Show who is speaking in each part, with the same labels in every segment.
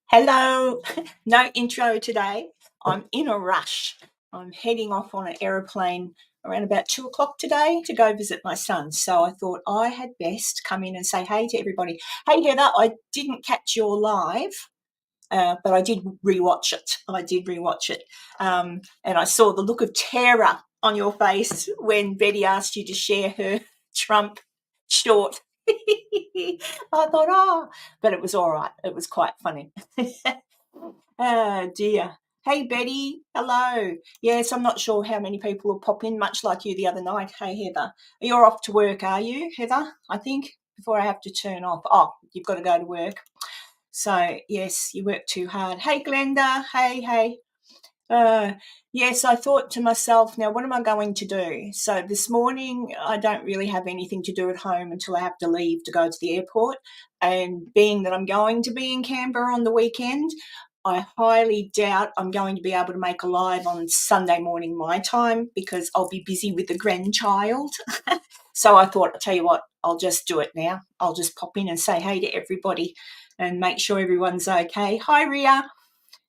Speaker 1: Hello. No intro today. I'm in a rush. I'm heading off on an aeroplane around about 2 o'clock today to go visit my son. So I thought I had best come in and say hey to everybody. Hey, Heather, I didn't catch your live, but I did rewatch it. And I saw the look of terror on your face when Betty asked you to share her Trump short. I thought, but it was all right. It was quite funny. Oh, dear. Hey, Betty. Hello. Yes, I'm not sure how many people will pop in, much like you the other night. Hey, Heather. You're off to work, are you, Heather? I think, before I have to turn off. Oh, you've got to go to work. So, yes, you work too hard. Hey, Glenda. Hey. Yes, I thought to myself, now what am I going to do? So this morning I don't really have anything to do at home until I have to leave to go to the airport. And being that I'm going to be in Canberra on the weekend, I highly doubt I'm going to be able to make a live on Sunday morning my time because I'll be busy with the grandchild. So I thought, I'll tell you what, I'll just do it now. I'll just pop in and say hey to everybody and make sure everyone's okay. Hi, Ria.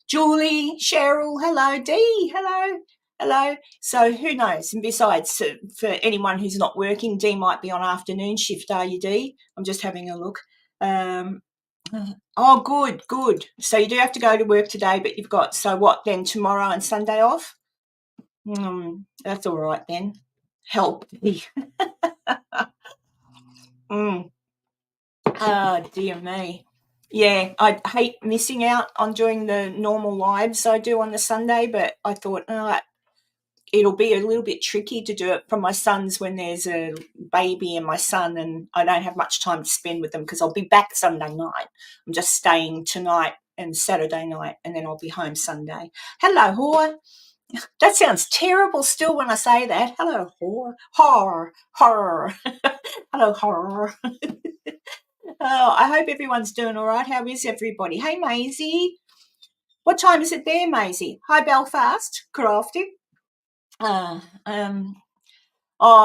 Speaker 1: Julie, Cheryl, hello, Dee, hello. So who knows? And besides, for anyone who's not working, Dee might be on afternoon shift, are you, Dee? I'm just having a look. Oh, good. So you do have to go to work today, but you've got, so what then, tomorrow and Sunday off? That's all right then. Help me. Oh, dear me. Yeah, I hate missing out on doing the normal lives I do on the Sunday, but I thought, it'll be a little bit tricky to do it for my sons when there's a baby and my son, and I don't have much time to spend with them because I'll be back Sunday night. I'm just staying tonight and Saturday night, and then I'll be home Sunday. Hello, whore. That sounds terrible still when I say that. Hello, whore. Horror. Hello, horror. Oh, I hope everyone's doing all right. How is everybody? Hey, Maisie. What time is it there, Maisie? Hi, Belfast. Crafty. Oh,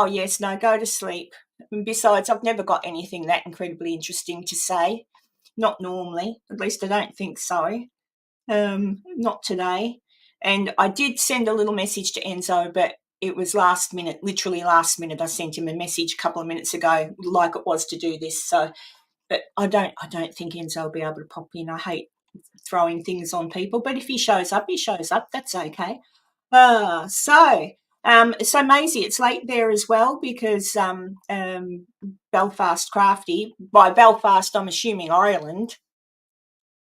Speaker 1: yes, no, go to sleep. And besides, I've never got anything that incredibly interesting to say. Not normally. At least I don't think so. Not today. And I did send a little message to Enzo, but it was last minute, literally last minute. I sent him a message a couple of minutes ago, like it was to do this. So, but I don't think Enzo will be able to pop in. I hate throwing things on people, but if he shows up, he shows up. That's okay. So Maisie, it's late there as well because Belfast Crafty. By Belfast, I'm assuming Ireland.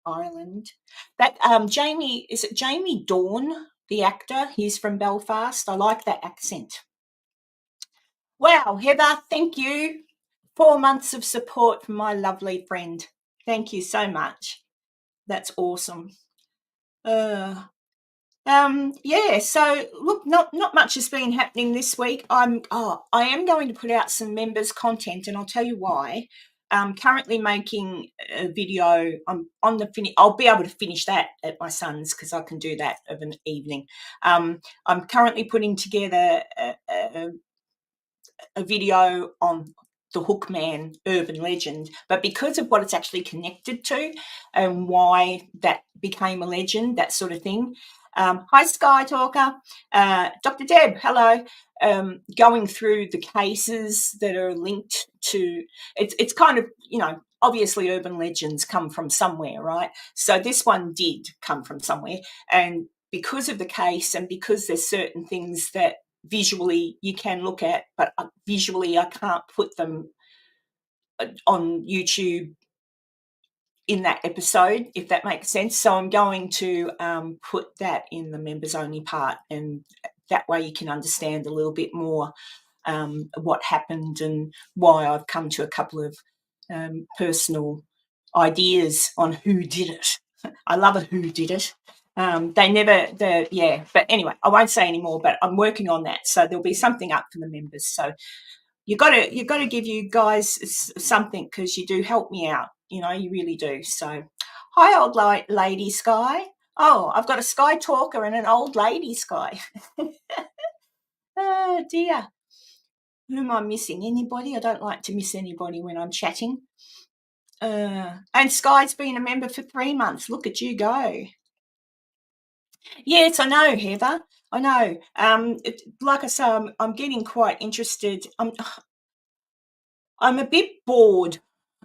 Speaker 1: That Jamie, is it Jamie Dawn, the actor? He's from Belfast. I like that accent. Wow, Heather, thank you. 4 months of support from my lovely friend. Thank you so much. That's awesome. Yeah, so look, not much has been happening this week. I am going to put out some members content, and I'll tell you why. I'm currently making a video. I'm on the finish. I'll be able to finish that at my son's because I can do that of an evening. I'm currently putting together a video on the Hookman urban legend, but because of what it's actually connected to and why that became a legend, that sort of thing. Hi, Sky Talker. Dr. Deb, hello. Going through the cases that are linked to, it's kind of, obviously urban legends come from somewhere, right? So this one did come from somewhere. And because of the case and because there's certain things that visually you can look at, but visually I can't put them on YouTube in that episode, if that makes sense. So I'm going to put that in the members only part, and that way you can understand a little bit more what happened and why I've come to a couple of personal ideas on who did it. I love a who did it. But anyway, I won't say any more, but I'm working on that. So there'll be something up for the members. So you've got to give you guys something because you do help me out. You really do. So, hi, old lady Sky. Oh, I've got a Sky Talker and an old lady Sky. Oh, dear. Who am I missing? Anybody? I don't like to miss anybody when I'm chatting. And Sky's been a member for 3 months. Look at you go. Yes, I know, Heather. I know. Like I say, I'm getting quite interested. I'm a bit bored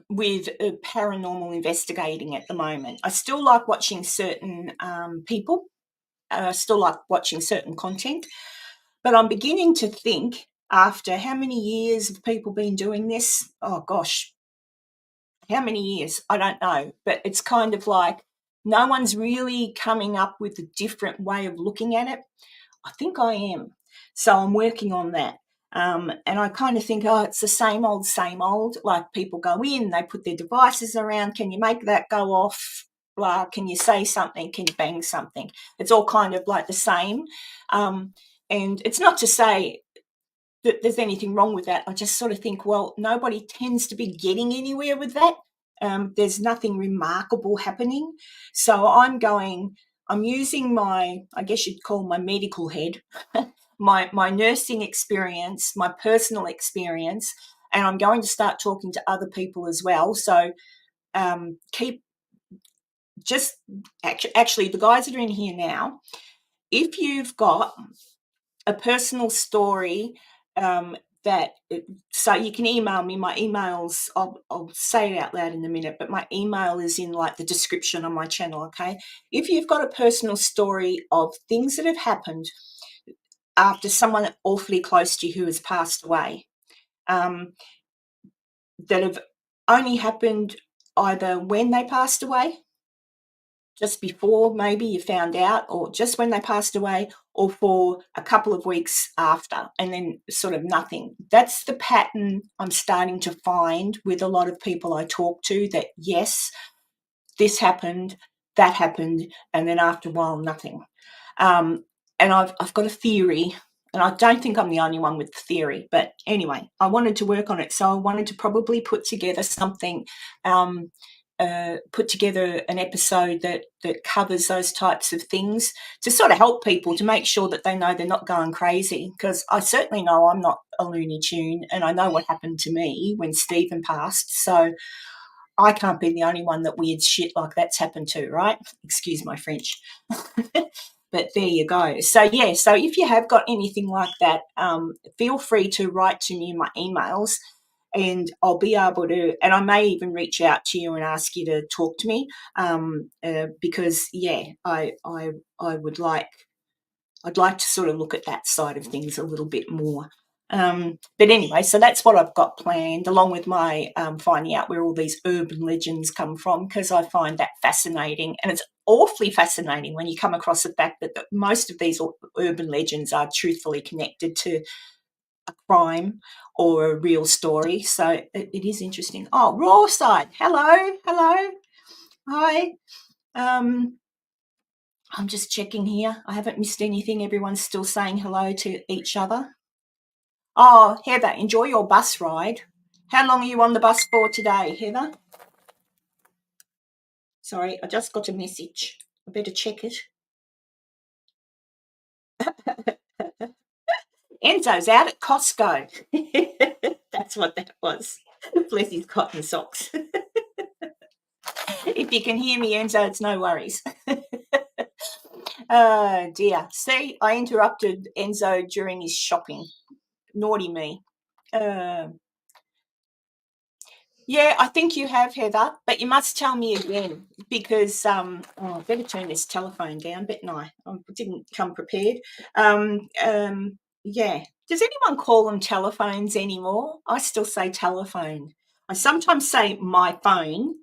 Speaker 1: with paranormal investigating at the moment. I still like watching certain people. Still like watching certain content, but I'm beginning to think, after how many years have people been doing this? Oh gosh, how many years? I don't know. But it's kind of like no one's really coming up with a different way of looking at it. I think I am. So I'm working on that. And I kind of think, oh, it's the same old, same old. Like people go in, they put their devices around. Can you make that go off? Blah. Can you say something? Can you bang something? It's all kind of like the same. And it's not to say that there's anything wrong with that. I just sort of think, well, nobody tends to be getting anywhere with that. There's nothing remarkable happening. So I'm using my, I guess you'd call my medical head, my nursing experience, my personal experience, and I'm going to start talking to other people as well. So keep just actually the guys that are in here now, if you've got a personal story that so you can email me. My emails, I'll say it out loud in a minute, but my email is in like the description on my channel. Okay, if you've got a personal story of things that have happened after someone awfully close to you who has passed away, that have only happened either when they passed away, just before maybe you found out, or just when they passed away, or for a couple of weeks after, and then sort of nothing. That's the pattern I'm starting to find with a lot of people I talk to, that yes, this happened, that happened, and then after a while, nothing. And I've got a theory, and I don't think I'm the only one with the theory, but anyway, I wanted to work on it. So I wanted to probably put together something, put together an episode that covers those types of things, to sort of help people, to make sure that they know they're not going crazy, because I certainly know I'm not a Looney Tune, and I know what happened to me when Stephen passed. So I can't be the only one that weird shit like that's happened to, right? Excuse my French. But there you go. So, yeah, so if you have got anything like that, feel free to write to me in my emails, and I'll be able to, and I may even reach out to you and ask you to talk to me, because, yeah, I'd like to sort of look at that side of things a little bit more. But anyway, so that's what I've got planned, along with my finding out where all these urban legends come from, because I find that fascinating. And it's awfully fascinating when you come across the fact that most of these urban legends are truthfully connected to a crime or a real story. So it is interesting. Oh, Raw Side. Hello. Hi. I'm just checking here. I haven't missed anything. Everyone's still saying hello to each other. Oh, Heather, enjoy your bus ride. How long are you on the bus for today, Heather? Sorry, I just got a message. I better check it. Enzo's out at Costco. That's what that was. Bless his cotton socks. If you can hear me, Enzo, it's no worries. Oh, dear. See, I interrupted Enzo during his shopping. Naughty me. Yeah, I think you have, Heather, but you must tell me again, because I better turn this telephone down, but no, I didn't come prepared. Yeah. Does anyone call them telephones anymore? I still say telephone. I sometimes say my phone,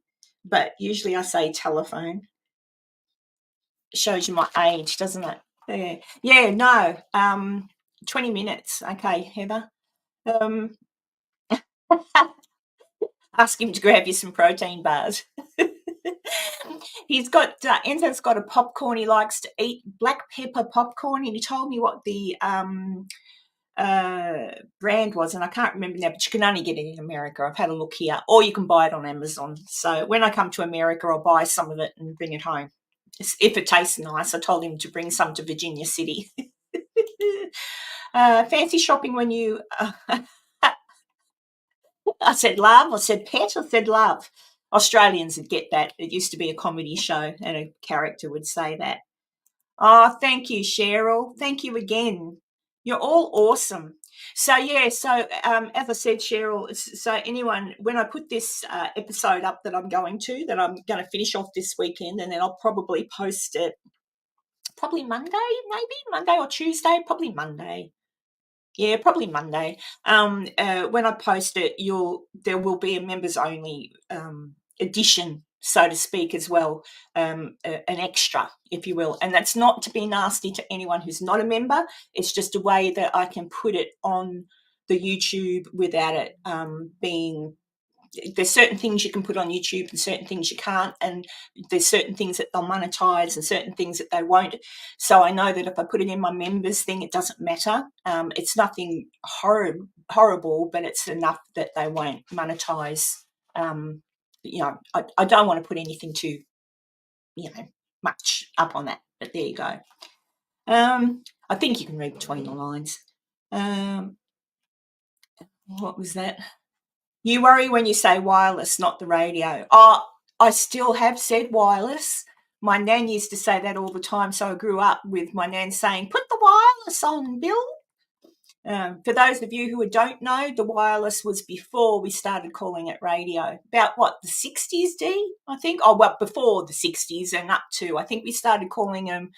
Speaker 1: but usually I say telephone. It shows you my age, doesn't it? Yeah. Yeah, no. 20 minutes. Okay, Heather. Ask him to grab you some protein bars. He's got Enzo's got a popcorn he likes to eat, black pepper popcorn, and he told me what the brand was, and I can't remember now, but you can only get it in America. I've had a look here, or you can buy it on Amazon. So when I come to America, I'll buy some of it and bring it home. If it tastes nice, I told him to bring some to Virginia City. Fancy shopping when you... I said love, I said pet, I said love. Australians would get that. It used to be a comedy show and a character would say that. Oh, thank you, Cheryl. Thank you again. You're all awesome. So, yeah, so as I said, Cheryl, so anyone, when I put this episode up that I'm going to finish off this weekend, and then I'll probably post it probably Monday, maybe Monday or Tuesday, probably Monday. Yeah, probably Monday. When I post it, there will be a members only edition, so to speak, as well, an extra, if you will. And that's not to be nasty to anyone who's not a member. It's just a way that I can put it on the YouTube without it being. There's certain things you can put on YouTube and certain things you can't, and there's certain things that they'll monetize and certain things that they won't. So I know that if I put it in my members thing, it doesn't matter. It's nothing horrible, but it's enough that they won't monetize. I don't want to put anything too, much up on that, but there you go. I think you can read between the lines. What was that? You worry when you say wireless, not the radio. Oh, I still have said wireless. My nan used to say that all the time, so I grew up with my nan saying, put the wireless on, Bill. For those of you who don't know, the wireless was before we started calling it radio. About, the 60s, Dee, I think? Oh, well, before the 60s and up to, I think we started calling them,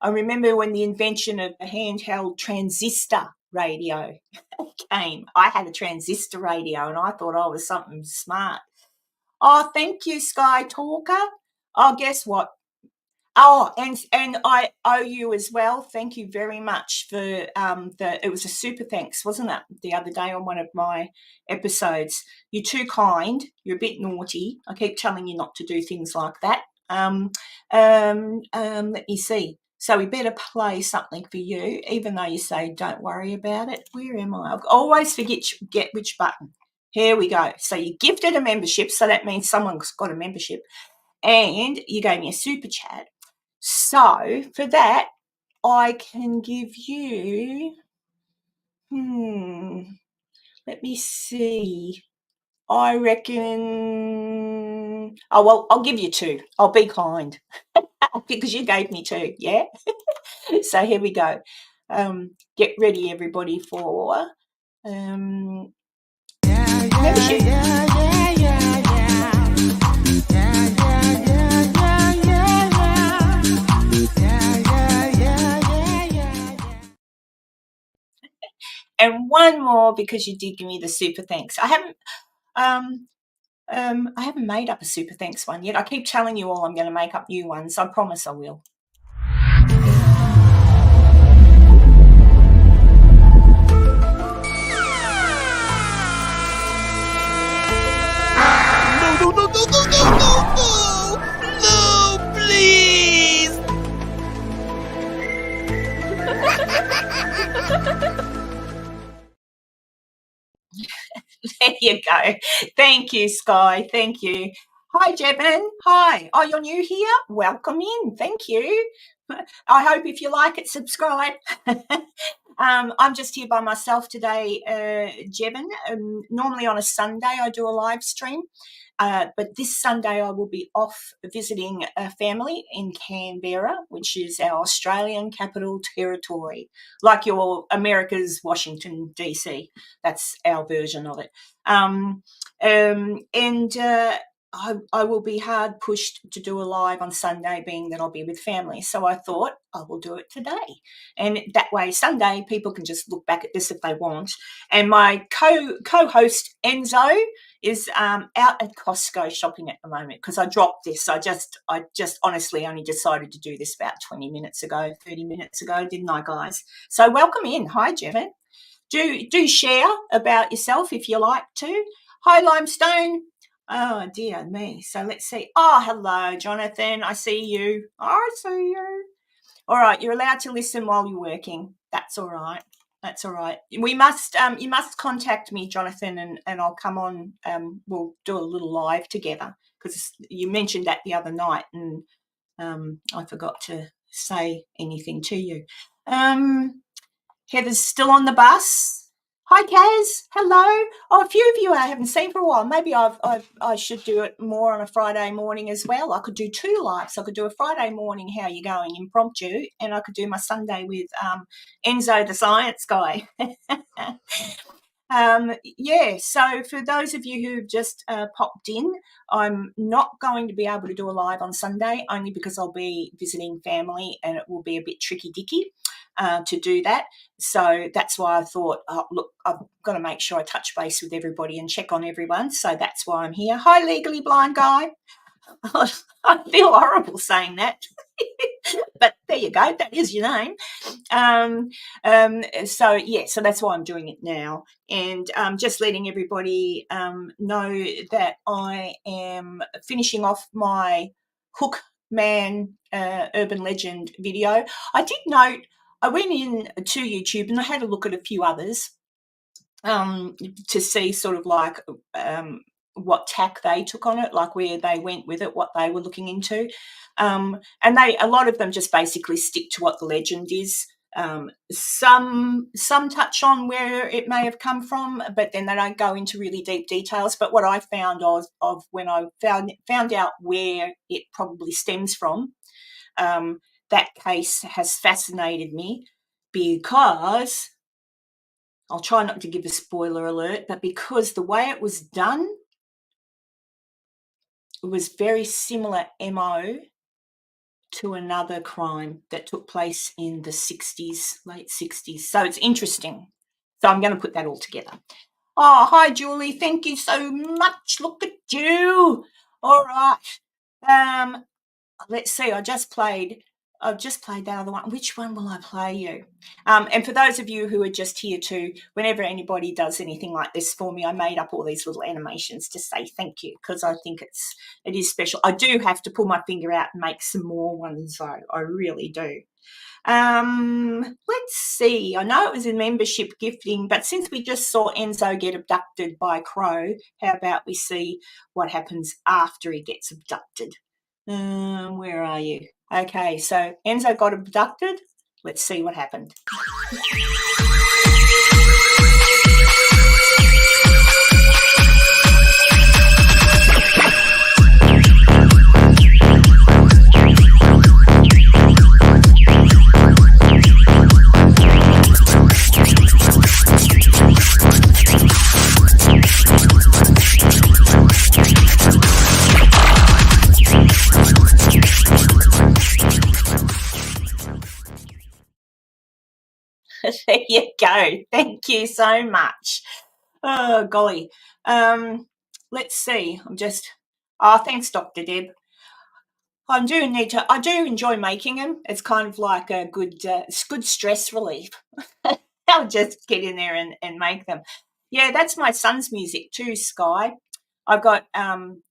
Speaker 1: I remember when the invention of the handheld transistor radio came. I had a transistor radio and I thought I was something smart. Oh, thank you, Sky Talker. Oh, guess what? Oh, and I owe you as well. Thank you very much for it was a super thanks, wasn't it? The other day on one of my episodes. You're too kind. You're a bit naughty. I keep telling you not to do things like that. Let me see. So we better play something for you, even though you say don't worry about it. Where am I? I always forget which button. Here we go. So you gifted a membership, so that means someone's got a membership, and you gave me a super chat. So for that, I can give you. Let me see. I reckon. Oh well, I'll give you 2. I'll be kind because you gave me 2. Yeah. So here we go. Get ready, everybody, for membership. And one more because you did give me the super thanks. I haven't made up a super thanks one yet. I keep telling you all I'm going to make up new ones. I promise I will.
Speaker 2: No, please.
Speaker 1: There you go. Thank you, Sky. Thank you. Hi, Jebin. Hi. Oh, you're new here? Welcome in. Thank you. I hope if you like it, subscribe. I'm just here by myself today, Jebin. Normally on a Sunday I do a live stream. But this Sunday I will be off visiting a family in Canberra, which is our Australian Capital Territory, like your America's Washington, D.C. That's our version of it. I will be hard pushed to do a live on Sunday, being that I'll be with family. So I thought I will do it today. And that way, Sunday, people can just look back at this if they want. And my co-host, Enzo, is out at Costco shopping at the moment because I dropped this. I just honestly only decided to do this about 30 minutes ago, didn't I, guys? So welcome in. Hi, Jevin. Do share about yourself if you like to. Hi, Limestone. Oh, dear me. So let's see. Oh, hello, Jonathan. I see you. I see you. All right, you're allowed to listen while you're working. That's all right. That's all right. You must contact me, Jonathan, and I'll come on. We'll do a little live together because you mentioned that the other night, and I forgot to say anything to you. Heather's still on the bus. Hi, Kaz. Hello. Oh, a few of you I haven't seen for a while. Maybe I should do it more on a Friday morning as well. I could do 2 lives. I could do a Friday morning, how you going, impromptu, and I could do my Sunday with Enzo, the science guy. Yeah, so for those of you who've just popped in, I'm not going to be able to do a live on Sunday, only because I'll be visiting family and it will be a bit tricky-dicky to do that. So that's why I thought, oh, look, I've got to make sure I touch base with everybody and check on everyone. So that's why I'm here. Hi, Legally Blind Guy. I feel horrible saying that. But there you go. That is your name. So that's why I'm doing it now, and just letting everybody know that I am finishing off my Hook Man urban legend video. I did note I went in to YouTube and I had a look at a few others to see sort of like what tack they took on it, like where they went with it, what they were looking into. And a lot of them just basically stick to what the legend is. Some touch on where it may have come from, but then they don't go into really deep details. But what I found of when I found out where it probably stems from, that case has fascinated me because I'll try not to give a spoiler alert, but because the way it was done, it was very similar MO to another crime that took place in the 60s, late 60s. So it's interesting. So I'm going to put that all together. Oh, hi, Julie. Thank you so much. Look at you. All right. Let's see. I've just played that other one. Which one will I play you? And for those of you who are just here too, whenever anybody does anything like this for me, I made up all these little animations to say thank you because I think it is special. I do have to pull my finger out and make some more ones though. I really do. Let's see. I know it was in membership gifting, but since we just saw Enzo get abducted by Crow, how about we see what happens after he gets abducted? Where are you? Okay, so Enzo got abducted. Let's see what happened. There you go. Thank you so much. Oh, golly. Let's see. Thanks, Dr. Deb. I do enjoy making them. It's kind of like a good stress relief. I'll just get in there and make them. Yeah, that's my son's music too, Sky. I've got when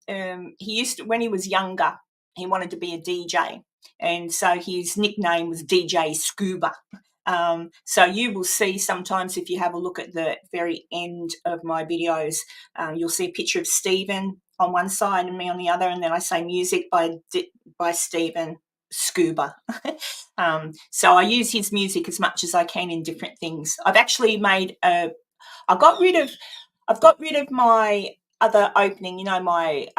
Speaker 1: he was younger, he wanted to be a DJ, and so his nickname was DJ Scuba. So you will see sometimes if you have a look at the very end of my videos, you'll see a picture of Stephen on one side and me on the other, and then I say music by Stephen Scuba. So I use his music as much as I can in different things. I've actually I've got rid of my other opening, my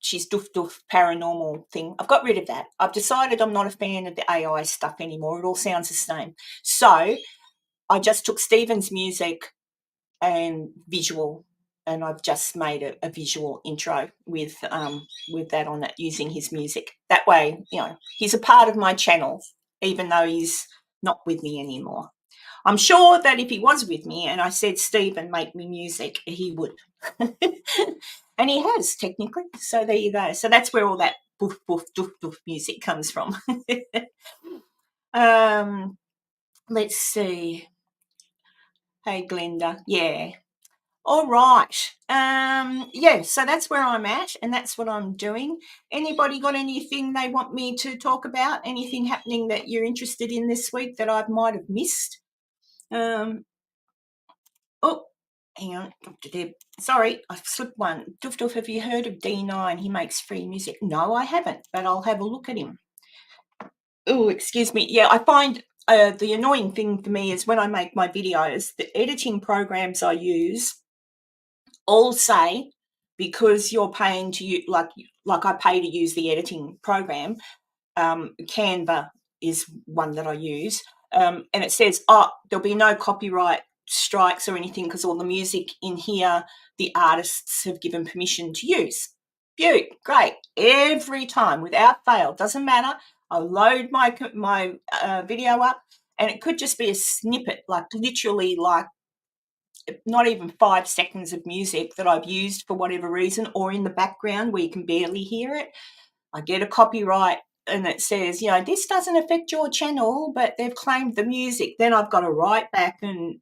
Speaker 1: she's doof doof paranormal thing. I've got rid of that. I've decided I'm not a fan of the AI stuff anymore. It all sounds the same. So I just took Stephen's music and visual, and I've just made a visual intro with that on it using his music. That way, he's a part of my channel, even though he's not with me anymore. I'm sure that if he was with me and I said, Stephen, make me music, he would. And he has, technically. So there you go. So that's where all that boof, boof, doof, doof music comes from. Let's see. Hey, Glenda. Yeah. All right. Yeah, so that's where I'm at and that's what I'm doing. Anybody got anything they want me to talk about? Anything happening that you're interested in this week that I might have missed? Oh, hang on, Dr. Deb. Sorry, I slipped one. Doof Doof, have you heard of D9? He makes free music. No, I haven't, but I'll have a look at him. Oh, excuse me. Yeah, I find the annoying thing for me is when I make my videos, the editing programs I use all say, because you're paying to use, like I pay to use the editing program, Canva is one that I use, and it says, there'll be no copyright strikes or anything because all the music in here the artists have given permission to use. Beaut, great. Every time, without fail, doesn't matter. I'll load my video up, and it could just be a snippet, like literally like not even 5 seconds of music that I've used for whatever reason, or in the background where you can barely hear it. I get a copyright and it says, this doesn't affect your channel, but they've claimed the music. Then I've got to write back, and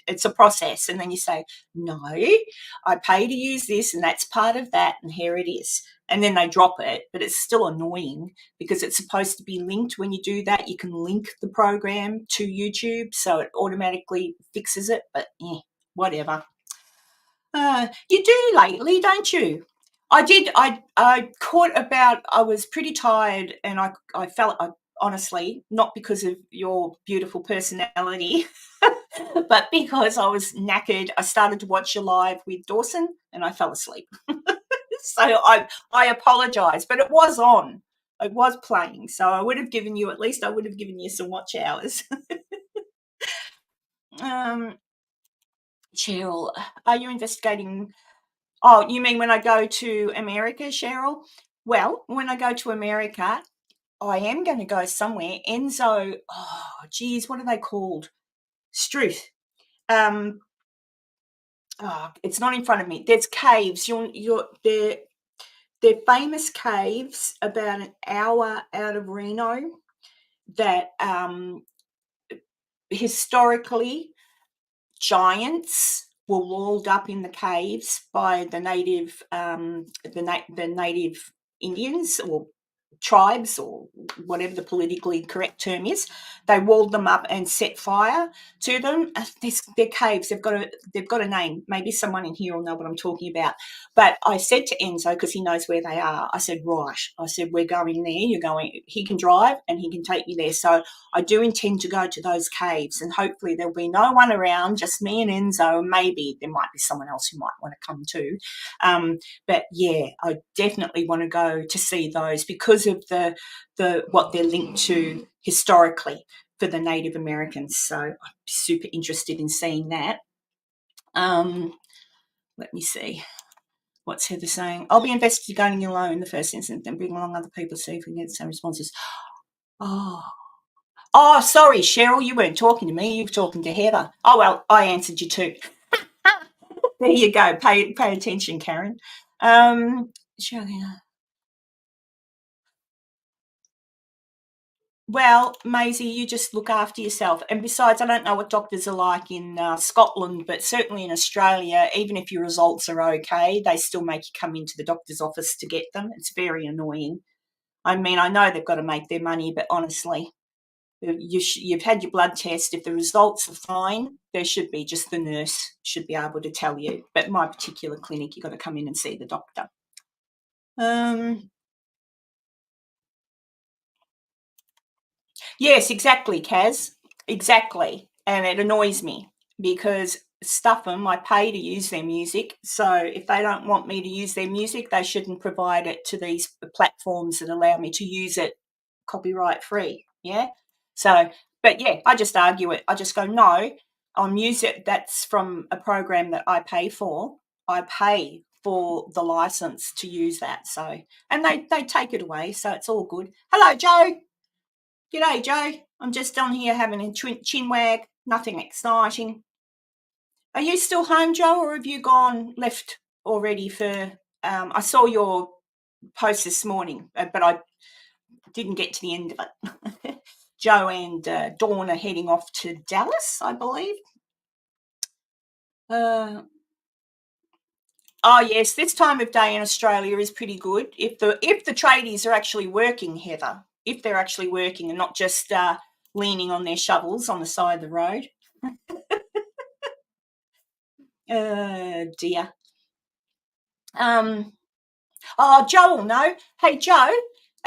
Speaker 1: it's a process. And then you say, no, I pay to use this, and that's part of that, and here it is. And then they drop it, but it's still annoying because it's supposed to be linked. When you do that, you can link the program to YouTube, so it automatically fixes it, but whatever. You do lately, don't you? I did. I caught about. I was pretty tired, and I felt. Honestly, not because of your beautiful personality, but because I was knackered. I started to watch you live with Dawson, and I fell asleep. So I apologise, but it was on. It was playing, so I would have given you some watch hours. Cheryl, are you investigating? Oh, you mean when I go to America, Cheryl? Well, when I go to America, I am going to go somewhere. Enzo, what are they called? Struth. It's not in front of me. There's caves. They're famous caves about an hour out of Reno that historically giants were walled up in the caves by the native the native Indians or tribes, or whatever the politically correct term is. They walled them up and set fire to them. They're caves. They've got a name. Maybe someone in here will know what I'm talking about. But I said to Enzo, because he knows where they are, I said, right. I said, we're going there. You're going. He can drive and he can take me there. So I do intend to go to those caves, and hopefully there'll be no one around, just me and Enzo. Maybe there might be someone else who might want to come too. But yeah, I definitely want to go to see those because of the what they're linked to historically for the Native Americans. So I'm super interested in seeing that. Let me see. What's Heather saying? I'll be investigating alone in the first instance, then bring along other people to see if we can get some responses. Oh, sorry, Cheryl, you weren't talking to me. You were talking to Heather. Oh, well, I answered you too. There you go. Pay attention, Karen. Well, Maisie, you just look after yourself. And besides, I don't know what doctors are like in Scotland, but certainly in Australia, even if your results are okay, they still make you come into the doctor's office to get them. It's very annoying. I mean, I know they've got to make their money, but honestly, you've had your blood test. If the results are fine, there should be just the nurse should be able to tell you. But my particular clinic, you've got to come in and see the doctor. Yes, exactly, Kaz. Exactly. And it annoys me because stuff them, I pay to use their music. So if they don't want me to use their music, they shouldn't provide it to these platforms that allow me to use it copyright free. Yeah. So, but yeah, I just argue it. I just go, no, on music that's from a program that I pay for. I pay for the license to use that. So, and they take it away. So it's all good. Hello, Joe. G'day, Joe. I'm just on here having a chin wag. Nothing exciting. Are you still home, Joe, or have you left already for... I saw your post this morning, but I didn't get to the end of it. Joe and Dawn are heading off to Dallas, I believe. Oh, yes, this time of day in Australia is pretty good. If the tradies are actually working, Heather, if they're actually working and not just leaning on their shovels on the side of the road. Dear. Joe will know. Hey, Joe,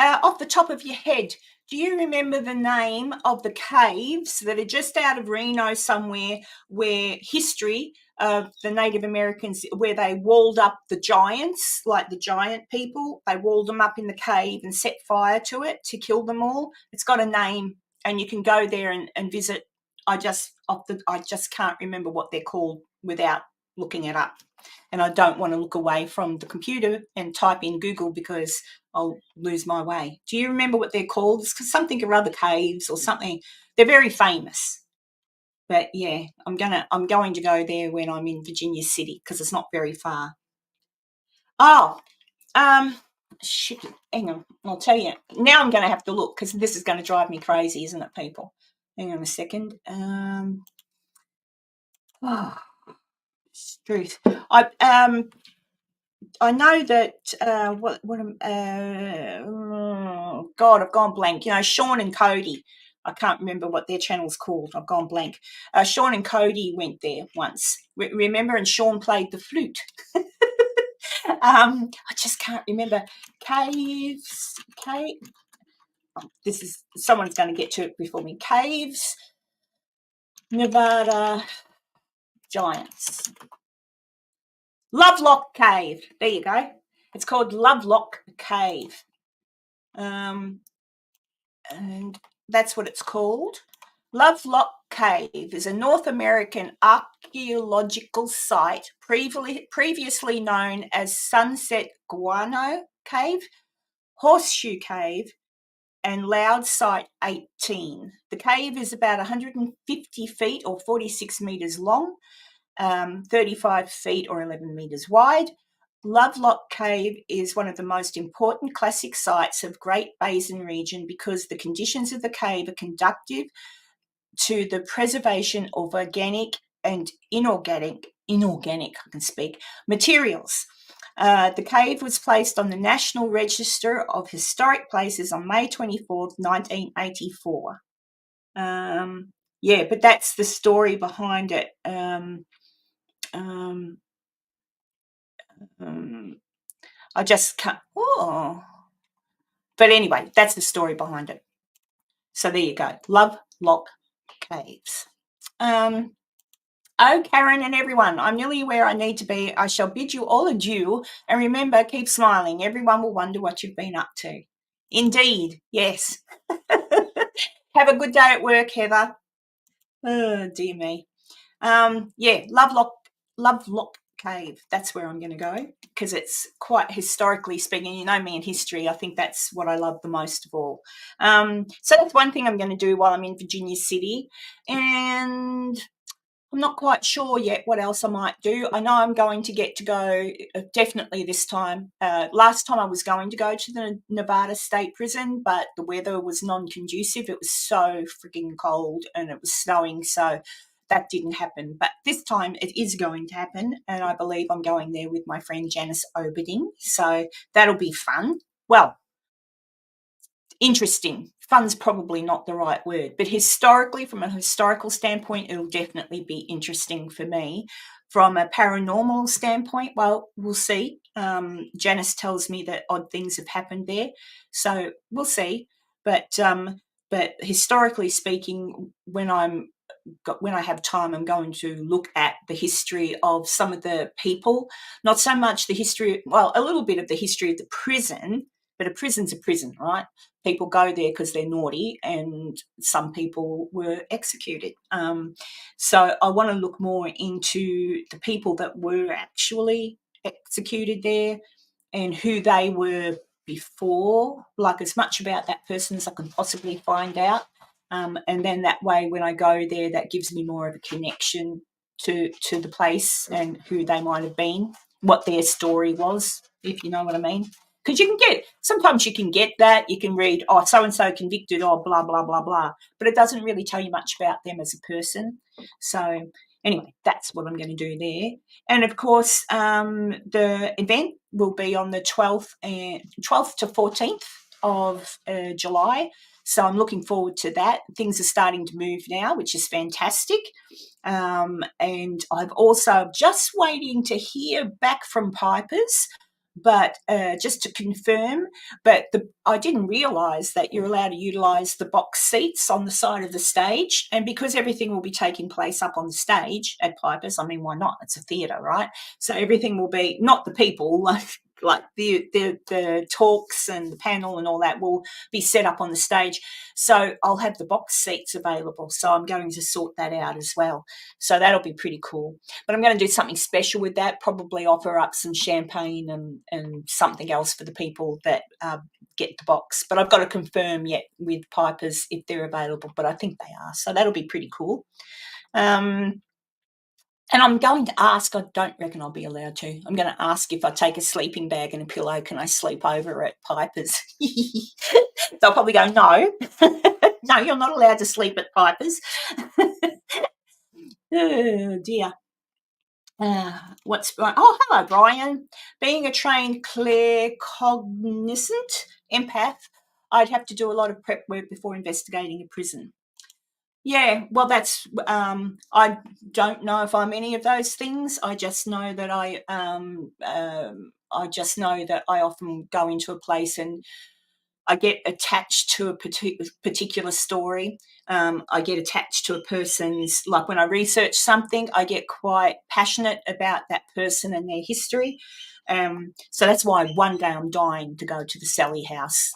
Speaker 1: off the top of your head, do you remember the name of the caves that are just out of Reno somewhere, where history of the Native Americans, where they walled up the giants, like the giant people, they walled them up in the cave and set fire to it to kill them all? It's got a name, and you can go there and visit. I just can't remember what they're called without looking it up. And I don't want to look away from the computer and type in Google because I'll lose my way. Do you remember what they're called? It's something or other caves or something. They're very famous. But yeah, I'm going to go there when I'm in Virginia City because it's not very far. Oh, shit. Hang on, I'll tell you. Now I'm going to have to look because this is going to drive me crazy, isn't it, people? Hang on a second. Truth. I know that God, I've gone blank. You know, Sean and Cody. I can't remember what their channel's called. I've gone blank. Sean and Cody went there once. Remember? And Sean played the flute. I just can't remember. Caves. This is someone's going to get to it before me. Caves, Nevada, Giants. Lovelock Cave. There you go. It's called Lovelock Cave. And that's what it's called. Lovelock Cave is a North American archaeological site previously known as Sunset Guano Cave, Horseshoe Cave, and Loud Site 18. The cave is about 150 feet or 46 metres long, 35 feet or 11 metres wide. Lovelock Cave is one of the most important classic sites of Great Basin region because the conditions of the cave are conducive to the preservation of organic and inorganic materials. The cave was placed on the National Register of Historic Places on May 24th, 1984. Yeah, but that's the story behind it. I just can't. Oh. But anyway, that's the story behind it. So there you go. Lovelock Caves. Oh, Karen and everyone, I'm nearly where I need to be. I shall bid you all adieu. And remember, keep smiling. Everyone will wonder what you've been up to. Indeed, yes. Have a good day at work, Heather. Oh, dear me. Yeah, Lovelock Cave. That's where I'm going to go because it's quite historically speaking. You know me in history. I think that's what I love the most of all. So that's one thing I'm going to do while I'm in Virginia City. And I'm not quite sure yet what else I might do. I know I'm going to get to go definitely this time. Last time I was going to go to the Nevada State Prison, but the weather was non-conducive. It was so freaking cold and it was snowing, so that didn't happen. But this time it is going to happen, and I believe I'm going there with my friend Janice Oberding, so that'll be fun. Well, interesting. Fun's probably not the right word, but historically, from a historical standpoint, it'll definitely be interesting for me. From a paranormal standpoint, well, we'll see. Janice tells me that odd things have happened there, so we'll see. But historically speaking, when I have time, I'm going to look at the history of some of the people, not so much the history, well, a little bit of the history of the prison, but a prison's a prison, right? People go there because they're naughty, and some people were executed. So I want to look more into the people that were actually executed there and who they were before, like as much about that person as I can possibly find out. And then that way, when I go there, that gives me more of a connection to the place and who they might have been, what their story was, if you know what I mean. Because sometimes you can get that, you can read, oh, so-and-so convicted, oh, blah, blah, blah, blah, but it doesn't really tell you much about them as a person. So anyway, that's what I'm going to do there. And of course, the event will be on the 12th to 14th of July. So I'm looking forward to that. Things are starting to move now, which is fantastic. And I'm also just waiting to hear back from Piper's but just to confirm. But I didn't realise that you're allowed to utilise the box seats on the side of the stage, and because everything will be taking place up on the stage at Piper's, I mean, why not? It's a theatre, right? So everything will be, not the people, like the talks and the panel and all that will be set up on the stage. So I'll have the box seats available. So I'm going to sort that out as well. So that'll be pretty cool. But I'm going to do something special with that, probably offer up some champagne and something else for the people that get the box. But I've got to confirm yet with Pipers if they're available, but I think they are. So that'll be pretty cool. And I'm going to ask, I don't reckon I'll be allowed to, I'm going to ask if I take a sleeping bag and a pillow, can I sleep over at Piper's? They'll probably go, no. No, you're not allowed to sleep at Piper's. Oh, dear. Hello, Brian. Being a trained claircognizant empath, I'd have to do a lot of prep work before investigating a prison. Yeah, well, that's I don't know if I'm any of those things. I just know that I often go into a place and I get attached to a particular story. I get attached to a person's, like when I research something, I get quite passionate about that person and their history. So that's why one day I'm dying to go to the Sally house.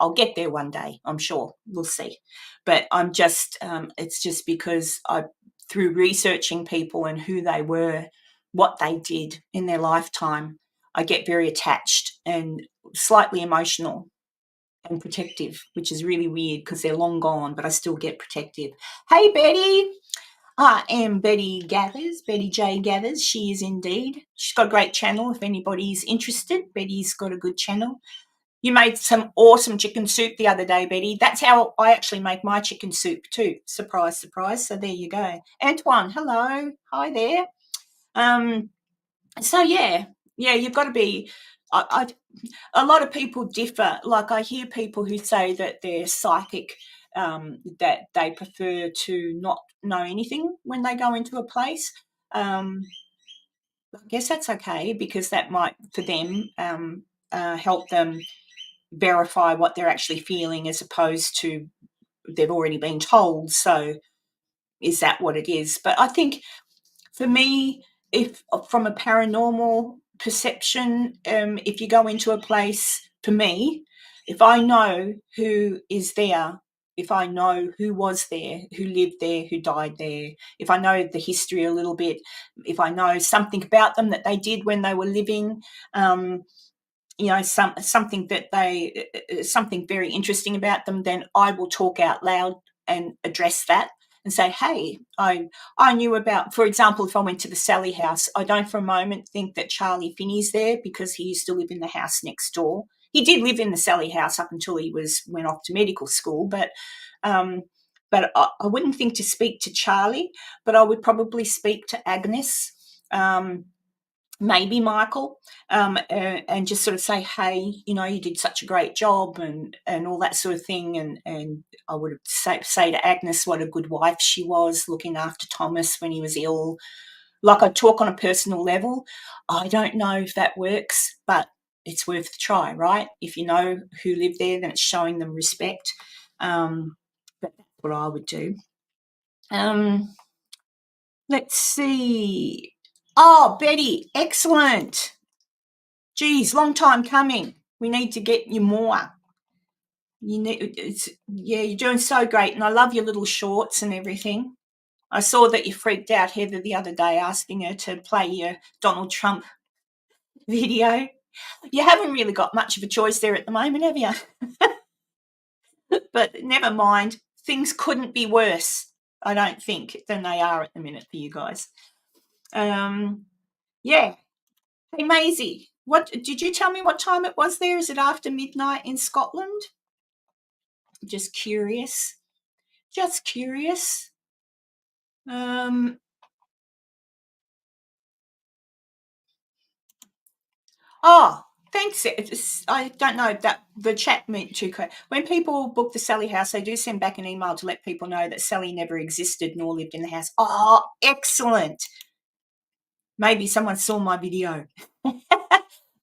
Speaker 1: I'll get there one day, I'm sure. We'll see. But I'm just, it's just because through researching people and who they were, what they did in their lifetime, I get very attached and slightly emotional and protective, which is really weird because they're long gone, but I still get protective. Hey, Betty. I am Betty Gathers, Betty J Gathers. She is indeed. She's got a great channel if anybody's interested. Betty's got a good channel. You made some awesome chicken soup the other day, Betty. That's how I actually make my chicken soup too. Surprise, surprise. So there you go. Antoine, hello. Hi there. So yeah, you've got to be. A lot of people differ. Like I hear people who say that they're psychic, that they prefer to not know anything when they go into a place. I guess that's okay because that might, for them, help them verify what they're actually feeling as opposed to they've already been told. So is that what it is? But I think for me, if from a paranormal perception, if you go into a place, for me, if I know who is there, if I know who was there, who lived there, who died there, if I know the history a little bit, if I know something about them that they did when they were living, something very interesting about them, then I will talk out loud and address that and say, hey, I knew about, for example, if I went to the Sally house, I don't for a moment think that Charlie Finney's there because he used to live in the house next door. He did live in the Sally house up until he went off to medical school, but I wouldn't think to speak to Charlie, but I would probably speak to Agnes, maybe Michael, and just sort of say, hey, you did such a great job and all that sort of thing. And I would say to Agnes what a good wife she was, looking after Thomas when he was ill. Like I'd talk on a personal level. I don't know if that works, but it's worth a try, right? If you know who lived there, then it's showing them respect. But that's what I would do. Let's see. Oh, Betty, excellent. Geez, long time coming. We need to get you more. You're doing so great, and I love your little shorts and everything. I saw that you freaked out Heather the other day asking her to play your Donald Trump video. You haven't really got much of a choice there at the moment, have you? But never mind. Things couldn't be worse, I don't think, than they are at the minute for you guys. Yeah. Hey, Maisie, what did you tell me what time it was there? Is it after midnight in Scotland? Just curious. Oh, thanks. I don't know that the chat meant too quick. When people book the Sally house, they do send back an email to let people know that Sally never existed nor lived in the house. Oh, excellent. Maybe someone saw my video.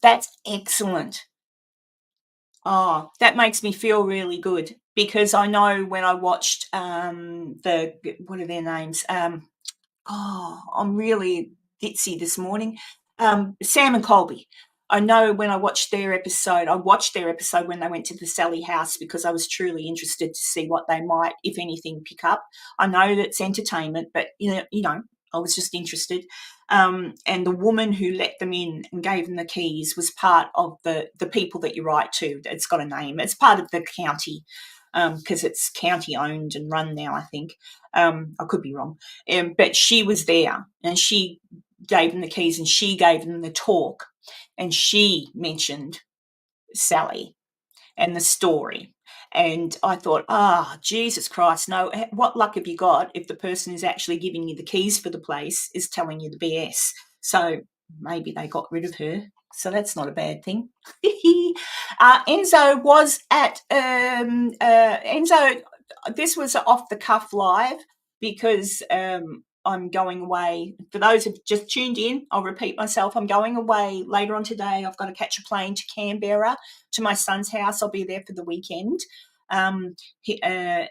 Speaker 1: That's excellent. Oh, that makes me feel really good because I know when I watched what are their names? I'm really ditzy this morning. Sam and Colby. I know when I watched their episode, when they went to the Sally house because I was truly interested to see what they might, if anything, pick up. I know that's entertainment, but I was just interested. And the woman who let them in and gave them the keys was part of the people that you write to. It's got a name. It's part of the county because it's county owned and run now, I think. I could be wrong. But she was there and she gave them the keys and she gave them the talk and she mentioned Sally and the story. And I thought, Jesus Christ, no, what luck have you got if the person who's actually giving you the keys for the place is telling you the BS? So maybe they got rid of her. So that's not a bad thing. Enzo was at Enzo. This was off the cuff live because I'm going away. For those who've just tuned in, I'll repeat myself. I'm going away later on today. I've got to catch a plane to Canberra to my son's house. I'll be there for the weekend.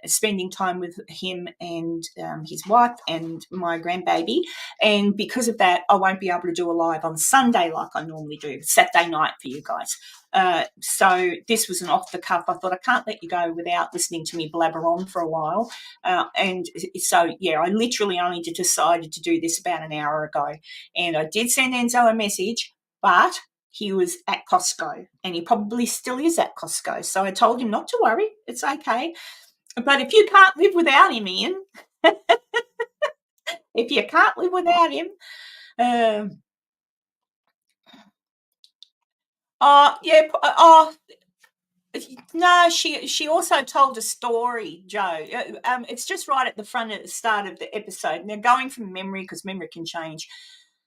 Speaker 1: Spending time with him and his wife and my grandbaby. And because of that, I won't be able to do a live on Sunday like I normally do, Saturday night for you guys. So this was an off the cuff. I thought I can't let you go without listening to me blabber on for a while. And so, yeah, I literally only decided to do this about an hour ago. And I did send Enzo a message, but he was at Costco and he probably still is at Costco. So I told him not to worry. It's okay. But if you can't live without him, Ian, if you can't live without him, no, she also told a story, Joe. It's just right at the start of the episode. Now, going from memory, because memory can change,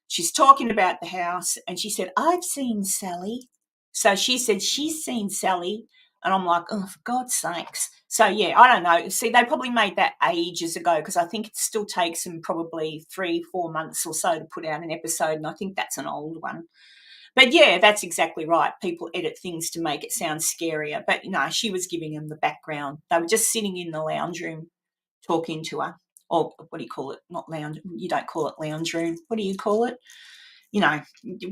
Speaker 1: she's talking about the house, and she said, "I've seen Sally." So she said she's seen Sally, and I'm like, "Oh, for God's sakes!" So yeah, I don't know. See, they probably made that ages ago because I think it still takes them probably 3-4 months or so to put out an episode, and I think that's an old one. But yeah, that's exactly right. People edit things to make it sound scarier. But no, she was giving them the background. They were just sitting in the lounge room talking to her. Or what do you call it? Not lounge. You don't call it lounge room. What do you call it?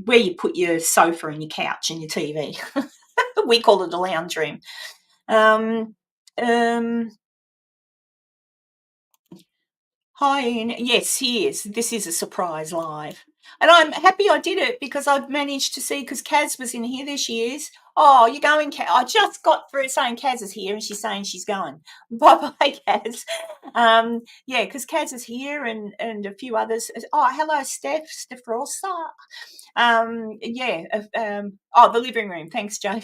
Speaker 1: Where you put your sofa and your couch and your TV. We call it a lounge room. Hi, Ian. Yes, he is. This is a surprise live. And I'm happy I did it because I've managed to see, because Kaz was in here. There she is. Oh, you're going, Kaz. I just got through saying Kaz is here and she's saying she's going. Bye-bye, Kaz. Yeah, because Kaz is here and a few others. Oh, hello, Steph Rosa. The living room. Thanks, Joe.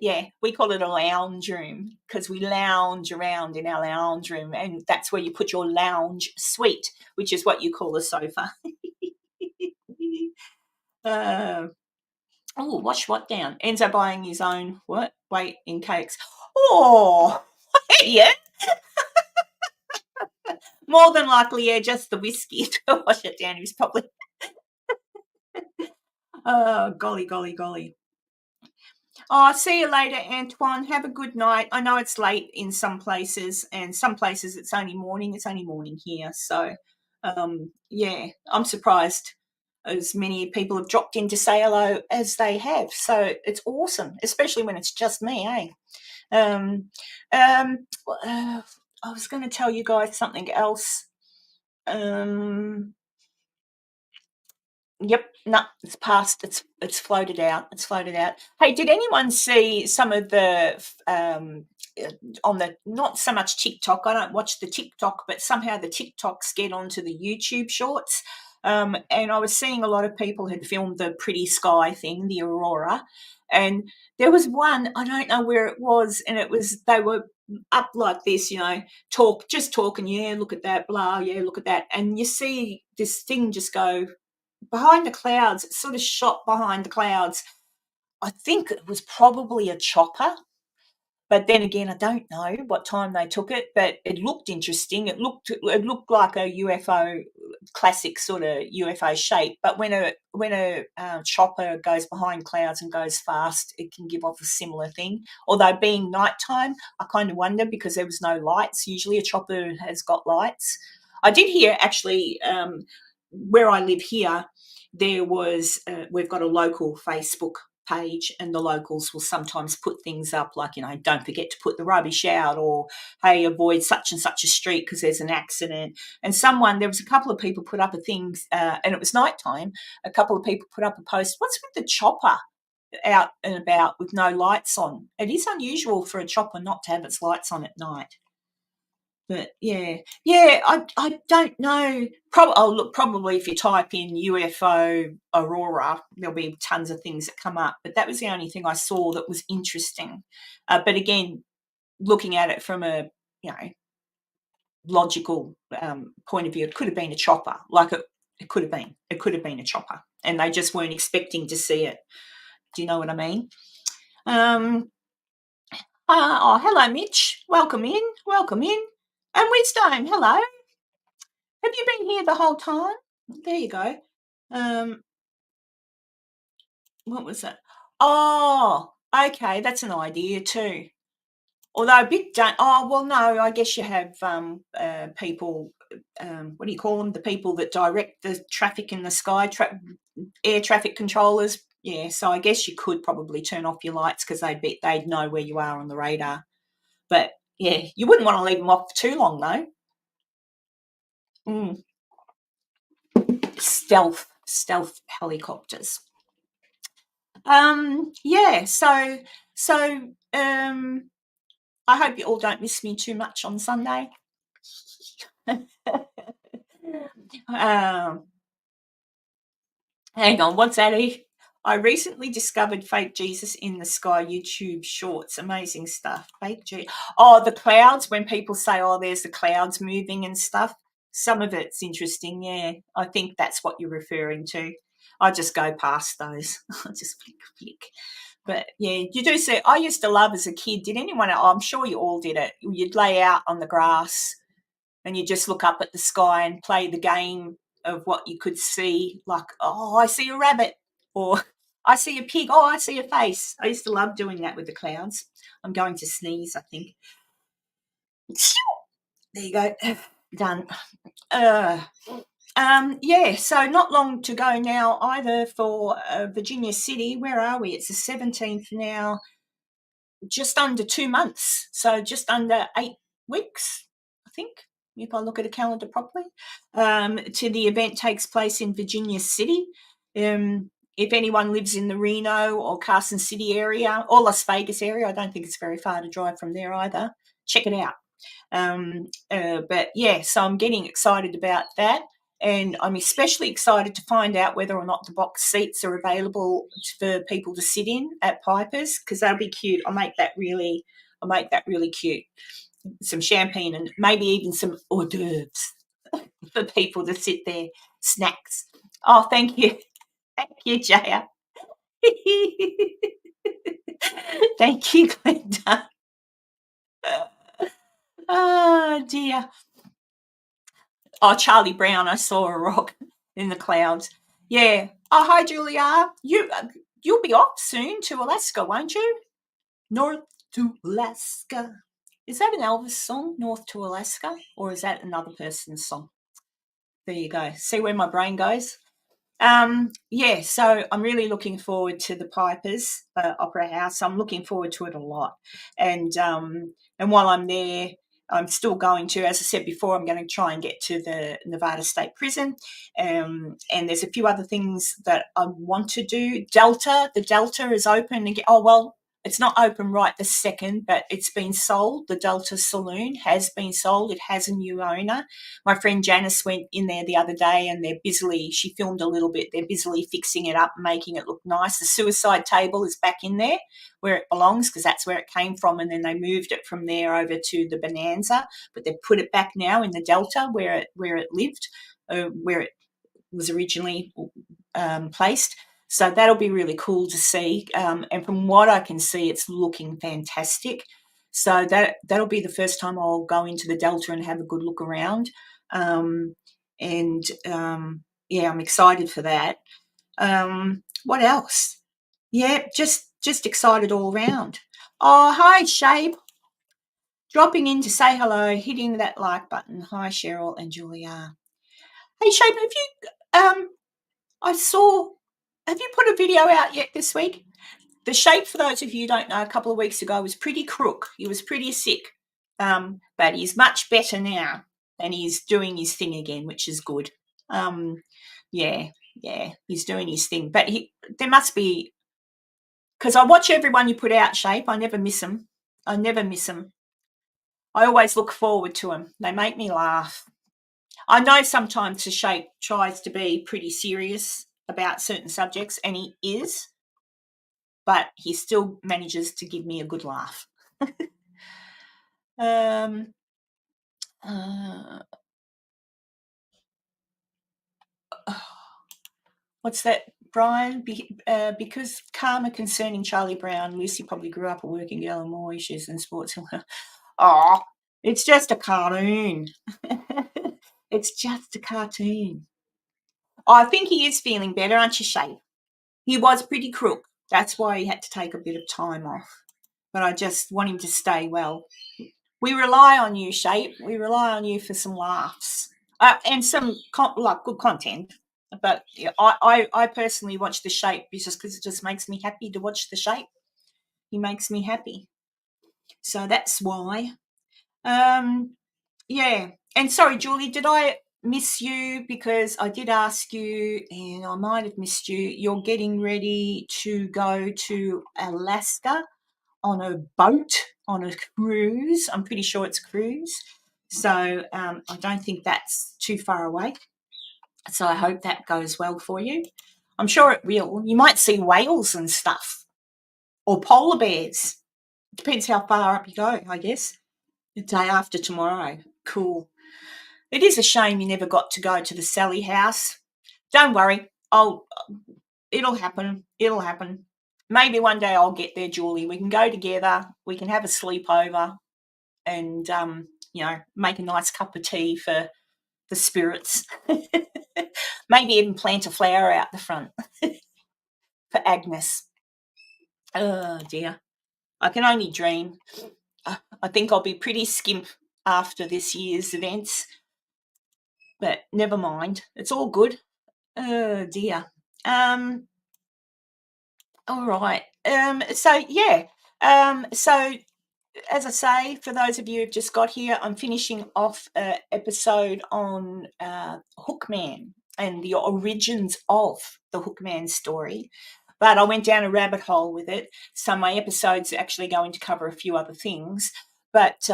Speaker 1: Yeah, we call it a lounge room because we lounge around in our lounge room, and that's where you put your lounge suite, which is what you call a sofa. Wash what down? Ends up buying his own weight in cakes. Oh, yeah. More than likely, yeah, just the whiskey to wash it down. He was probably. Oh, golly. Oh, see you later, Antoine. Have a good night. I know it's late in some places, and some places it's only morning. It's only morning here. So, yeah, I'm surprised as many people have dropped in to say hello as they have. So it's awesome, especially when it's just me, eh? I was going to tell you guys something else. Yep, no, it's passed. It's floated out. Hey, did anyone see some of the on the, not so much TikTok? I don't watch the TikTok, but somehow the TikToks get onto the YouTube shorts. And I was seeing a lot of people had filmed the pretty sky thing, the aurora, and there was one, I don't know where it was, and they were up like this, talking, yeah, look at that, blah, yeah, look at that, and you see this thing just go behind the clouds. It sort of shot behind the clouds. I think it was probably a chopper. But then again, I don't know what time they took it, but it looked interesting. It looked like a UFO, classic sort of UFO shape. But when a chopper goes behind clouds and goes fast, it can give off a similar thing. Although being nighttime, I kind of wonder because there was no lights. Usually a chopper has got lights. I did hear actually where I live here, there was we've got a local Facebook page, and the locals will sometimes put things up like, don't forget to put the rubbish out, or hey, avoid such and such a street because there's an accident. And there was a couple of people put up a thing, and it was nighttime. A couple of people put up a post, what's with the chopper out and about with no lights on? It is unusual for a chopper not to have its lights on at night. But yeah, I don't know. Probably if you type in UFO Aurora, there'll be tons of things that come up. But that was the only thing I saw that was interesting. But again, looking at it from a logical point of view, it could have been a chopper. Like it could have been a chopper, and they just weren't expecting to see it. Do you know what I mean? Hello, Mitch. Welcome in. And Wisdom, hello. Have you been here the whole time? There you go. What was that? Oh, okay, that's an idea too. Although a bit no, I guess you have people, what do you call them? The people that direct the traffic in the sky, air traffic controllers. Yeah, so I guess you could probably turn off your lights because they'd know where you are on the radar. But yeah, you wouldn't want to leave them off for too long though. Stealth helicopters. Yeah, so I hope you all don't miss me too much on Sunday. Hang on, what's that? I recently discovered fake Jesus in the sky YouTube shorts. Amazing stuff. Fake Jesus. Oh, the clouds, when people say, oh, there's the clouds moving and stuff. Some of it's interesting, yeah. I think that's what you're referring to. I just go past those. I just flick. But yeah, you do see, I used to love as a kid, did anyone, I'm sure you all did it, you'd lay out on the grass and you just look up at the sky and play the game of what you could see, like, oh, I see a rabbit, or I see a pig, oh, I see a face. I used to love doing that with the clouds. I'm going to sneeze, I think. There you go. Done. Yeah, so not long to go now either for Virginia City. Where are we? It's the 17th now. Just under 2 months, so just under 8 weeks, I think, if I look at a calendar properly, to the event takes place in Virginia City. If anyone lives in the Reno or Carson City area or Las Vegas area, I don't think it's very far to drive from there either. Check it out. But yeah, so I'm getting excited about that. And I'm especially excited to find out whether or not the box seats are available for people to sit in at Piper's, because that'll be cute. I'll make that really cute. Some champagne and maybe even some hors d'oeuvres for people to sit there. Snacks. Oh, thank you. Thank you, Jaya. Thank you, Glenda. Oh, dear. Oh, Charlie Brown, I saw a rock in the clouds. Yeah. Oh, hi, Julia. You'll be off soon to Alaska, won't you? North to Alaska. Is that an Elvis song, North to Alaska? Or is that another person's song? There you go. See where my brain goes? Yeah, so I'm really looking forward to the Pipers Opera House. I'm looking forward to it a lot. And while I'm there, I'm still going to, as I said before, I'm going to try and get to the Nevada State Prison. And there's a few other things that I want to do. The Delta is open again. Oh, well, it's not open right this second, but it's been sold. The Delta Saloon has been sold. It has a new owner. My friend Janice went in there the other day and she filmed a little bit. They're busily fixing it up, making it look nice. The suicide table is back in there where it belongs because that's where it came from, and then they moved it from there over to the Bonanza, but they've put it back now in the Delta where it lived, where it was originally placed. So that'll be really cool to see. And from what I can see, it's looking fantastic. So that'll be the first time I'll go into the Delta and have a good look around. Yeah, I'm excited for that. What else? Yeah, just excited all round. Oh, hi, Shape. Dropping in to say hello, hitting that like button. Hi, Cheryl and Julia. Hey, Shape, have you, have you put a video out yet this week? The Shape, for those of you who don't know, a couple of weeks ago was pretty crook. He was pretty sick, but he's much better now, and he's doing his thing again, which is good. Yeah, he's doing his thing. But there must be, because I watch everyone you put out, Shape. I never miss them. I always look forward to them. They make me laugh. I know sometimes the Shape tries to be pretty serious about certain subjects, and he is, but he still manages to give me a good laugh. What's that, Brian? Because karma concerning Charlie Brown, Lucy probably grew up a working girl and more issues than sports. Oh, it's just a cartoon. It's just a cartoon. I think he is feeling better, aren't you, Shape? He was pretty crook. That's why he had to take a bit of time off. But I just want him to stay well. We rely on you, Shape. We rely on you for some laughs and some good content. But I personally watch the Shape just because it just makes me happy to watch the Shape. He makes me happy. So that's why. Yeah. And sorry, Julie, did I miss you? Because I did ask you and I might have missed you. You're getting ready to go to Alaska on a boat, on a cruise. I'm pretty sure it's a cruise. So I don't think that's too far away. So I hope that goes well for you. I'm sure it will. You might see whales and stuff, or polar bears. Depends how far up you go, I guess. The day after tomorrow. Cool. It is a shame you never got to go to the Sally house. Don't worry. It'll happen. It'll happen. Maybe one day I'll get there, Julie. We can go together. We can have a sleepover and, make a nice cup of tea for the spirits. Maybe even plant a flower out the front for Agnes. Oh, dear. I can only dream. I think I'll be pretty skimp after this year's events. But never mind. It's all good. Oh, dear. All right. So as I say, for those of you who've just got here, I'm finishing off an episode on Hookman and the origins of the Hookman story. But I went down a rabbit hole with it. So my episode's actually going to cover a few other things. But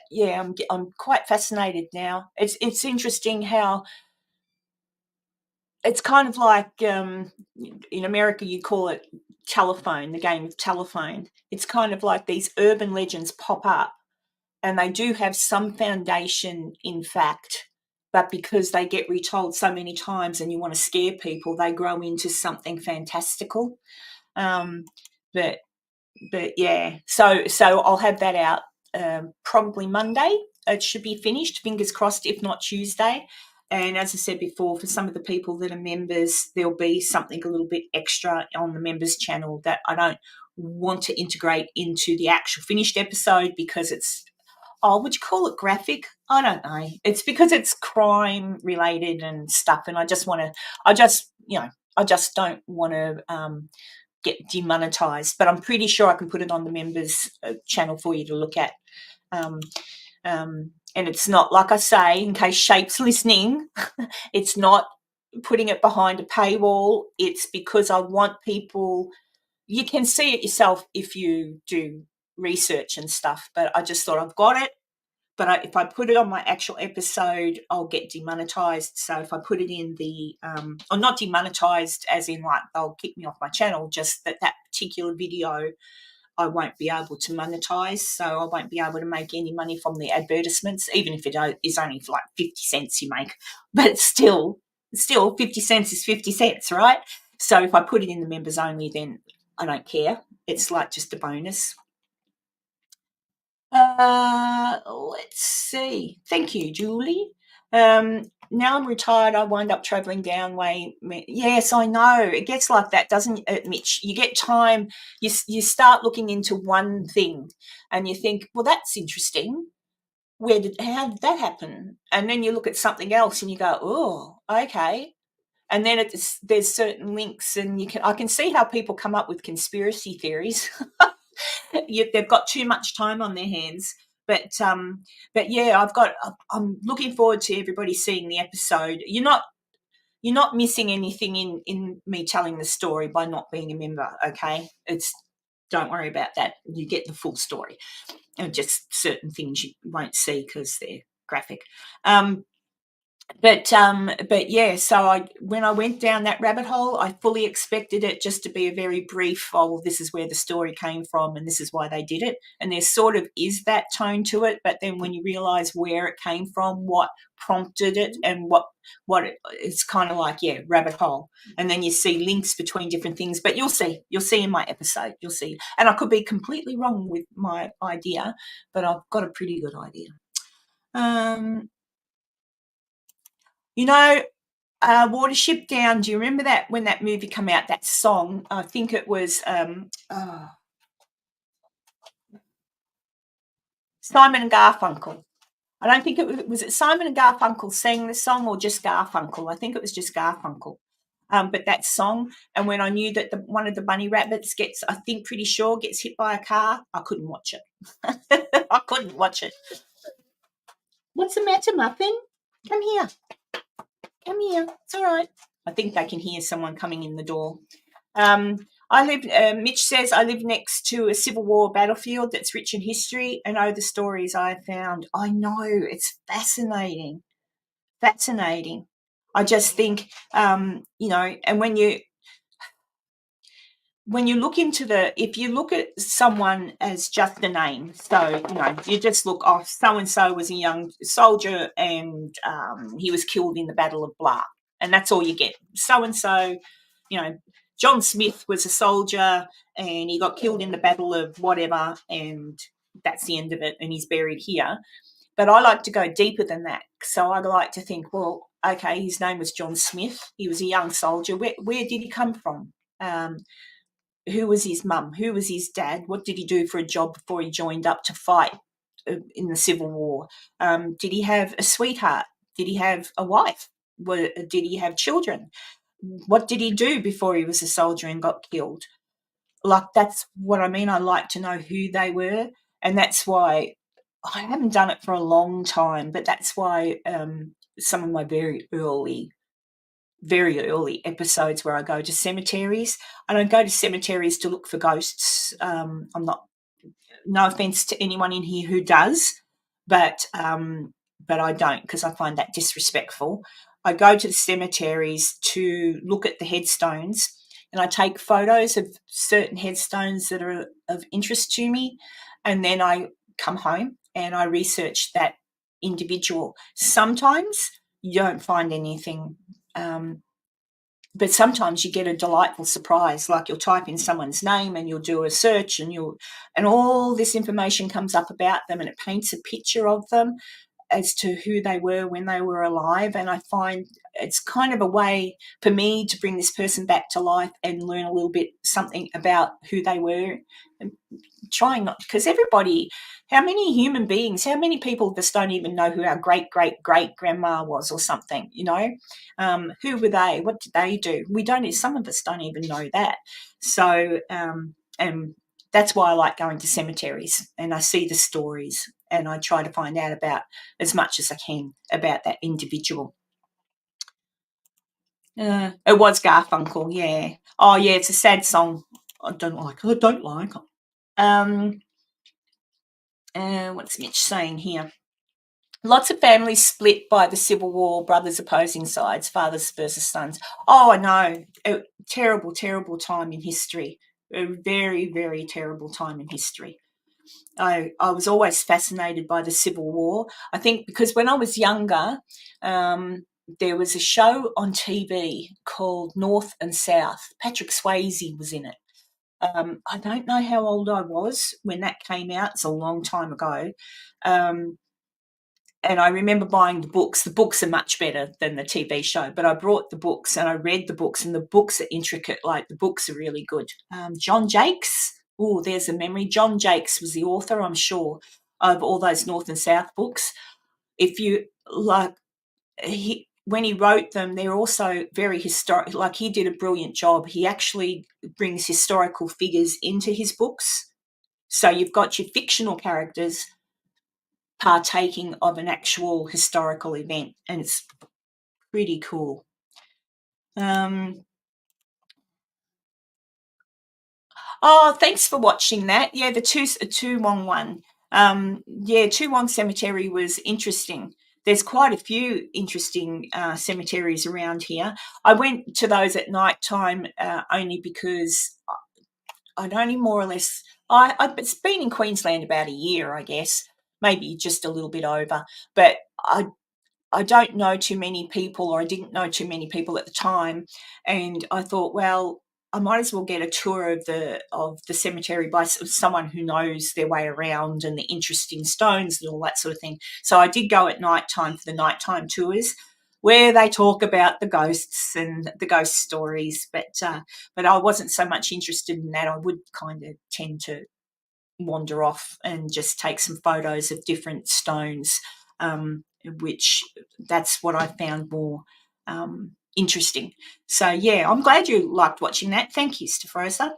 Speaker 1: yeah, I'm quite fascinated now. It's interesting how it's kind of like in America you call it telephone, the game of telephone. It's kind of like these urban legends pop up and they do have some foundation in fact, but because they get retold so many times and you want to scare people, they grow into something fantastical. But yeah, so I'll have that out probably Monday. It should be finished, fingers crossed, if not Tuesday. And as I said before, for some of the people that are members, there'll be something a little bit extra on the members channel that I don't want to integrate into the actual finished episode because it's, would you call it graphic? I don't know. It's because it's crime related and stuff. And I just don't want to get demonetized. But I'm pretty sure I can put it on the members channel for you to look at. And it's not, like I say, in case Shape's listening, it's not putting it behind a paywall. It's because I want people, you can see it yourself if you do research and stuff, but I just thought I've got it. But if I put it on my actual episode, I'll get demonetized. So if I put it in the, or not demonetized as in like they'll kick me off my channel, just that particular video I won't be able to monetize, so I won't be able to make any money from the advertisements, even if it is only for like 50 cents you make. But still 50 cents is 50 cents, right? So if I put it in the members only, then I don't care. It's like just a bonus. Let's see. Thank you, Julie. Now I'm retired, I wind up travelling down way. Yes, I know. It gets like that, doesn't it, Mitch? You get time, you start looking into one thing and you think, well, that's interesting. How did that happen? And then you look at something else and you go, oh, okay. And then there's certain links, and I can see how people come up with conspiracy theories. They've got too much time on their hands. But yeah, I'm looking forward to everybody seeing the episode. You're not missing anything in me telling the story by not being a member, okay? Don't worry about that. You get the full story. And just certain things you won't see because they're graphic. But yeah, so when I went down that rabbit hole, I fully expected it just to be a very brief, oh, well, this is where the story came from and this is why they did it. And there sort of is that tone to it, but then when you realise where it came from, what prompted it, and it's kind of like, yeah, rabbit hole. And then you see links between different things, but you'll see in my episode, you'll see. And I could be completely wrong with my idea, but I've got a pretty good idea. You know, Watership Down, do you remember that when that movie came out, that song? I think it was Simon and Garfunkel. I don't think was it Simon and Garfunkel sang the song or just Garfunkel? I think it was just Garfunkel. But that song, and when I knew that one of the bunny rabbits gets hit by a car, I couldn't watch it. I couldn't watch it. What's the matter, Muffin? Come here. Come here. It's all right. I think they can hear someone coming in the door. Mitch says, I live next to a Civil War battlefield that's rich in history and the stories I have found. I know, it's fascinating. Fascinating. I just think, and when you look if you look at someone as just a name, so, you just look, oh, so-and-so was a young soldier and he was killed in the Battle of blah, and that's all you get. So-and-so, John Smith was a soldier and he got killed in the Battle of whatever, and that's the end of it, and he's buried here. But I like to go deeper than that. So I like to think, well, okay, his name was John Smith. He was a young soldier. Where did he come from? Who was his mum? Who was his dad? What did he do for a job before he joined up to fight in the Civil War? Did he have a sweetheart? Did he have a wife? Did he have children? What did he do before he was a soldier and got killed? Like, that's what I mean. I like to know who they were, and that's why I haven't done it for a long time, but that's why some of my very early episodes where I go to cemeteries. I don't go to cemeteries to look for ghosts. I'm not, no offense to anyone in here who does, but I don't, because I find that disrespectful. I go to the cemeteries to look at the headstones, and I take photos of certain headstones that are of interest to me, and then I come home and I research that individual. Sometimes you don't find anything, but sometimes you get a delightful surprise, like you'll type in someone's name and you'll do a search and all this information comes up about them, and it paints a picture of them as to who they were when they were alive. And I find it's kind of a way for me to bring this person back to life and learn a little bit something about who they were, and trying not, because everybody, how many human beings, how many people just don't even know who our great-great-great-grandma was or something, who were they, what did they do? Some of us don't even know that. So and that's why I like going to cemeteries, and I see the stories and I try to find out about as much as I can about that individual. It was Garfunkel, yeah. Oh, yeah, it's a sad song. I don't like it. What's Mitch saying here? Lots of families split by the Civil War, brothers opposing sides, fathers versus sons. Oh, I know. A terrible, terrible time in history. A very, very terrible time in history. I was always fascinated by the Civil War. I think because when I was younger, there was a show on TV called North and South. Patrick Swayze was in it. I don't know how old I was when that came out. It's a long time ago. And I remember buying the books. The books are much better than the TV show, but I brought the books and I read the books, and the books are intricate. Like, the books are really good. John Jakes. Oh, there's a memory. John Jakes was the author, I'm sure, of all those North and South books. If you like, when he wrote them, they're also very historic. Like, he did a brilliant job. He actually brings historical figures into his books. So you've got your fictional characters partaking of an actual historical event, and it's pretty cool. Oh, thanks for watching that. Yeah, the Tu Wong one. Yeah, Tu Wong Cemetery was interesting. There's quite a few interesting cemeteries around here. I went to those at night time only because I'd only more or less. It's been in Queensland about a year, I guess, maybe just a little bit over. But I don't know too many people, or I didn't know too many people at the time, and I thought, well, I might as well get a tour of the cemetery by someone who knows their way around and the interesting stones and all that sort of thing. So I did go at night time for the nighttime tours, where they talk about the ghosts and the ghost stories. But I wasn't so much interested in that. I would kind of tend to wander off and just take some photos of different stones, which that's what I found more interesting. So yeah, I'm glad you liked watching that. Thank you, Stefrosa.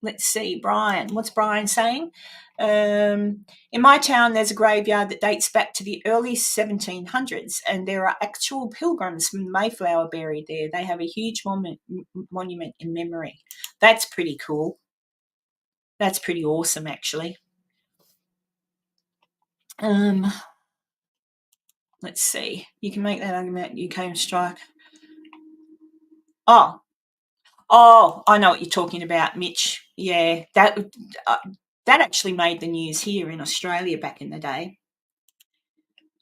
Speaker 1: Let's see, Brian. What's Brian saying? In my town, there's a graveyard that dates back to the early 1700s, and there are actual pilgrims from the Mayflower buried there. They have a huge monument in memory. That's pretty cool. That's pretty awesome, actually. Let's see. You can make that argument. You came strike. Oh, I know what you're talking about, Mitch. Yeah, that actually made the news here in Australia back in the day.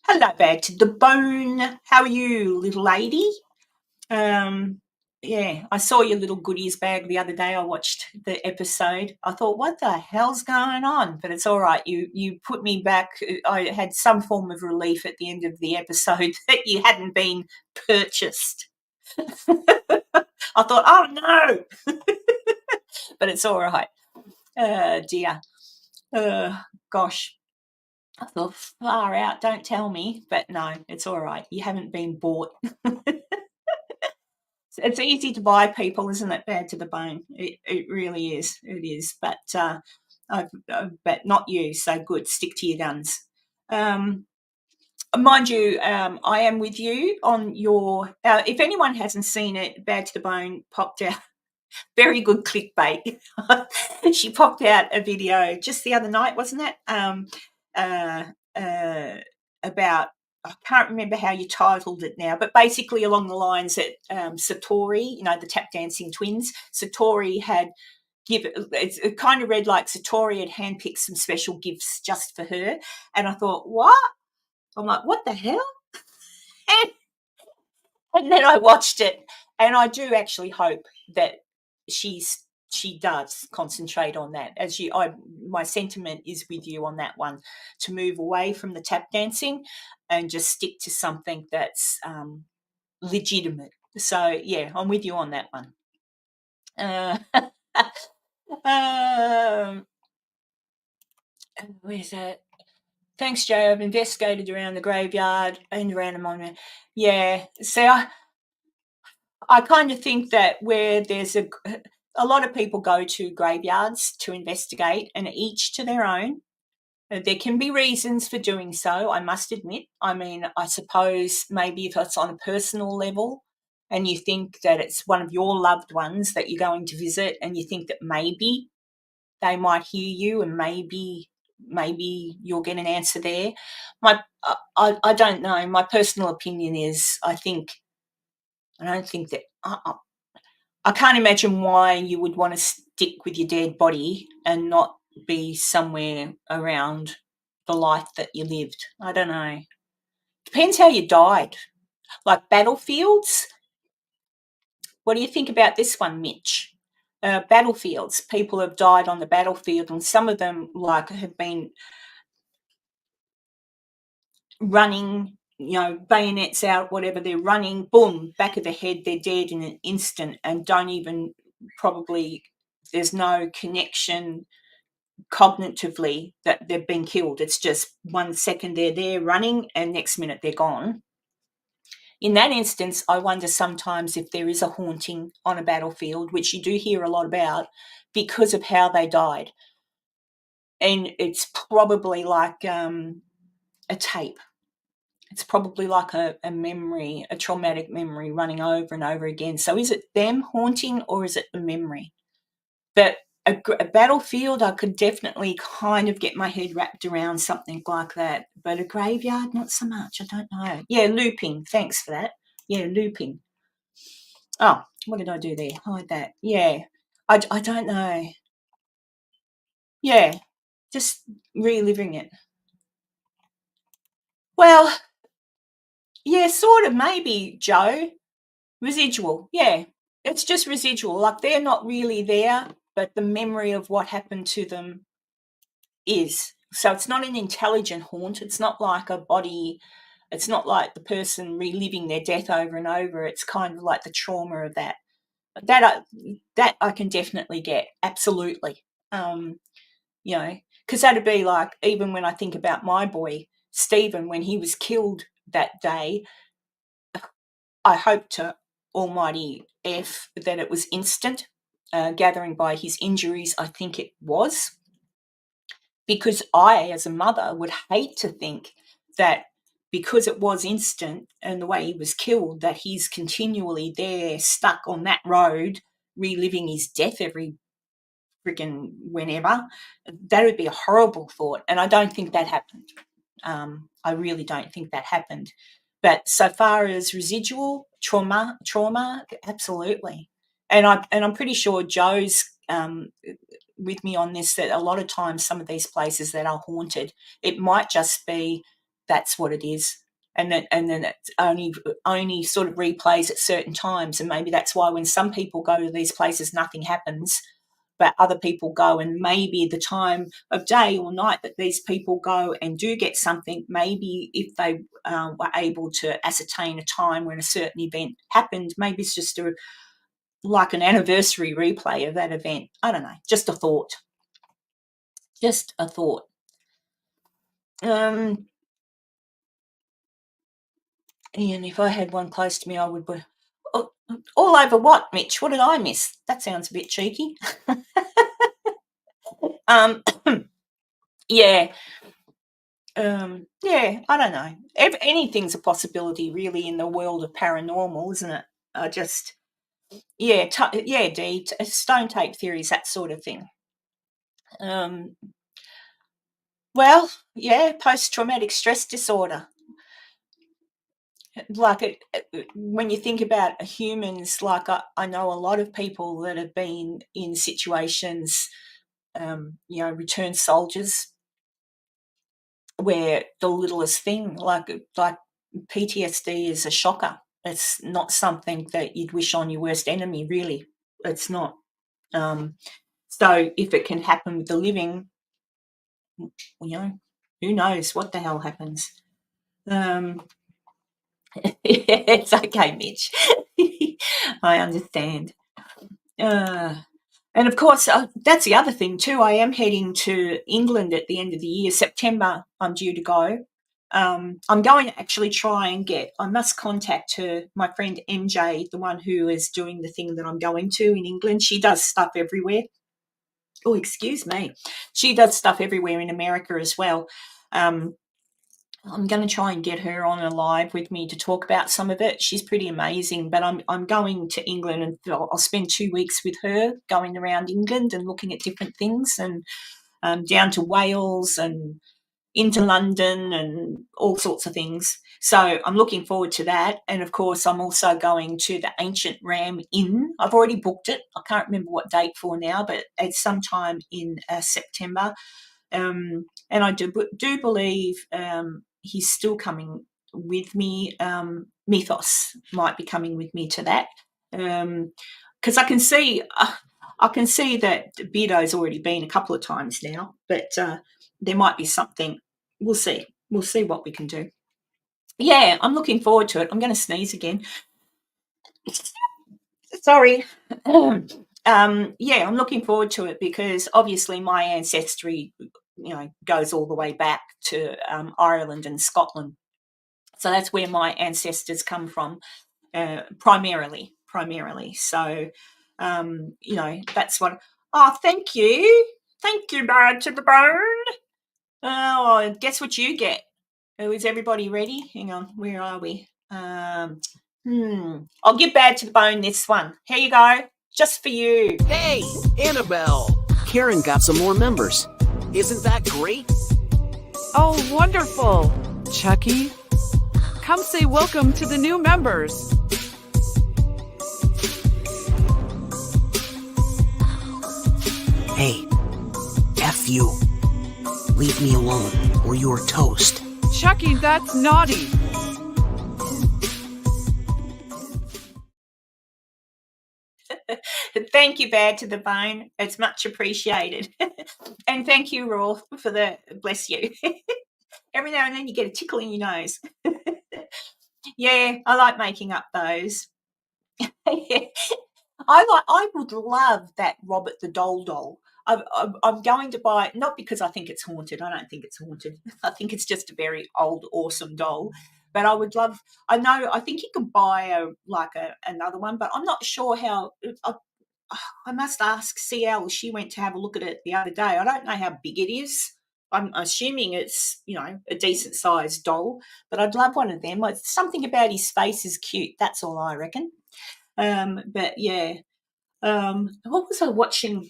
Speaker 1: Hello, Bad to the Bone. How are you, little lady? Yeah, I saw your little goodies bag the other day. I watched the episode. I thought, what the hell's going on? But it's all right. You put me back. I had some form of relief at the end of the episode that you hadn't been purchased. I thought, oh no, but it's all right. Dear. Gosh. I thought, far out, don't tell me. But no, it's all right. You haven't been bought. It's easy to buy, people, isn't it? Bad to the Bone. It really is. It is. But not you. So good. Stick to your guns. Mind you, I am with you on your. If anyone hasn't seen it, Bad to the Bone popped out. Very good clickbait. She popped out a video just the other night, wasn't it? About, I can't remember how you titled it now, but basically along the lines that Satori, the tap dancing twins, Satori had it kind of read like Satori had handpicked some special gifts just for her. And I thought, what? I'm like, what the hell? And then I watched it, and I do actually hope that she does concentrate on that. My sentiment is with you on that one, to move away from the tap dancing and just stick to something that's legitimate. So yeah, I'm with you on that one. Where's that? Thanks, Joe. I've investigated around the graveyard and around the monument. Yeah, see, I kind of think that where there's a lot of people go to graveyards to investigate, and each to their own. There can be reasons for doing so, I must admit. I mean, I suppose maybe if it's on a personal level and you think that it's one of your loved ones that you're going to visit, and you think that maybe they might hear you and maybe you'll get an answer there. I don't know. My personal opinion is I don't think that I can't imagine why you would want to stick with your dead body and not be somewhere around the life that you lived. I don't know. Depends how you died. Like battlefields. What do you think about this one, Mitch? battlefields. People have died on the battlefield, and some of them have been running, bayonets out, whatever, they're running, boom, back of the head, they're dead in an instant, and don't even probably, there's no connection cognitively that they've been killed. It's just 1 second they're there running and next minute they're gone. In that instance, I wonder sometimes if there is a haunting on a battlefield, which you do hear a lot about, because of how they died. And it's probably like a tape. It's probably like a memory, a traumatic memory running over and over again. So is it them haunting or is it the memory? But a battlefield, I could definitely kind of get my head wrapped around something like that. But a graveyard, not so much. I don't know. Yeah, looping. Thanks for that. Yeah, looping. Oh, what did I do there? Hide that. Yeah. I don't know. Yeah, just reliving it. Well, yeah, sort of, maybe, Joe. Residual, yeah. It's just residual. Like, they're not really there, but the memory of what happened to them is. So it's not an intelligent haunt. It's not like a body. It's not like the person reliving their death over and over. It's kind of like the trauma of that. That I can definitely get, absolutely. Because that'd be like, even when I think about my boy Stephen, when he was killed that day, I hope to almighty F that it was instant. Gathering by his injuries, I think it was, because I, as a mother, would hate to think that because it was instant and the way he was killed, that he's continually there, stuck on that road, reliving his death every friggin' whenever. That would be a horrible thought, and I don't think that happened. I really don't think that happened. But so far as residual trauma, absolutely. And I'm pretty sure Joe's with me on this, that a lot of times some of these places that are haunted, it might just be that's what it is. And then it only sort of replays at certain times. And maybe that's why when some people go to these places, nothing happens. But other people go, and maybe the time of day or night that these people go and do get something, maybe if they were able to ascertain a time when a certain event happened, maybe it's just like an anniversary replay of that event. I don't know, just a thought. Just a thought. And if I had one close to me, I would be all over what, Mitch? What did I miss? That sounds a bit cheeky. Yeah. Yeah, I don't know. Anything's a possibility, really, in the world of paranormal, isn't it? Dee, stone tape theories, that sort of thing. Well, yeah, post-traumatic stress disorder. Like, when you think about humans, like I know a lot of people that have been in situations, returned soldiers, where the littlest thing, like PTSD, is a shocker. It's not something that you'd wish on your worst enemy, really. It's not. So if it can happen with the living, who knows what the hell happens. It's okay, Mitch. I understand. And of course, that's the other thing too. I am heading to England at the end of the year. September, I'm due to go. I'm going to actually try and I must contact her, my friend MJ, the one who is doing the thing that I'm going to in England. She does stuff everywhere. Oh, excuse me. She does stuff everywhere in America as well. I'm going to try and get her on a live with me to talk about some of it. She's pretty amazing, but I'm going to England, and I'll spend 2 weeks with her going around England and looking at different things, and down to Wales and into London and all sorts of things. So I'm looking forward to that. And of course, I'm also going to the Ancient Ram Inn. I've already booked it. I can't remember what date for now, but it's sometime in September. And I do believe he's still coming with me. Mythos might be coming with me to that, because I can see I can see that Beardo's already been a couple of times now, but there might be something. We'll see. We'll see what we can do. Yeah, I'm looking forward to it. I'm going to sneeze again. Sorry. Yeah, I'm looking forward to it because obviously my ancestry, goes all the way back to Ireland and Scotland. So that's where my ancestors come from, primarily. So, that's what. Oh, thank you, Bad to the Bone. Oh, guess what you get? Oh, is everybody ready? Hang on, where are we? I'll give Bad to the Bone this one. Here you go, just for you.
Speaker 2: Hey, Annabelle! Karen got some more members. Isn't that great?
Speaker 3: Oh, wonderful! Chucky, come say welcome to the new members.
Speaker 4: Hey, F you. Leave me alone, or you're toast.
Speaker 3: Chucky, that's naughty.
Speaker 1: Thank you, Bad to the Bone. It's much appreciated. And thank you, Raw, for the bless you. Every now and then you get a tickle in your nose. Yeah, I like making up those. I would love that Robert the Doll. I'm going to buy, not because I think it's haunted. I don't think it's haunted. I think it's just a very old, awesome doll. But I would love. I think you can buy another one, but I'm not sure how. I must ask CL. She went to have a look at it the other day. I don't know how big it is. I'm assuming it's a decent sized doll, but I'd love one of them. Something about his face is cute. That's all I reckon. But yeah. What was I watching?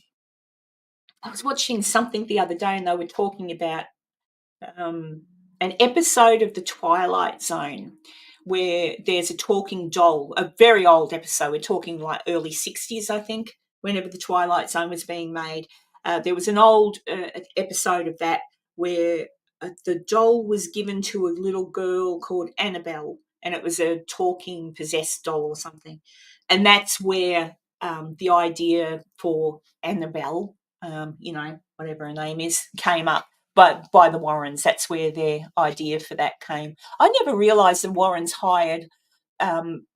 Speaker 1: I was watching something the other day, and they were talking about an episode of The Twilight Zone where there's a talking doll, a very old episode. We're talking like early 60s, I think, whenever The Twilight Zone was being made. There was an old episode of that where the doll was given to a little girl called Annabelle, and it was a talking possessed doll or something. And that's where the idea for Annabelle, whatever her name is, came up. But by the Warrens, that's where their idea for that came. I never realised the Warrens hired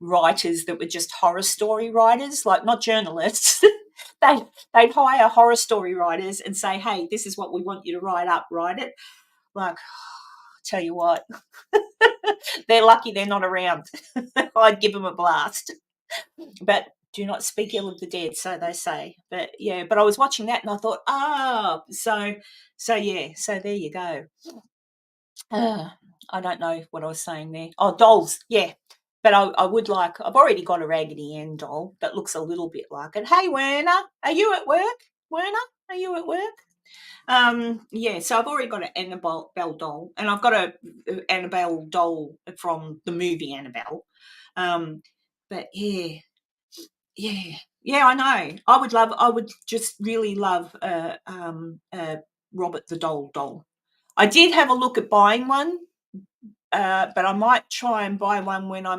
Speaker 1: writers that were just horror story writers, like not journalists. They'd hire horror story writers and say, "Hey, this is what we want you to write it." Like, tell you what, they're lucky they're not around. I'd give them a blast. But do not speak ill of the dead, so they say. But yeah, but I was watching that and I thought, so yeah, so there you go. I don't know what I was saying there. Oh, dolls, yeah. But I would like, I've already got a Raggedy Ann doll that looks a little bit like it. Hey, Werner, are you at work? Werner, are you at work? Yeah, so I've already got an Annabelle doll, and I've got a Annabelle doll from the movie Annabelle. But yeah, I know. I would just really love Robert the Doll. I did have a look at buying one, but I might try and buy one when I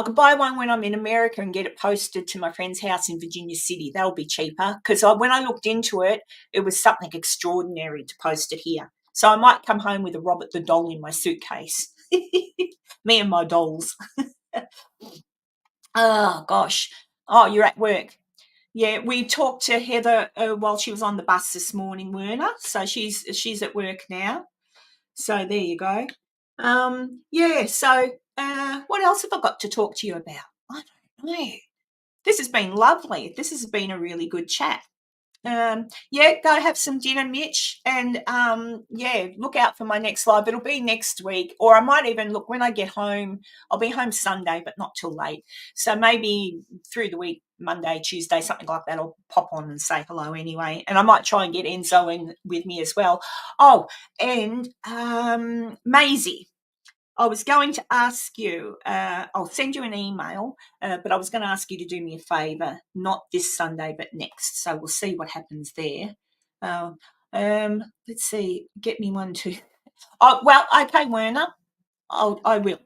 Speaker 1: could buy one when I'm in America and get it posted to my friend's house in Virginia City. That'll be cheaper because when I looked into it, it was something extraordinary to post it here. So I might come home with a Robert the Doll in my suitcase. Me and my dolls. Oh, gosh. Oh, you're at work. Yeah, we talked to Heather while she was on the bus this morning, Werner. So she's at work now. So there you go. Yeah, so what else have I got to talk to you about? I don't know. This has been lovely. This has been a really good chat. Yeah, go have some dinner, Mitch, and yeah, look out for my next live. It'll be next week, or I might even look when I get home. I'll be home Sunday, but not till late. So maybe through the week, Monday, Tuesday, something like that, I'll pop on and say hello anyway. And I might try and get Enzo in with me as well. Oh, and Maisie, I was going to ask you, I'll send you an email, but I was going to ask you to do me a favour, not this Sunday, but next. So we'll see what happens there. Let's see, get me one too. Oh, well, okay, Werner, I will.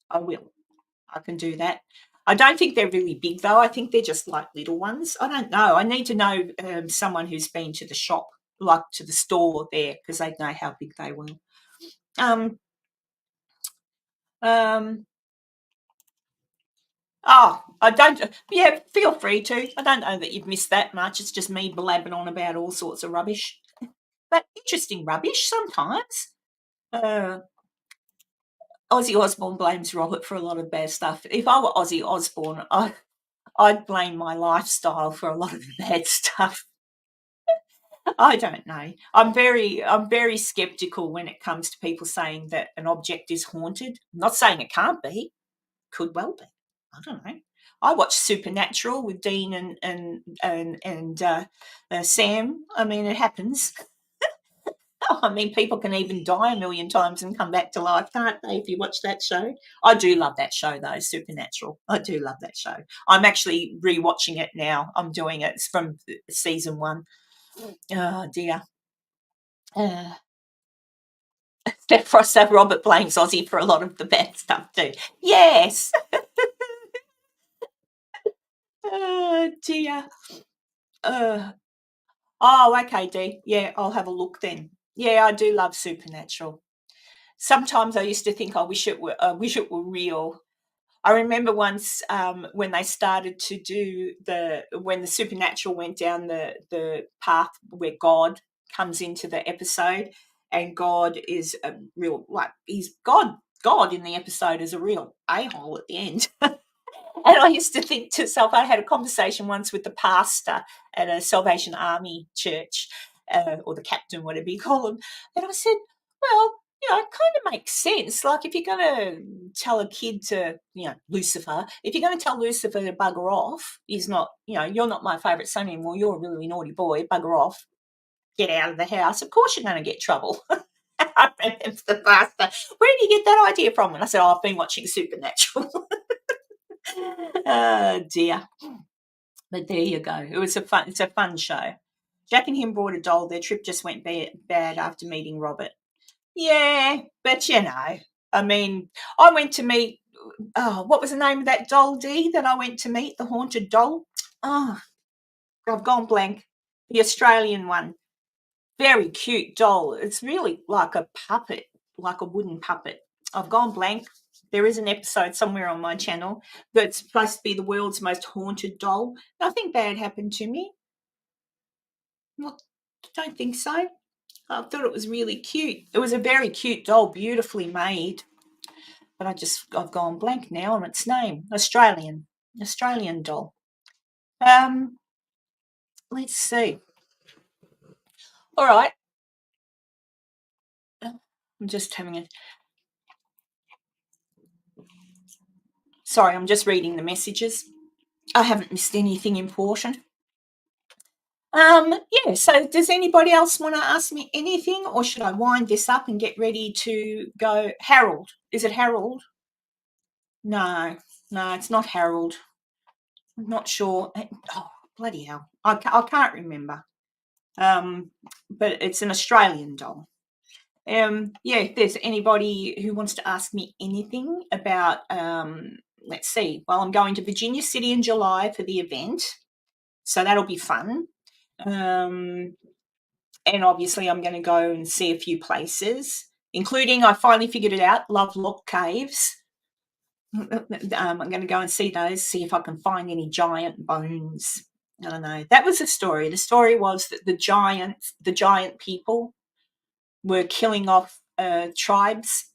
Speaker 1: I can do that. I don't think they're really big, though. I think they're just like little ones. I don't know. I need to know someone who's been to the shop, like to the store there, because they'd know how big they were. Oh, I don't. Yeah, feel free to. I don't know that you've missed that much. It's just me blabbing on about all sorts of rubbish, but interesting rubbish sometimes. Ozzy Osbourne blames Robert for a lot of bad stuff. If I were Ozzy Osbourne, I'd blame my lifestyle for a lot of the bad stuff. I don't know. I'm very skeptical when it comes to people saying that an object is haunted. I'm not saying it can't be. Could well be. I don't know. I watched Supernatural with Dean and Sam. I mean, it happens. I mean, people can even die a million times and come back to life, can't they, if you watch that show? I do love that show, though, Supernatural. I do love that show. I'm actually rewatching it now. I'm doing it. It's from season 1. Oh, dear. Steph Frost said Robert blames Ozzy for a lot of the bad stuff, too. Yes. Oh, dear. Oh, okay, Dee. Yeah, I'll have a look then. Yeah, I do love Supernatural. Sometimes I used to think I wish it were real. I remember once when they started to do when the Supernatural went down the path where God comes into the episode, and God is a real, like, he's God in the episode is a real a-hole at the end. And I used to think to myself, I had a conversation once with the pastor at a Salvation Army church, or the captain, whatever you call him, and I said, well, it kind of makes sense. Like, if you're going to tell a kid to, Lucifer, if you're going to tell Lucifer to bugger off, he's not, you're not my favourite son anymore, you're a really naughty boy, bugger off, get out of the house, of course you're going to get trouble. I remember the pastor, where did you get that idea from? And I said, I've been watching Supernatural. Oh, dear. But there you go. It's a fun show. Jack and him brought a doll. Their trip just went bad after meeting Robert. Yeah, but I mean, I went to meet, what was the name of that doll, Dee, that I went to meet, the haunted doll? Oh, I've gone blank. The Australian one. Very cute doll. It's really like a puppet, like a wooden puppet. I've gone blank. There is an episode somewhere on my channel that's supposed to be the world's most haunted doll. Nothing bad happened to me. Well, don't think so. I thought it was really cute. It was a very cute doll, beautifully made. But I've gone blank now on its name. Australian doll. Let's see. All right. I'm just having a... Sorry, I'm just reading the messages. I haven't missed anything important. Yeah, so does anybody else want to ask me anything, or should I wind this up and get ready to go? Harold. Is it Harold? No, it's not Harold. I'm not sure. Oh, bloody hell. I can't remember. But it's an Australian doll. Yeah, if there's anybody who wants to ask me anything about, let's see. Well, I'm going to Virginia City in July for the event, so that'll be fun. And obviously I'm going to go and see a few places, including, I finally figured it out, Lovelock Caves. I'm going to go and see those, see if I can find any giant bones. I don't know. That was the story. The story was that the giant people were killing off tribes.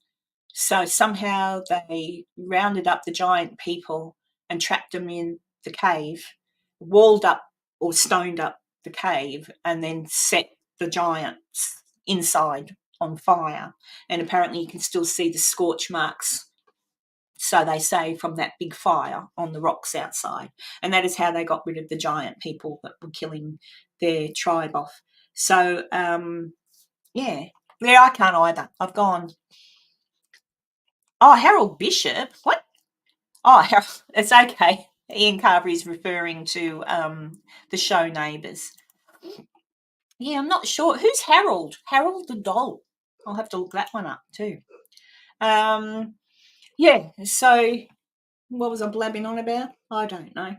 Speaker 1: So somehow they rounded up the giant people and trapped them in the cave, walled up or stoned up the cave, and then set the giants inside on fire. And apparently you can still see the scorch marks, so they say, from that big fire on the rocks outside. And that is how they got rid of the giant people that were killing their tribe off. So, yeah, I can't either. I've gone, oh, Harold Bishop? What? Oh, Harold, it's okay. Ian Carberry's referring to the show Neighbours. Yeah, I'm not sure. Who's Harold? Harold the doll. I'll have to look that one up too. Yeah, so What was I blabbing on about? I don't know.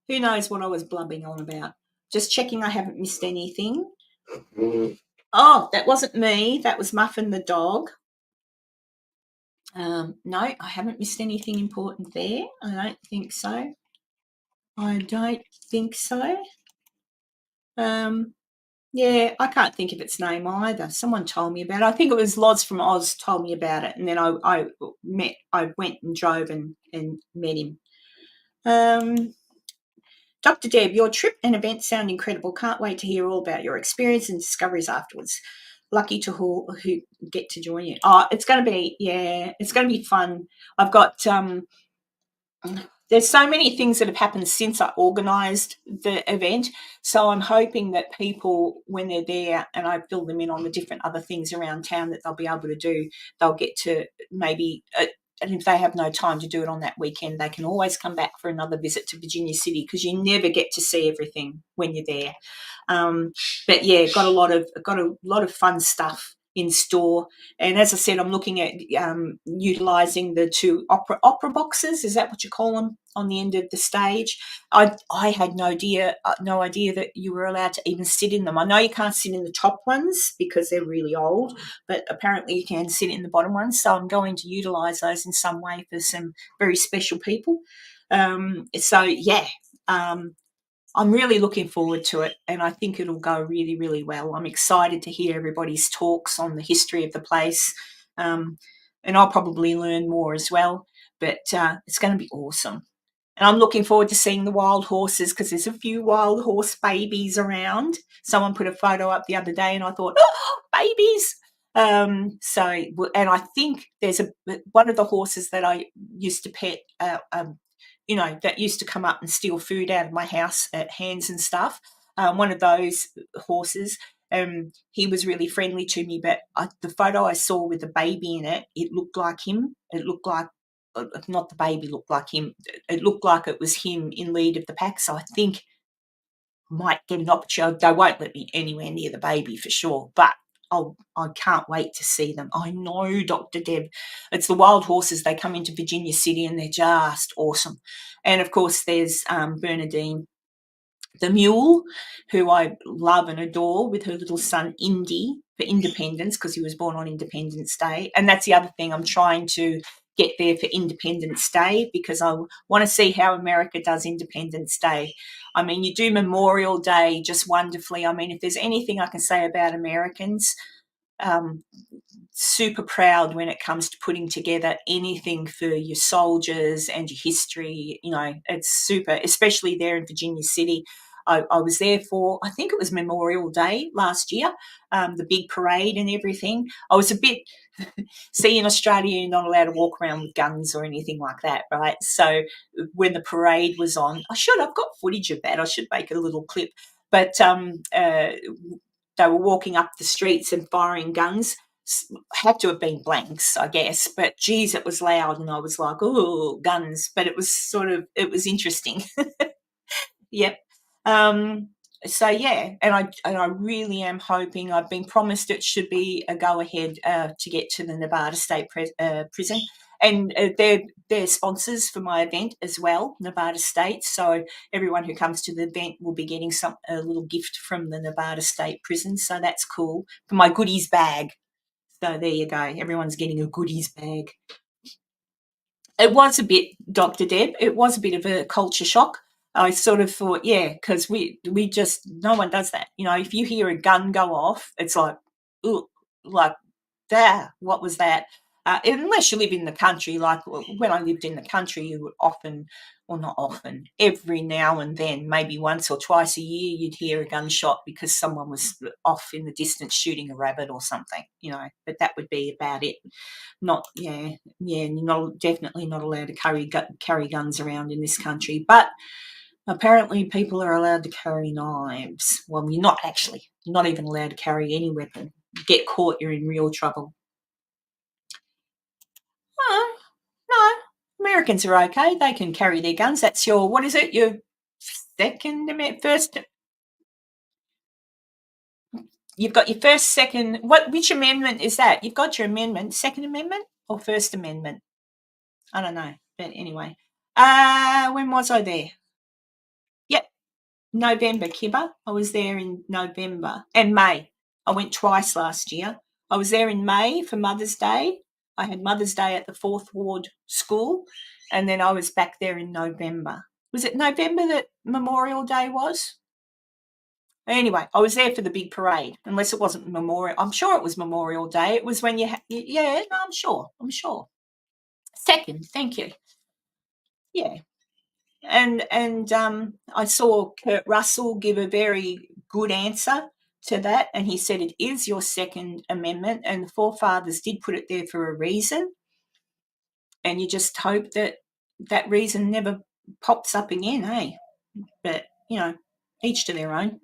Speaker 1: Who knows what I was blabbing on about? Just checking I haven't missed anything. Oh, that wasn't me. That was Muffin the dog. No, I haven't missed anything important there. I don't think so. Yeah, I can't think of its name either. Someone told me about it. I think it was Loz from Oz told me about it, and then I went and drove and met him. Dr. Deb, your trip and event sound incredible. Can't wait to hear all about your experience and discoveries afterwards. Lucky to who get to join you. Oh, it's going to be fun. I've got there's so many things that have happened since I organised the event. So I'm hoping that people, when they're there and I fill them in on the different other things around town that they'll be able to do, they'll get to maybe, and if they have no time to do it on that weekend, they can always come back for another visit to Virginia City, because you never get to see everything when you're there. But yeah, got a lot of fun stuff in store. And as I said, I'm looking at utilising the two opera boxes. Is that what you call them on the end of the stage? I had no idea that you were allowed to even sit in them. I know you can't sit in the top ones because they're really old, but apparently you can sit in the bottom ones. So I'm going to utilise those in some way for some very special people. I'm really looking forward to it, and I think it'll go really, really well. I'm excited to hear everybody's talks on the history of the place, and I'll probably learn more as well, but it's going to be awesome. And I'm looking forward to seeing the wild horses, because there's a few wild horse babies around. Someone put a photo up the other day and I thought, oh, babies. And I think there's one of the horses that I used to pet, that used to come up and steal food out of my house at Hands and stuff. One of those horses, he was really friendly to me, but the photo I saw with the baby in it, it looked like him. It looked like, not the baby looked like him, it looked like it was him in lead of the pack. So I think I might get an opportunity. They won't let me anywhere near the baby for sure, but I can't wait to see them. I know, Dr. Deb. It's the wild horses. They come into Virginia City and they're just awesome. And, of course, there's Bernadine the mule, who I love and adore, with her little son Indy for Independence, because he was born on Independence Day. And that's the other thing, I'm trying to get there for Independence Day, because I want to see how America does Independence Day. I mean, you do Memorial Day just wonderfully. I mean, if there's anything I can say about Americans, super proud when it comes to putting together anything for your soldiers and your history. It's super, especially there in Virginia City. I was there for, I think it was Memorial Day last year, the big parade and everything. I was a bit, see, in Australia, you're not allowed to walk around with guns or anything like that, right? So when the parade was on, I've got footage of that. I should make a little clip. But they were walking up the streets and firing guns. Had to have been blanks, I guess, but geez, it was loud, and I was like, oh, guns. But it was interesting. Yep. So yeah, and I really am hoping. I've been promised it should be a go ahead to get to the Nevada State Prison, and they're sponsors for my event as well, Nevada State. So everyone who comes to the event will be getting a little gift from the Nevada State Prison. So that's cool for my goodies bag. So there you go. Everyone's getting a goodies bag. It was a bit, Dr. Deb, it was a bit of a culture shock. I sort of thought, yeah, because we just, no one does that. If you hear a gun go off, it's like, ooh, like, what was that? Unless you live in the country, like when I lived in the country, you would often, or not often, every now and then, maybe once or twice a year, you'd hear a gunshot because someone was off in the distance shooting a rabbit or something, but that would be about it. You're definitely not allowed to carry guns around in this country, but apparently people are allowed to carry knives. Well, you're not even allowed to carry any weapon. Get caught, you're in real trouble. No, Americans are okay. They can carry their guns. That's your second amendment, first. You've got your first, second. Which amendment is that? You've got your amendment, Second Amendment or First Amendment? I don't know, but anyway. When was I there? Yep, November, Kibba. I was there in November and May. I went twice last year. I was there in May for Mother's Day. I had Mother's Day at the 4th Ward School, and then I was back there in November. Was it November that Memorial Day was? Anyway, I was there for the big parade, unless it wasn't Memorial. I'm sure it was Memorial Day. It was when you yeah, no, I'm sure. Second, thank you. Yeah. And I saw Kurt Russell give a very good answer to that, and he said it is your Second Amendment, and the forefathers did put it there for a reason, and you just hope that that reason never pops up again, eh? But, you know, each to their own.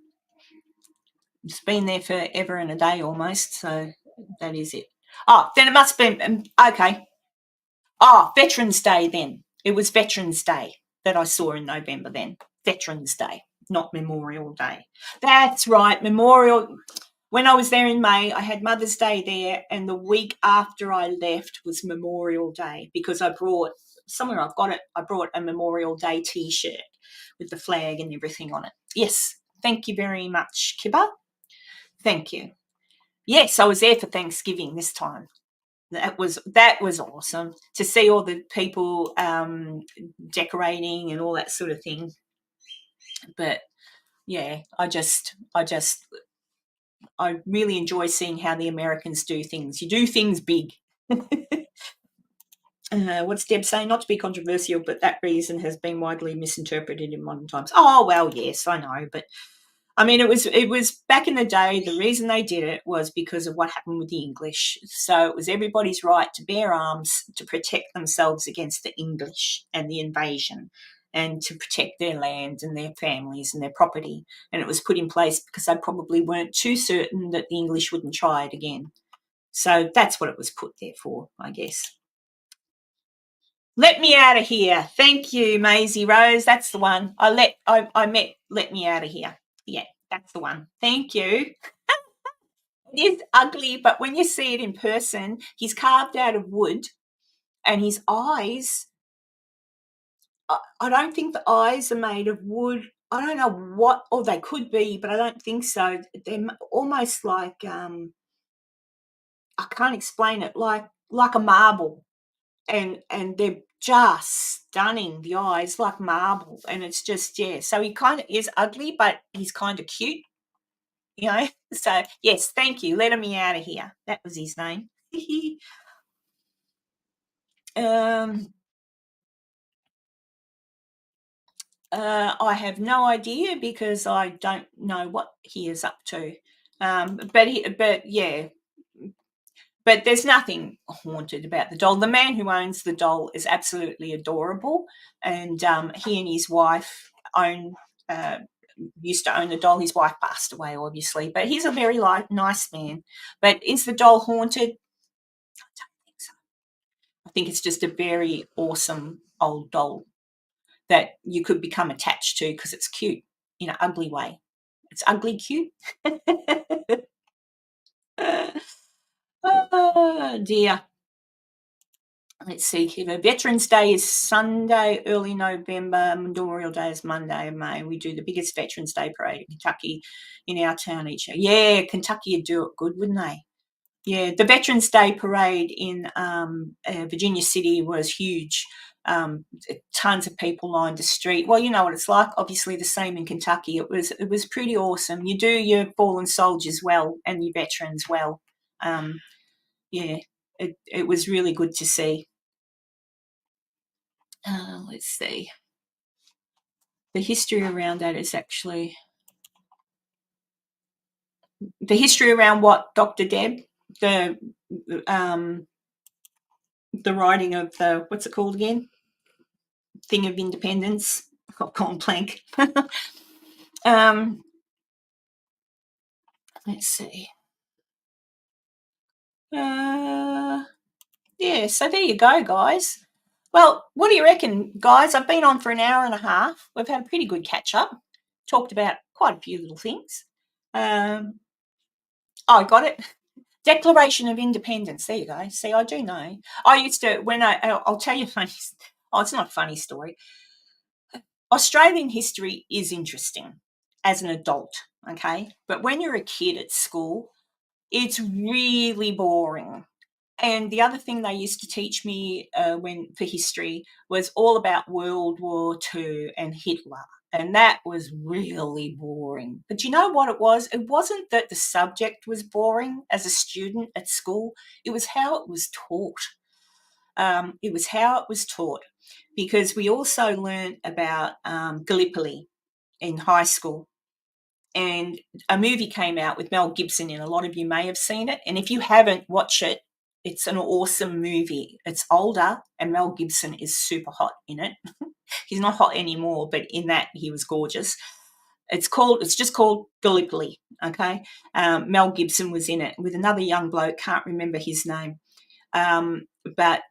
Speaker 1: It's been there forever and a day almost, so that is it. Oh, then it must be, okay. Oh, Veterans Day then. It was Veterans Day that I saw in November then. Veterans Day, not Memorial Day. That's right, Memorial. When I was there in May, I had Mother's Day there, and the week after I left was Memorial Day because I brought, somewhere I've got it, I brought a Memorial Day T-shirt with the flag and everything on it. Yes, thank you very much, Kibba. Thank you. Yes, I was there for Thanksgiving this time. That was awesome to see all the people decorating and all that sort of thing. But yeah, I really enjoy seeing how the Americans do things. You do things big. What's Deb saying? Not to be controversial, but that reason has been widely misinterpreted in modern times. Oh well, yes, I know, but I mean, it was back in the day. The reason they did it was because of what happened with the English. So it was everybody's right to bear arms to protect themselves against the English and the invasion, and to protect their land and their families and their property. And it was put in place because they probably weren't too certain that the English wouldn't try it again. So that's what it was put there for, I guess. Let me out of here. Thank you, Maisie Rose. That's the one. I met Let Me Out of Here. Yeah, that's the one. Thank you. It is ugly, but when you see it in person, he's carved out of wood, and his eyes, I don't think the eyes are made of wood. I don't know what, or they could be, but I don't think so. They're almost like, I can't explain it, like a marble. And they're just stunning, the eyes, like marble. And it's just, yeah. So he kind of is ugly, but he's kind of cute, you know. So, yes, thank you. Let Me Out of Here. That was his name. I have no idea because I don't know what he is up to. But there's nothing haunted about the doll. The man who owns the doll is absolutely adorable, and he and his wife used to own the doll. His wife passed away, obviously, but he's a very nice man. But is the doll haunted? I don't think so. I think it's just a very awesome old doll that you could become attached to because it's cute in an ugly way. It's ugly cute. Oh, dear. Let's see here. Veterans Day is Sunday, early November. Memorial Day is Monday, May. We do the biggest Veterans Day parade in Kentucky in our town each year. Yeah, Kentucky would do it good, wouldn't they? Yeah, the Veterans Day parade in Virginia City was huge. Tons of people lined the street. Well, you know what it's like. Obviously, the same in Kentucky. It was pretty awesome. You do your fallen soldiers well and your veterans well. Yeah, it was really good to see. Let's see. The history around that is actually the history around what, Dr. Deb? The writing of the, what's it called again? Thing of Independence. I've gone blank. Let's see. Yeah, so there you go, guys. Well, what do you reckon, guys? I've been on for an hour and a half. We've had a pretty good catch-up. Talked about quite a few little things. I got it. Declaration of Independence. There you go. See, I do know. I used to, when I'll tell you funny, Oh, it's not a funny story. Australian history is interesting as an adult, okay? But when you're a kid at school, it's really boring. And the other thing they used to teach me for history was all about World War II and Hitler. And that was really boring. But you know what it was? It wasn't that the subject was boring as a student at school. It was how it was taught. Because we also learned about Gallipoli in high school. And a movie came out with Mel Gibson in. A lot of you may have seen it. And if you haven't, watch it. It's an awesome movie. It's older, and Mel Gibson is super hot in it. He's not hot anymore, but in that he was gorgeous. It's just called Gallipoli, okay? Mel Gibson was in it with another young bloke, can't remember his name. But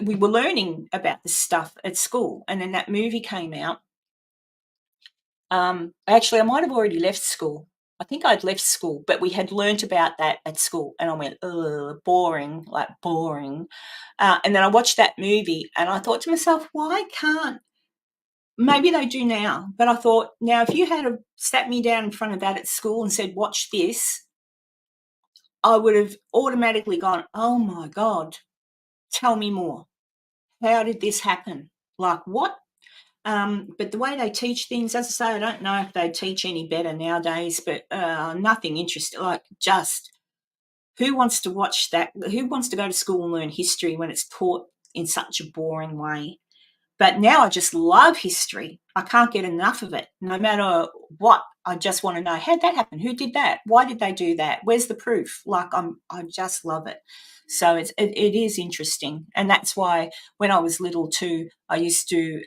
Speaker 1: we were learning about this stuff at school, and then that movie came out. Actually, I might have already left school. I think I'd left school, but we had learnt about that at school, and I went, ugh, boring, like boring. And then I watched that movie, and I thought to myself, why can't, maybe they do now, but I thought, now if you had sat me down in front of that at school and said, watch this, I would have automatically gone, oh my God, tell me more. How did this happen? Like what? But the way they teach things, as I say, I don't know if they teach any better nowadays, but nothing interesting. Like just who wants to watch that? Who wants to go to school and learn history when it's taught in such a boring way? But now I just love history. I can't get enough of it. No matter what, I just want to know, how'd that happen? Who did that? Why did they do that? Where's the proof? Like I just love it. So it is interesting. And that's why when I was little too, I used to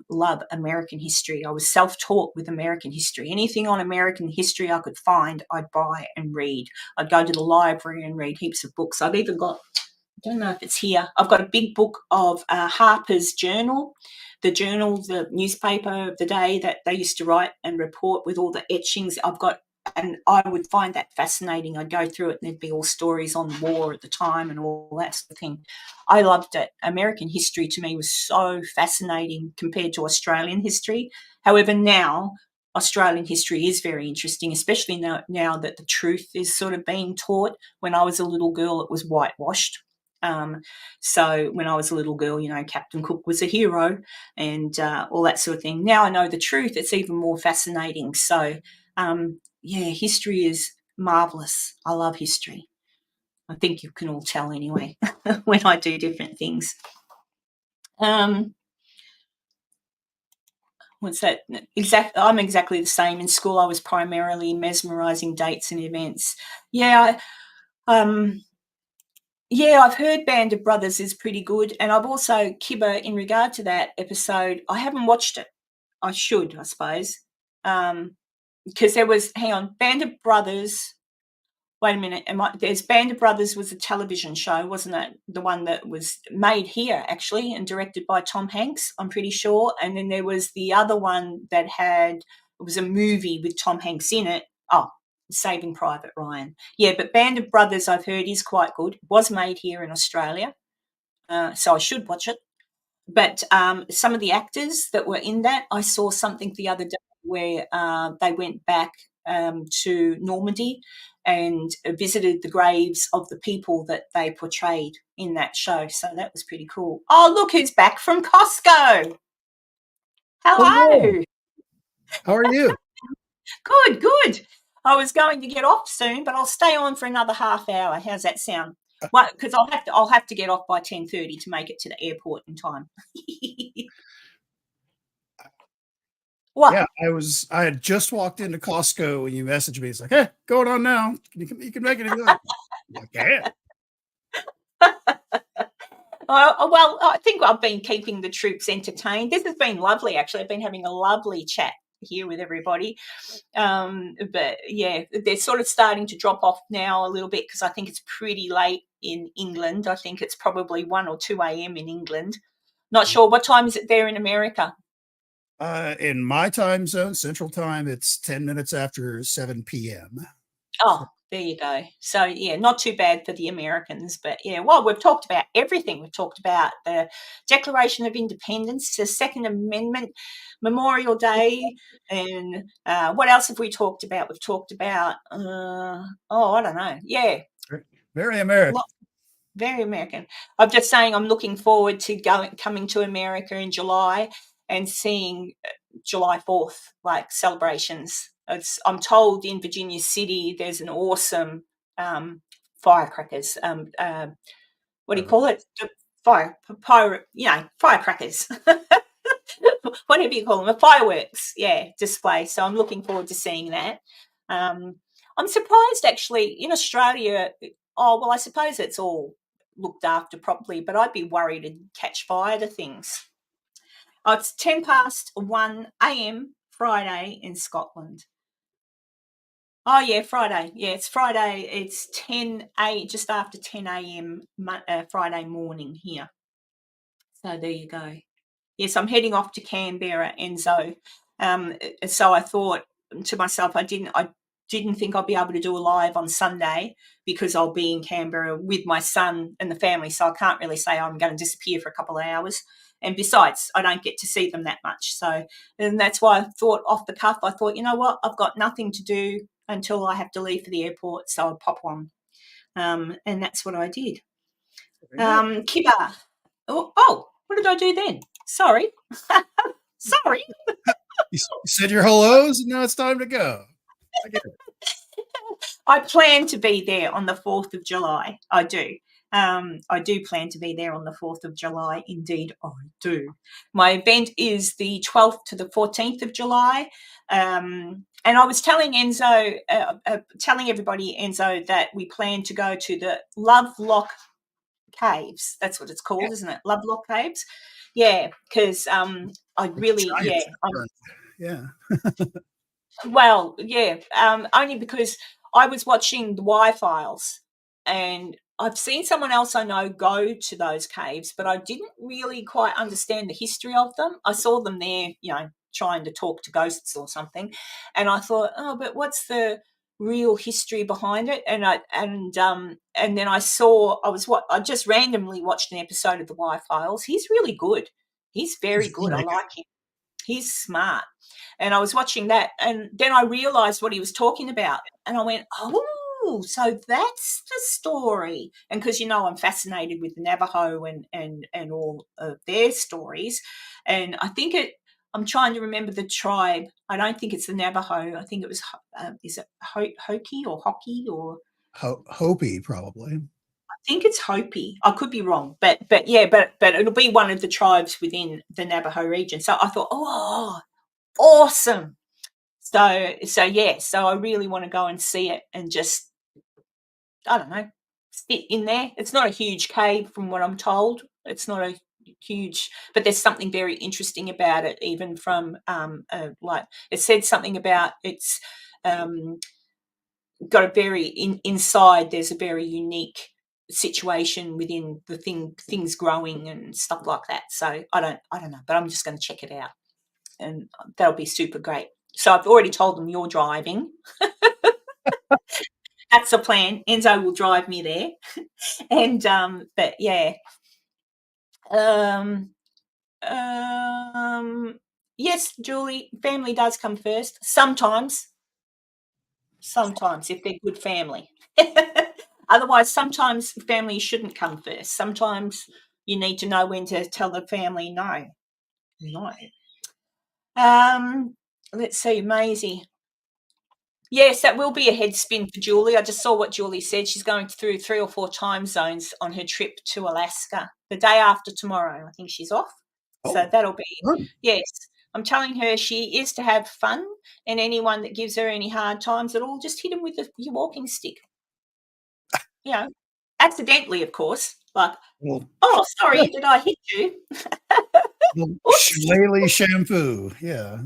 Speaker 1: love American history. I was self-taught with American history. Anything on American history I could find, I'd buy and read. I'd go to the library and read heaps of books. I've even got, I don't know if it's here, I've got a big book of Harper's Journal, the newspaper of the day that they used to write and report with all the etchings. And I would find that fascinating. I'd go through it and there'd be all stories on war at the time and all that sort of thing. I loved it. American history to me was so fascinating compared to Australian history. However, now Australian history is very interesting, especially now that the truth is sort of being taught. When I was a little girl, it was whitewashed. So when I was a little girl, Captain Cook was a hero and all that sort of thing. Now I know the truth, it's even more fascinating. So, history is marvellous. I love history. I think you can all tell anyway when I do different things. What's that? I'm exactly the same. In school, I was primarily mesmerising dates and events. I've heard Band of Brothers is pretty good, and I've also, Kibba, in regard to that episode, I haven't watched it. I should, I suppose, because there was, Band of Brothers, wait a minute, there's Band of Brothers was a television show, wasn't it? The one that was made here, actually, and directed by Tom Hanks, I'm pretty sure, and then there was the other one that it was a movie with Tom Hanks in it. Oh, Saving Private Ryan. Yeah, but Band of Brothers, I've heard, is quite good. It was made here in Australia, so I should watch it. But some of the actors that were in that, I saw something the other day where they went back to Normandy and visited the graves of the people that they portrayed in that show. So that was pretty cool. Oh, look who's back from Costco. Hello.
Speaker 5: How are you?
Speaker 1: Good. I was going to get off soon, but I'll stay on for another half hour. How's that sound? Well, because I'll have to get off by 10:30 to make it to the airport in time. What?
Speaker 5: Yeah, I had just walked into Costco when you messaged me. It's like, hey, going on now. You can make it. Okay.
Speaker 1: Well, I think I've been keeping the troops entertained. This has been lovely, actually. I've been having a lovely chat here with everybody. But yeah, they're sort of starting to drop off now a little bit because I think it's pretty late in England. I think it's probably 1 or 2 a.m. in England. Not sure. What time is it there in America?
Speaker 5: In my time zone, Central Time, it's 10 minutes after 7 p.m.
Speaker 1: Oh, There you go. So, yeah, not too bad for the Americans. But, yeah, well, we've talked about everything. We've talked about the Declaration of Independence, the Second Amendment, Memorial Day, and what else have we talked about? We've talked about, I don't know. Yeah,
Speaker 5: Very American.
Speaker 1: very American. I'm just saying I'm looking forward to coming to America in July and seeing July 4th, like celebrations. I'm told in Virginia City there's an awesome firecrackers. What do you call it? Firecrackers. Whatever you call them, a fireworks, display. So I'm looking forward to seeing that. I'm surprised actually in Australia. Oh, well, I suppose it's all looked after properly, but I'd be worried to catch fire to things. Oh, it's 1:10 a.m. Friday in Scotland. Oh yeah, Friday. Yeah, it's Friday. It's just after 10 a.m. Friday morning here. So there you go. Yes, I'm heading off to Canberra, Enzo. So I thought to myself, I didn't think I'd be able to do a live on Sunday because I'll be in Canberra with my son and the family. So I can't really say I'm going to disappear for a couple of hours. And besides, I don't get to see them that much. So, and that's why I thought off the cuff, I thought, you know what, I've got nothing to do until I have to leave for the airport. So I'll pop on. And that's what I did. Kiba. Oh, what did I do then? Sorry. Sorry.
Speaker 5: You said your hellos, and now it's time to go. I get it.
Speaker 1: I plan to be there on the 4th of July. I do. I do plan to be there on the 4th of July. Indeed, I do. My event is the 12th to the 14th of July. And I was telling telling everybody, Enzo, that we plan to go to the Lovelock Caves. That's what it's called, isn't it? Lovelock Caves. Yeah, because I really,
Speaker 5: yeah.
Speaker 1: Well, yeah, only because I was watching the Y-Files and I've seen someone else I know go to those caves, but I didn't really quite understand the history of them. I saw them there, trying to talk to ghosts or something, and I thought, oh, but what's the real history behind it? And then I just randomly watched an episode of the Y-Files. He's really good. He's very good. I like him. He's smart. And I was watching that, and then I realized what he was talking about. And I went, oh, so that's the story. And because, I'm fascinated with the Navajo and all of their stories. And I think I'm trying to remember the tribe. I don't think it's the Navajo. I think it was, is it Hokie or Hockey or?
Speaker 5: Hopi, probably.
Speaker 1: I think it's Hopi. I could be wrong, but it'll be one of the tribes within the Navajo region. So I thought, oh, awesome. So I really want to go and see it and just, I don't know, sit in there. It's not a huge cave from what I'm told. It's not a huge, but there's something very interesting about it, even from like it said something about it's got a very inside there's a very unique situation within the things growing and stuff like that. So I don't know, but I'm just going to check it out, and that'll be super great. So I've already told them you're driving. That's the plan. Enzo will drive me there, and but yeah, yes, Julie, family does come first sometimes if they're good family. Otherwise, sometimes family shouldn't come first. Sometimes you need to know when to tell the family no. Let's see, Maisie. Yes, that will be a head spin for Julie. I just saw what Julie said. She's going through 3 or 4 time zones on her trip to Alaska. The day after tomorrow, I think she's off. So that'll be, yes. I'm telling her she is to have fun, and anyone that gives her any hard times at all, just hit them with your walking stick. Accidentally, of course. Like, oh, sorry, did I hit you?
Speaker 5: Shillelagh shampoo. Yeah.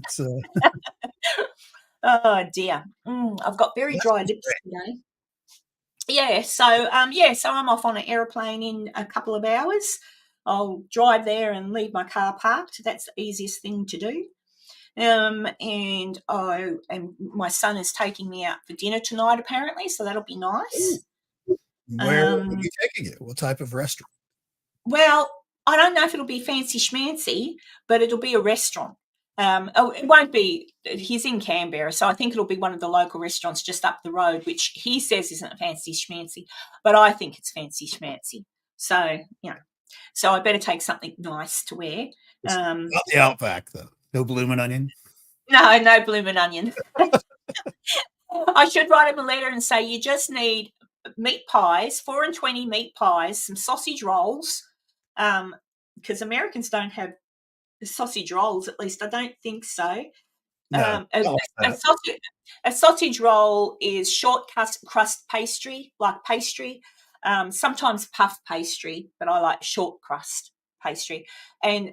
Speaker 1: Oh dear. I've got very dry lips today. Yeah, so I'm off on an aeroplane in a couple of hours. I'll drive there and leave my car parked. That's the easiest thing to do. And my son is taking me out for dinner tonight, apparently, so that'll be nice.
Speaker 5: Where are you taking it? What type of restaurant?
Speaker 1: Well, I don't know if it'll be fancy schmancy, but it'll be a restaurant. It won't be. He's in Canberra, so I think it'll be one of the local restaurants just up the road, which he says isn't fancy schmancy, but I think it's fancy schmancy. So so I better take something nice to wear.
Speaker 5: Not the Outback, though. No bloomin' onion.
Speaker 1: No bloomin' onion. I should write him a letter and say you just need meat pies, 4 and 20 meat pies, some sausage rolls, because Americans don't have sausage rolls. At least I don't think so.
Speaker 5: No,
Speaker 1: a sausage roll is short crust pastry, like pastry, sometimes puff pastry, but I like short crust pastry. And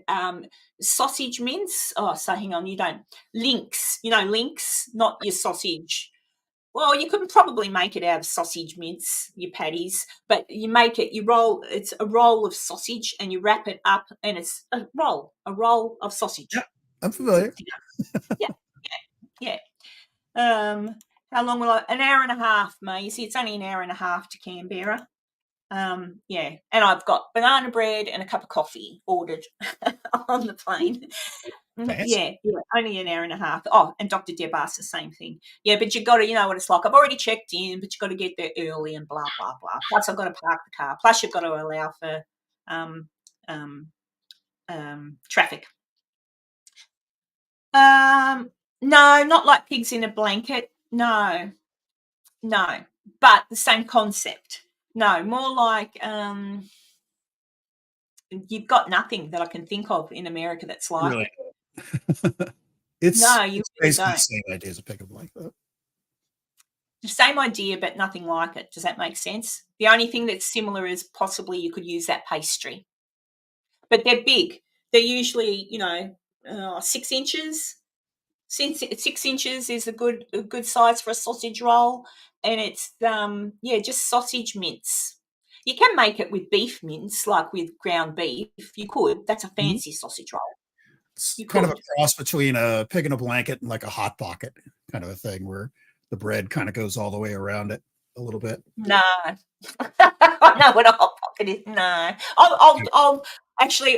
Speaker 1: sausage mince. Oh, so hang on, you don't. Links, links, not your sausage. Well, you could probably make it out of sausage mince, your patties, but you roll, it's a roll of sausage and you wrap it up and it's a roll of sausage.
Speaker 5: Yeah, I'm familiar.
Speaker 1: Yeah. How long will an hour and a half, Maisie? It's only an hour and a half to Canberra. And I've got banana bread and a cup of coffee ordered on the plane. Yeah, only an hour and a half. Oh, and Dr. Deb asked the same thing. Yeah, but you got to, what it's like. I've already checked in, but you got to get there early and blah blah blah. Plus, I've got to park the car. Plus, you've got to allow for traffic. No, not like pigs in a blanket. No, but the same concept. No, more like you've got nothing that I can think of in America that's like
Speaker 5: really?
Speaker 1: it.
Speaker 5: It's basically
Speaker 1: don't.
Speaker 5: the same idea as a pick of blanket.
Speaker 1: The same idea, but nothing like it. Does that make sense? The only thing that's similar is possibly you could use that pastry. But they're big. They're usually, 6 inches. 6 inches is a good size for a sausage roll. And it's, just sausage mince. You can make it with beef mince, like with ground beef. You could. That's a fancy sausage roll.
Speaker 5: It's kind of a cross between a pig in a blanket and like a hot pocket kind of a thing where the bread kind of goes all the way around it a little bit.
Speaker 1: No. I know what a hot pocket is. No.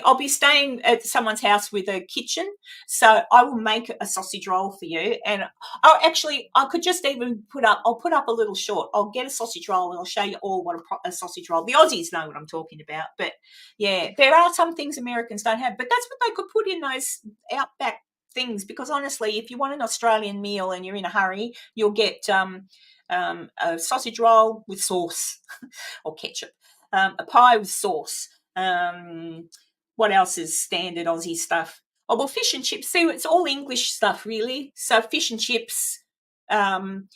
Speaker 1: I'll be staying at someone's house with a kitchen, so I will make a sausage roll for you. And I could just even I'll put up a little short. I'll get a sausage roll and I'll show you all what a sausage roll. The Aussies know what I'm talking about, but yeah, there are some things Americans don't have, but that's what they could put in those Outback things. Because honestly, if you want an Australian meal and you're in a hurry, you'll get a sausage roll with sauce or ketchup, a pie with sauce. What else is standard Aussie stuff? Oh, well, fish and chips. See, it's all English stuff, really. So fish and chips, and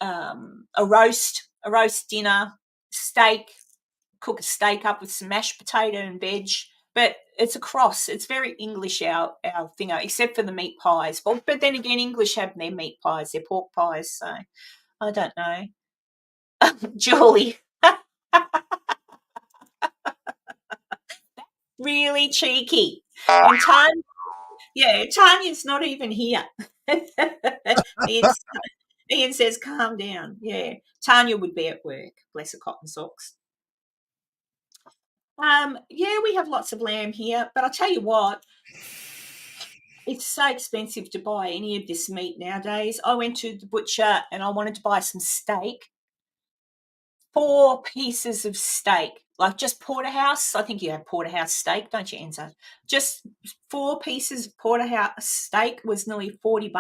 Speaker 1: a roast dinner, steak. Cook a steak up with some mashed potato and veg. But it's a cross. It's very English, our thing, except for the meat pies. But then again, English have their meat pies, their pork pies. So I don't know. Julie. Really cheeky. And Tanya's not even here. Ian says, calm down. Yeah, Tanya would be at work. Bless her cotton socks. We have lots of lamb here, but I'll tell you what, it's so expensive to buy any of this meat nowadays. I went to the butcher and I wanted to buy some steak. 4 pieces of steak, like just porterhouse. I think you have porterhouse steak, don't you, Enzo? Just 4 pieces of porterhouse steak was nearly $40.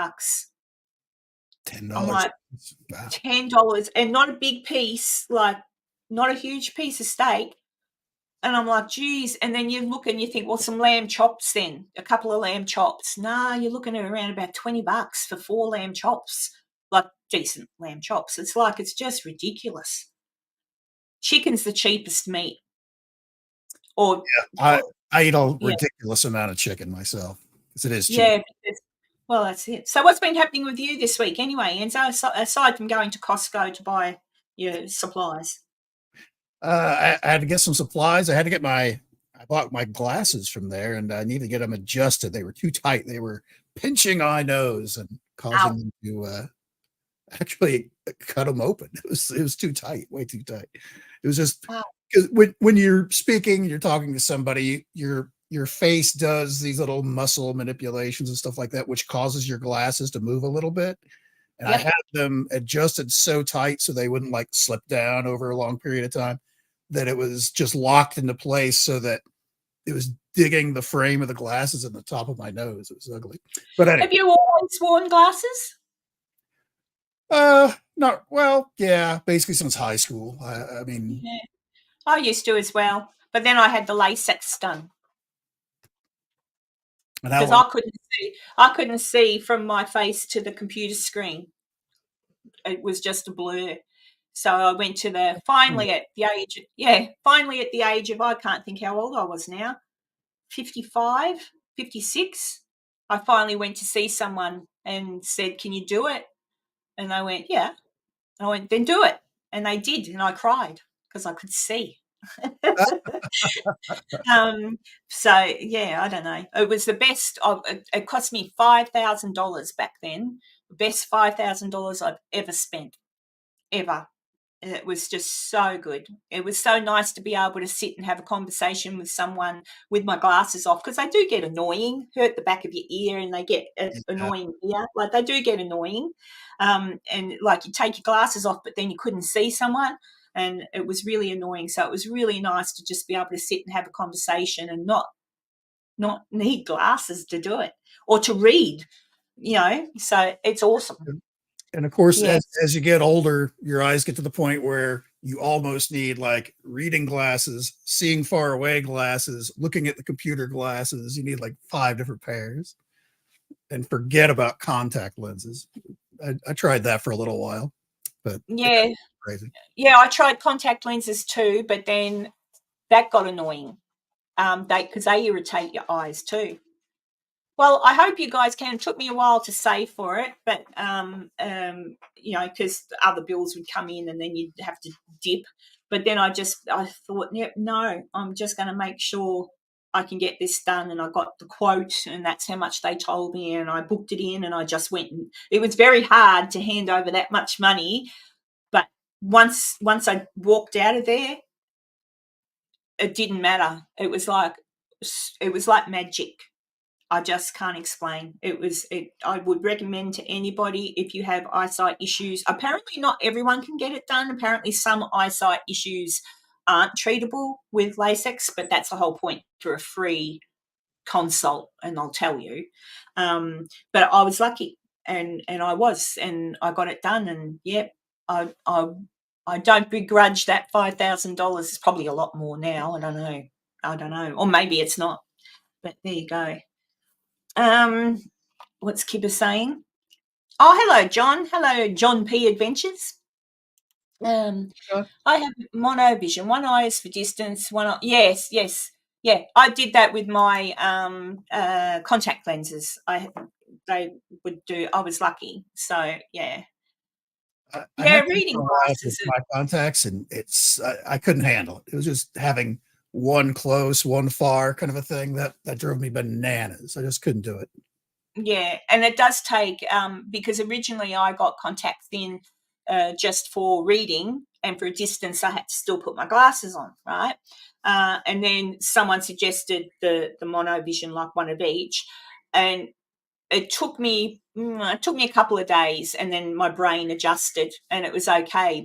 Speaker 5: $10.
Speaker 1: I'm like, $10, and not a big piece, like not a huge piece of steak. And I'm like, geez. And then you look and you think, well, some lamb chops then, a couple of lamb chops. Nah, you're looking at around about $20 for 4 lamb chops, like decent lamb chops. It's just ridiculous. Chicken's the cheapest meat. Or
Speaker 5: I eat a ridiculous amount of chicken myself because it is cheap.
Speaker 1: Yeah, well, that's it. So what's been happening with you this week anyway, Enzo, aside from going to Costco to buy your supplies?
Speaker 5: I had to get some supplies. I I bought my glasses from there, and I need to get them adjusted. They were too tight. They were pinching my nose and causing them to actually cut them open. It was too tight, way too tight. It was just
Speaker 1: Wow.
Speaker 5: because when you're speaking, you're talking to somebody, your face does these little muscle manipulations and stuff like that, which causes your glasses to move a little bit. And I
Speaker 1: Yep.
Speaker 5: had them adjusted so tight so they wouldn't like slip down over a long period of time, that it was just locked into place so that it was digging the frame of the glasses in the top of my nose. It was ugly. But anyway.
Speaker 1: Have you always worn glasses?
Speaker 5: Not well, yeah, basically since high school. I mean,
Speaker 1: Yeah. I used to as well, but then I had the LASIK done
Speaker 5: and how
Speaker 1: because
Speaker 5: long?
Speaker 1: I couldn't see from my face to the computer screen. It was just a blur. So I went to finally at the age of, I can't think how old I was now, 55, 56. I finally went to see someone and said, "Can you do it?" And they went, "Yeah." And I went, "Then do it." And they did, and I cried because I could see. So yeah, I don't know. It was the best. It cost me $5,000 back then. The best $5,000 I've ever spent, ever. It was just so good. It was so nice to be able to sit and have a conversation with someone with my glasses off, because they do get annoying, hurt the back of your ear, and they get annoying here. Like, they do get annoying. And like, you take your glasses off, but then you couldn't see someone, and it was really annoying. So it was really nice to just be able to sit and have a conversation and not need glasses to do it or to read, So it's awesome.
Speaker 5: And of course,
Speaker 1: Yes.
Speaker 5: as you get older, your eyes get to the point where you almost need like reading glasses, seeing far away glasses, looking at the computer glasses. You need like 5 different pairs, and forget about contact lenses. I tried that for a little while, but
Speaker 1: Yeah.
Speaker 5: crazy.
Speaker 1: Yeah, I tried contact lenses too, but then that got annoying. Because they irritate your eyes too. Well, I hope you guys can. It took me a while to save for it, but because other bills would come in and then you'd have to dip. But then I thought, no, I'm just going to make sure I can get this done. And I got the quote, and that's how much they told me, and I booked it in, and I just went. And it was very hard to hand over that much money, but once I walked out of there, it didn't matter. It was like magic. I just can't explain. I would recommend to anybody, if you have eyesight issues. Apparently not everyone can get it done. Apparently some eyesight issues aren't treatable with LASIK, but that's the whole point for a free consult, and I'll tell you. But I was lucky, and I got it done, and yep, I don't begrudge that $5,000. It's probably a lot more now. I don't know. Or maybe it's not. But there you go. What's Kibba saying? Oh, hello, John. Hello, John P. Adventures. I have monovision. One eye is for distance. One eye, yes. Yeah, I did that with my contact lenses. They would do. I was lucky. So yeah.
Speaker 5: I
Speaker 1: Yeah,
Speaker 5: had
Speaker 1: reading
Speaker 5: for a while with
Speaker 1: glasses.
Speaker 5: my contacts, and I couldn't handle it. It was just having one close, one far kind of a thing that drove me bananas. I just couldn't do it.
Speaker 1: Yeah, and it does take because originally I got contacts in just for reading, and for a distance I had to still put my glasses on, right? And then someone suggested the monovision, like one of each, and it took me a couple of days, and then my brain adjusted and it was okay.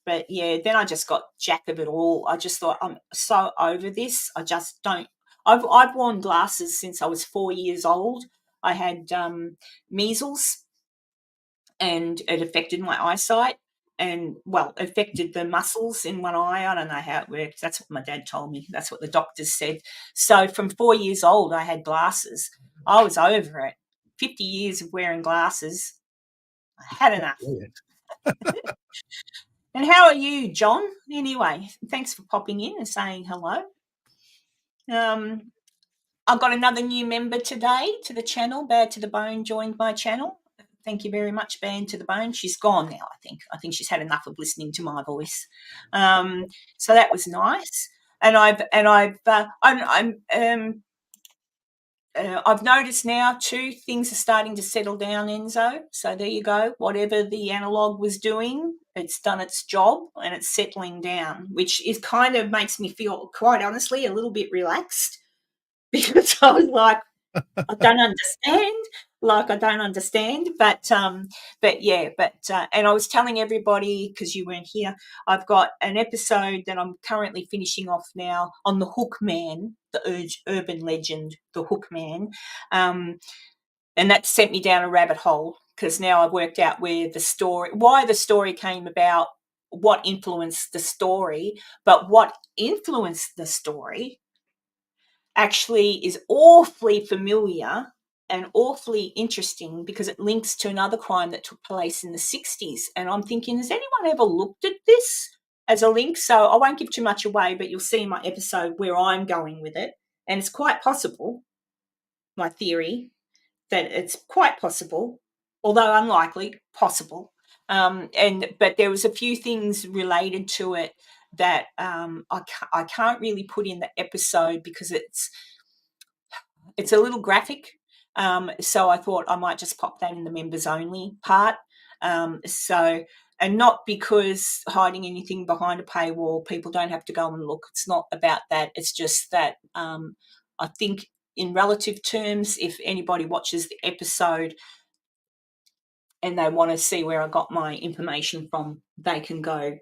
Speaker 1: But yeah, then I just got jack of it all. I just thought, I'm so over this. I just don't. I've worn glasses since I was 4 years old. I had measles, and it affected my eyesight, and affected the muscles in one eye. I don't know how it works. That's what my dad told me. That's what the doctors said. So from 4 years old, I had glasses. I was over it. 50 years of wearing glasses. I had enough.
Speaker 5: Brilliant.
Speaker 1: And how are you, John? Anyway, thanks for popping in and saying hello. I've got another new member today to the channel. Bad to the Bone joined my channel. Thank you very much, Bad to the Bone. She's gone now, I think. I think she's had enough of listening to my voice. So that was nice. I've noticed now too, things are starting to settle down, Enzo. So there you go. Whatever the analog was doing, it's done its job and it's settling down, which is kind of makes me feel, quite honestly, a little bit relaxed because I was like, I don't understand. And I was telling everybody, because you weren't here, I've got an episode that I'm currently finishing off now on the Hook Man, the urban legend, the Hook Man. And that sent me down a rabbit hole because now I've worked out why the story came about, what influenced the story, but what influenced the story actually is awfully familiar and awfully interesting because it links to another crime that took place in the 60s. And I'm thinking, has anyone ever looked at this as a link? So I won't give too much away, but you'll see in my episode where I'm going with it. And it's quite possible, my theory, that it's quite possible, although unlikely, possible. But there was a few things related to it that I can't really put in the episode because it's a little graphic. So I thought I might just pop that in the members only part. And not because hiding anything behind a paywall, people don't have to go and look. It's not about that. It's just that I think in relative terms, if anybody watches the episode and they want to see where I got my information from, they can go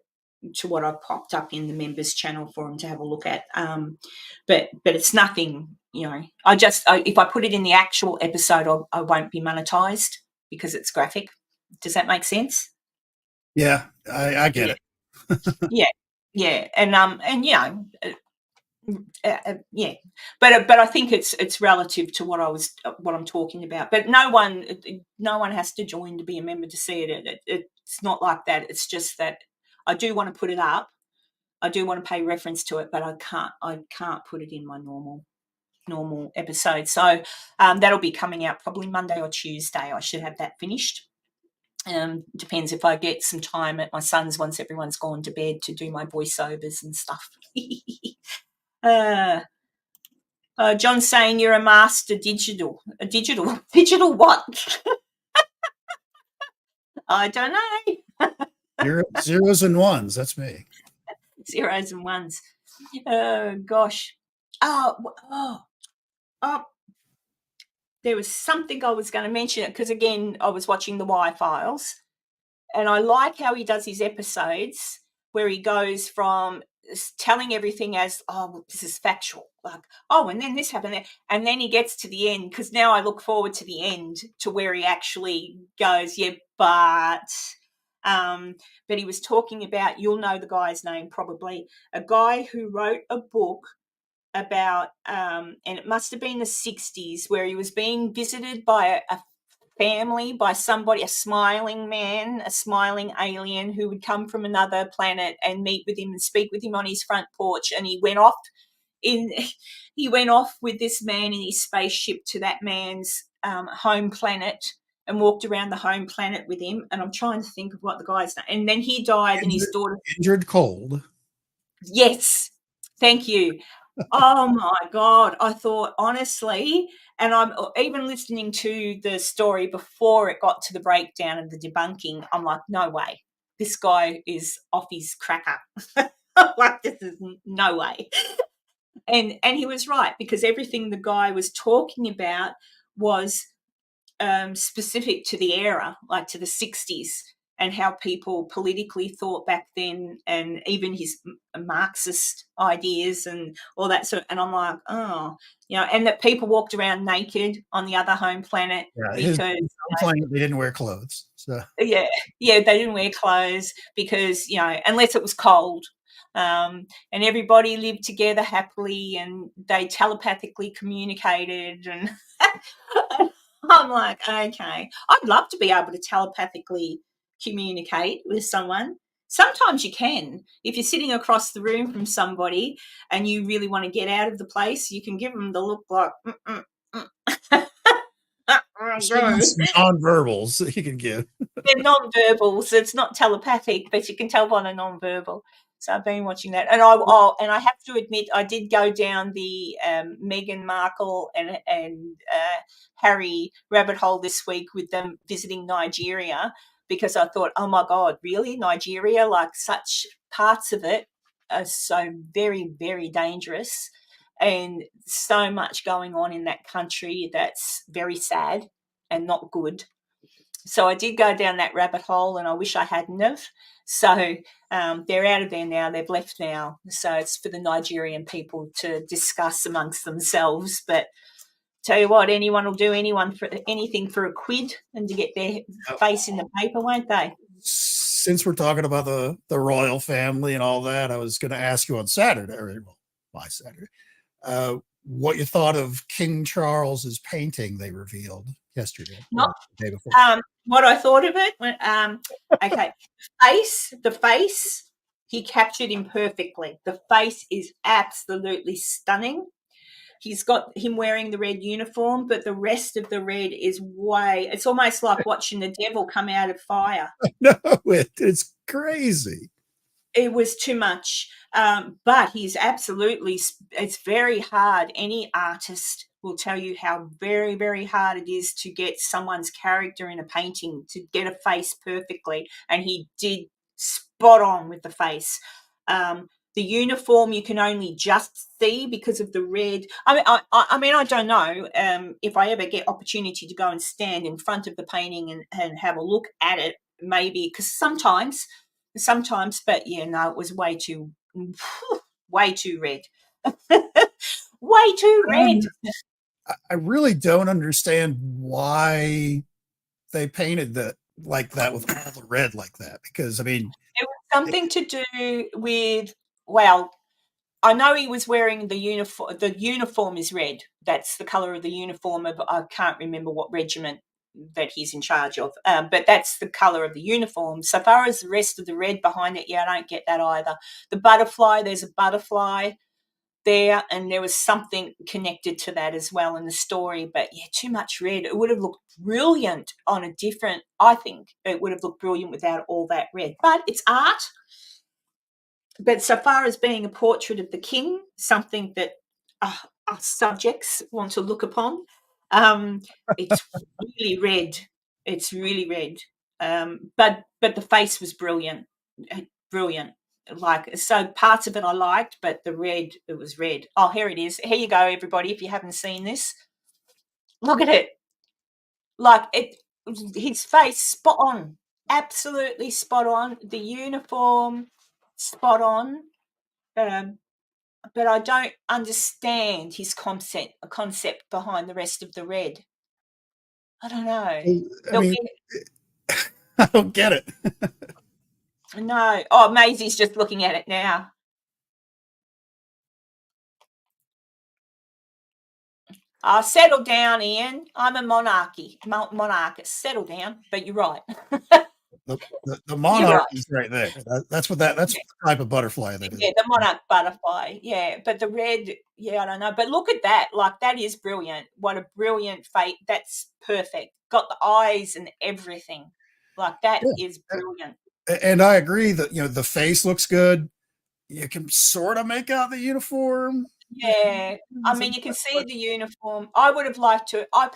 Speaker 1: to what I've popped up in the members channel for them to have a look at. But it's nothing, if I put it in the actual episode, I won't be monetized because it's graphic. Does that make sense?
Speaker 5: Yeah, I get it.
Speaker 1: Yeah. But I think it's relative to what I'm talking about. But no one has to join to be a member to see it. It's not like that. It's just that I do want to put it up. I do want to pay reference to it, but I can't put it in my normal episode. So that'll be coming out probably Monday or Tuesday. I should have that finished. Depends if I get some time at my son's once everyone's gone to bed to do my voiceovers and stuff. John's saying you're a master digital. Digital what? I don't know.
Speaker 5: Zeros and ones. That's me.
Speaker 1: Zeros and ones. Oh gosh. Oh. There was something I was going to mention because again I was watching the Y-Files, and I like how he does his episodes where he goes from telling everything as, oh, well, this is factual, like, oh, and then this happened there, and then he gets to the end, because now I look forward to the end to where he actually goes, yeah, but he was talking about, you'll know the guy's name probably, a guy who wrote a book about, and it must have been the 60s, where he was being visited by a family, by somebody, a smiling man, a smiling alien who would come from another planet and meet with him and speak with him on his front porch. And he went off with this man in his spaceship to that man's home planet and walked around the home planet with him. And I'm trying to think of what the guy's name. And then he died, and his daughter.
Speaker 5: Injured Cold.
Speaker 1: Yes, thank you. Oh my God. I thought, honestly, and I'm even listening to the story before it got to the breakdown and the debunking, I'm like, no way. This guy is off his cracker. Like, this is no way. And he was right, because everything the guy was talking about was specific to the era, like to the 60s, and how people politically thought back then, and even his Marxist ideas and all that sort of, and I'm like, oh, and that people walked around naked on the other home planet, because
Speaker 5: they didn't wear clothes. So
Speaker 1: yeah, they didn't wear clothes because, unless it was cold. And everybody lived together happily, and they telepathically communicated, and I'm like, okay, I'd love to be able to telepathically communicate with someone. Sometimes you can. If you're sitting across the room from somebody and you really want to get out of the place, you can give them the look like,
Speaker 5: non-verbals that you can give.
Speaker 1: They're non-verbals. It's not telepathic, but you can tell by the non-verbal. So I've been watching that, and I have to admit I did go down the Meghan Markle and Harry rabbit hole this week with them visiting Nigeria, because I thought, oh my God, really, Nigeria? Like, such parts of it are so very, very dangerous, and so much going on in that country that's very sad and not good. So I did go down that rabbit hole, and I wish I hadn't have. So they're out of there now. They've left now. So it's for the Nigerian people to discuss amongst themselves. But tell you what, anyone will do anything for a quid and to get their face in the paper, won't they?
Speaker 5: Since we're talking about the royal family and all that, I was going to ask you on Saturday, by Saturday, what you thought of King Charles's painting they revealed yesterday.
Speaker 1: Not
Speaker 5: the day before.
Speaker 1: What I thought of it. Okay, the face, he captured him perfectly. The face is absolutely stunning. He's got him wearing the red uniform, but the rest of the red is it's almost like watching the devil come out of fire.
Speaker 5: No, it's crazy.
Speaker 1: It was too much. But he's absolutely, it's very hard. Any artist will tell you how very, very hard it is to get someone's character in a painting, to get a face perfectly. And he did spot on with the face. The uniform you can only just see because of the red. I mean, I don't know if I ever get opportunity to go and stand in front of the painting and have a look at it, maybe, because sometimes, but yeah, no, it was way too red. Way too red.
Speaker 5: I really don't understand why they painted that like that with all the red like that, because I mean,
Speaker 1: it was something to do with, well, I know he was wearing the uniform. The uniform is red. That's the colour of the uniform of, I can't remember what regiment that he's in charge of, but that's the colour of the uniform. So far as the rest of the red behind it, yeah, I don't get that either. The butterfly, there's a butterfly there, and there was something connected to that as well in the story. But yeah, too much red. It would have looked brilliant on a different, I think it would have looked brilliant without all that red. But it's art. But so far as being a portrait of the king, something that our subjects want to look upon, it's really red. It's really red. But the face was brilliant. Brilliant. Like, so parts of it I liked, but the red, it was red. Oh, here it is. Here you go, everybody, if you haven't seen this. Look at it. Like, his face, spot on. Absolutely spot on. The uniform, spot on. But I don't understand his concept behind the rest of the red. I don't know.
Speaker 5: I mean, I don't get it.
Speaker 1: No. Oh, Maisie's just looking at it now. Settle down, Ian. I'm a monarchist. Settle down. But you're right.
Speaker 5: The monarch is right there. That's the type of butterfly that is.
Speaker 1: Yeah, the monarch butterfly. Yeah, but the red, yeah, I don't know. But look at that. Like, that is brilliant. What a brilliant fate. That's perfect. Got the eyes and everything. Like, that is brilliant.
Speaker 5: And I agree that, the face looks good. You can sort of make out the uniform.
Speaker 1: Yeah, I mean, you can see the uniform. I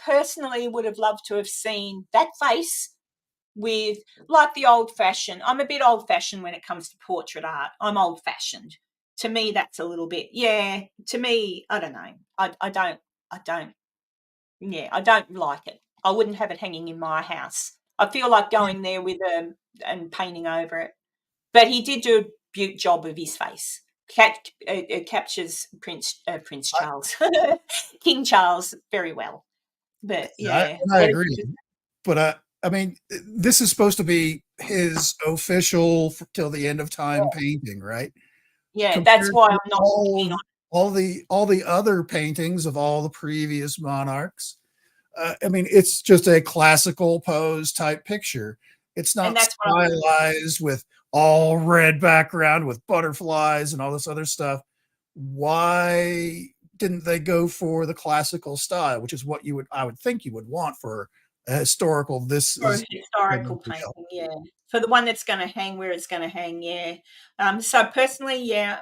Speaker 1: personally would have loved to have seen that face with, like, the old-fashioned. I'm a bit old-fashioned when it comes to portrait art. I'm old-fashioned. To me, that's a little bit, yeah, to me, I don't know. I don't like it. I wouldn't have it hanging in my house. I feel like going there with and painting over it. But he did do a beaut job of his face. It captures Prince Charles, King Charles, very well. But yeah,
Speaker 5: I agree. But I mean, this is supposed to be his official till the end of time painting, right?
Speaker 1: Yeah, that's why I'm not keen on
Speaker 5: all the other paintings of all the previous monarchs. I mean, it's just a classical pose type picture. It's not stylized with all red background with butterflies and all this other stuff. Why didn't they go for the classical style, which is what I would think you would want for a historical
Speaker 1: historical painting? Yeah. For the one that's going to hang where it's going to hang, yeah. So personally, yeah,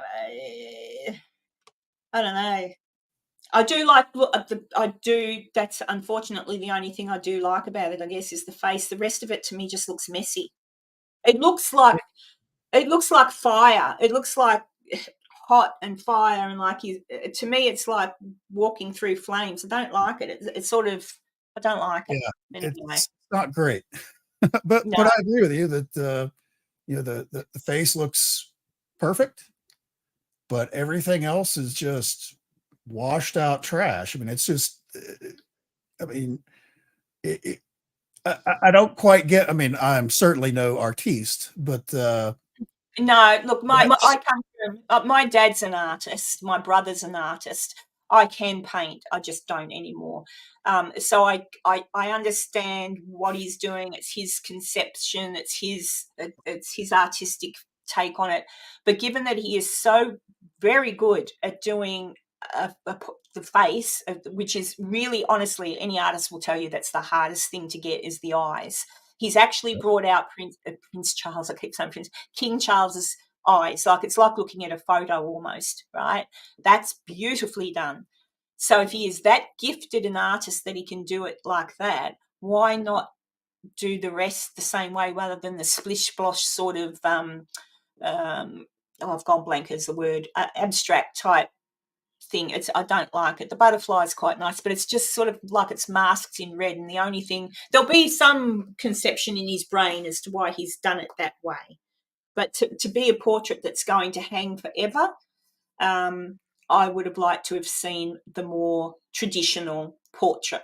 Speaker 1: I don't know. I do like that's unfortunately the only thing I do like about it, I guess, is the face. The rest of it to me just looks messy. It looks like fire. It looks like hot and fire, and like to me it's like walking through flames. I don't like it. It's sort of, I don't like it
Speaker 5: Yeah,
Speaker 1: anyway.
Speaker 5: it's not great. but
Speaker 1: No.
Speaker 5: I agree with you that you know the face looks perfect, but everything else is just washed out trash. I mean, it's just I mean, it, I don't quite get. I mean, I'm certainly no artiste, but
Speaker 1: No, look, I
Speaker 5: that's
Speaker 1: come from my dad's an artist, my brother's an artist. I can paint, I just don't anymore. So I understand what he's doing. It's his conception, it's his artistic take on it. But given that he is so very good at doing the face, which is really, honestly, any artist will tell you that's the hardest thing to get, is the eyes. He's actually brought out Prince Charles. I keep saying King Charles's eyes. Like, it's like looking at a photo almost, right? That's beautifully done. So if he is that gifted an artist that he can do it like that, why not do the rest the same way rather than the splish splosh sort of I've gone blank as the word, abstract type thing. I don't like it. The butterfly is quite nice, but it's just sort of like it's masked in red, and the only thing, there'll be some conception in his brain as to why he's done it that way. But to be a portrait that's going to hang forever, I would have liked to have seen the more traditional portrait.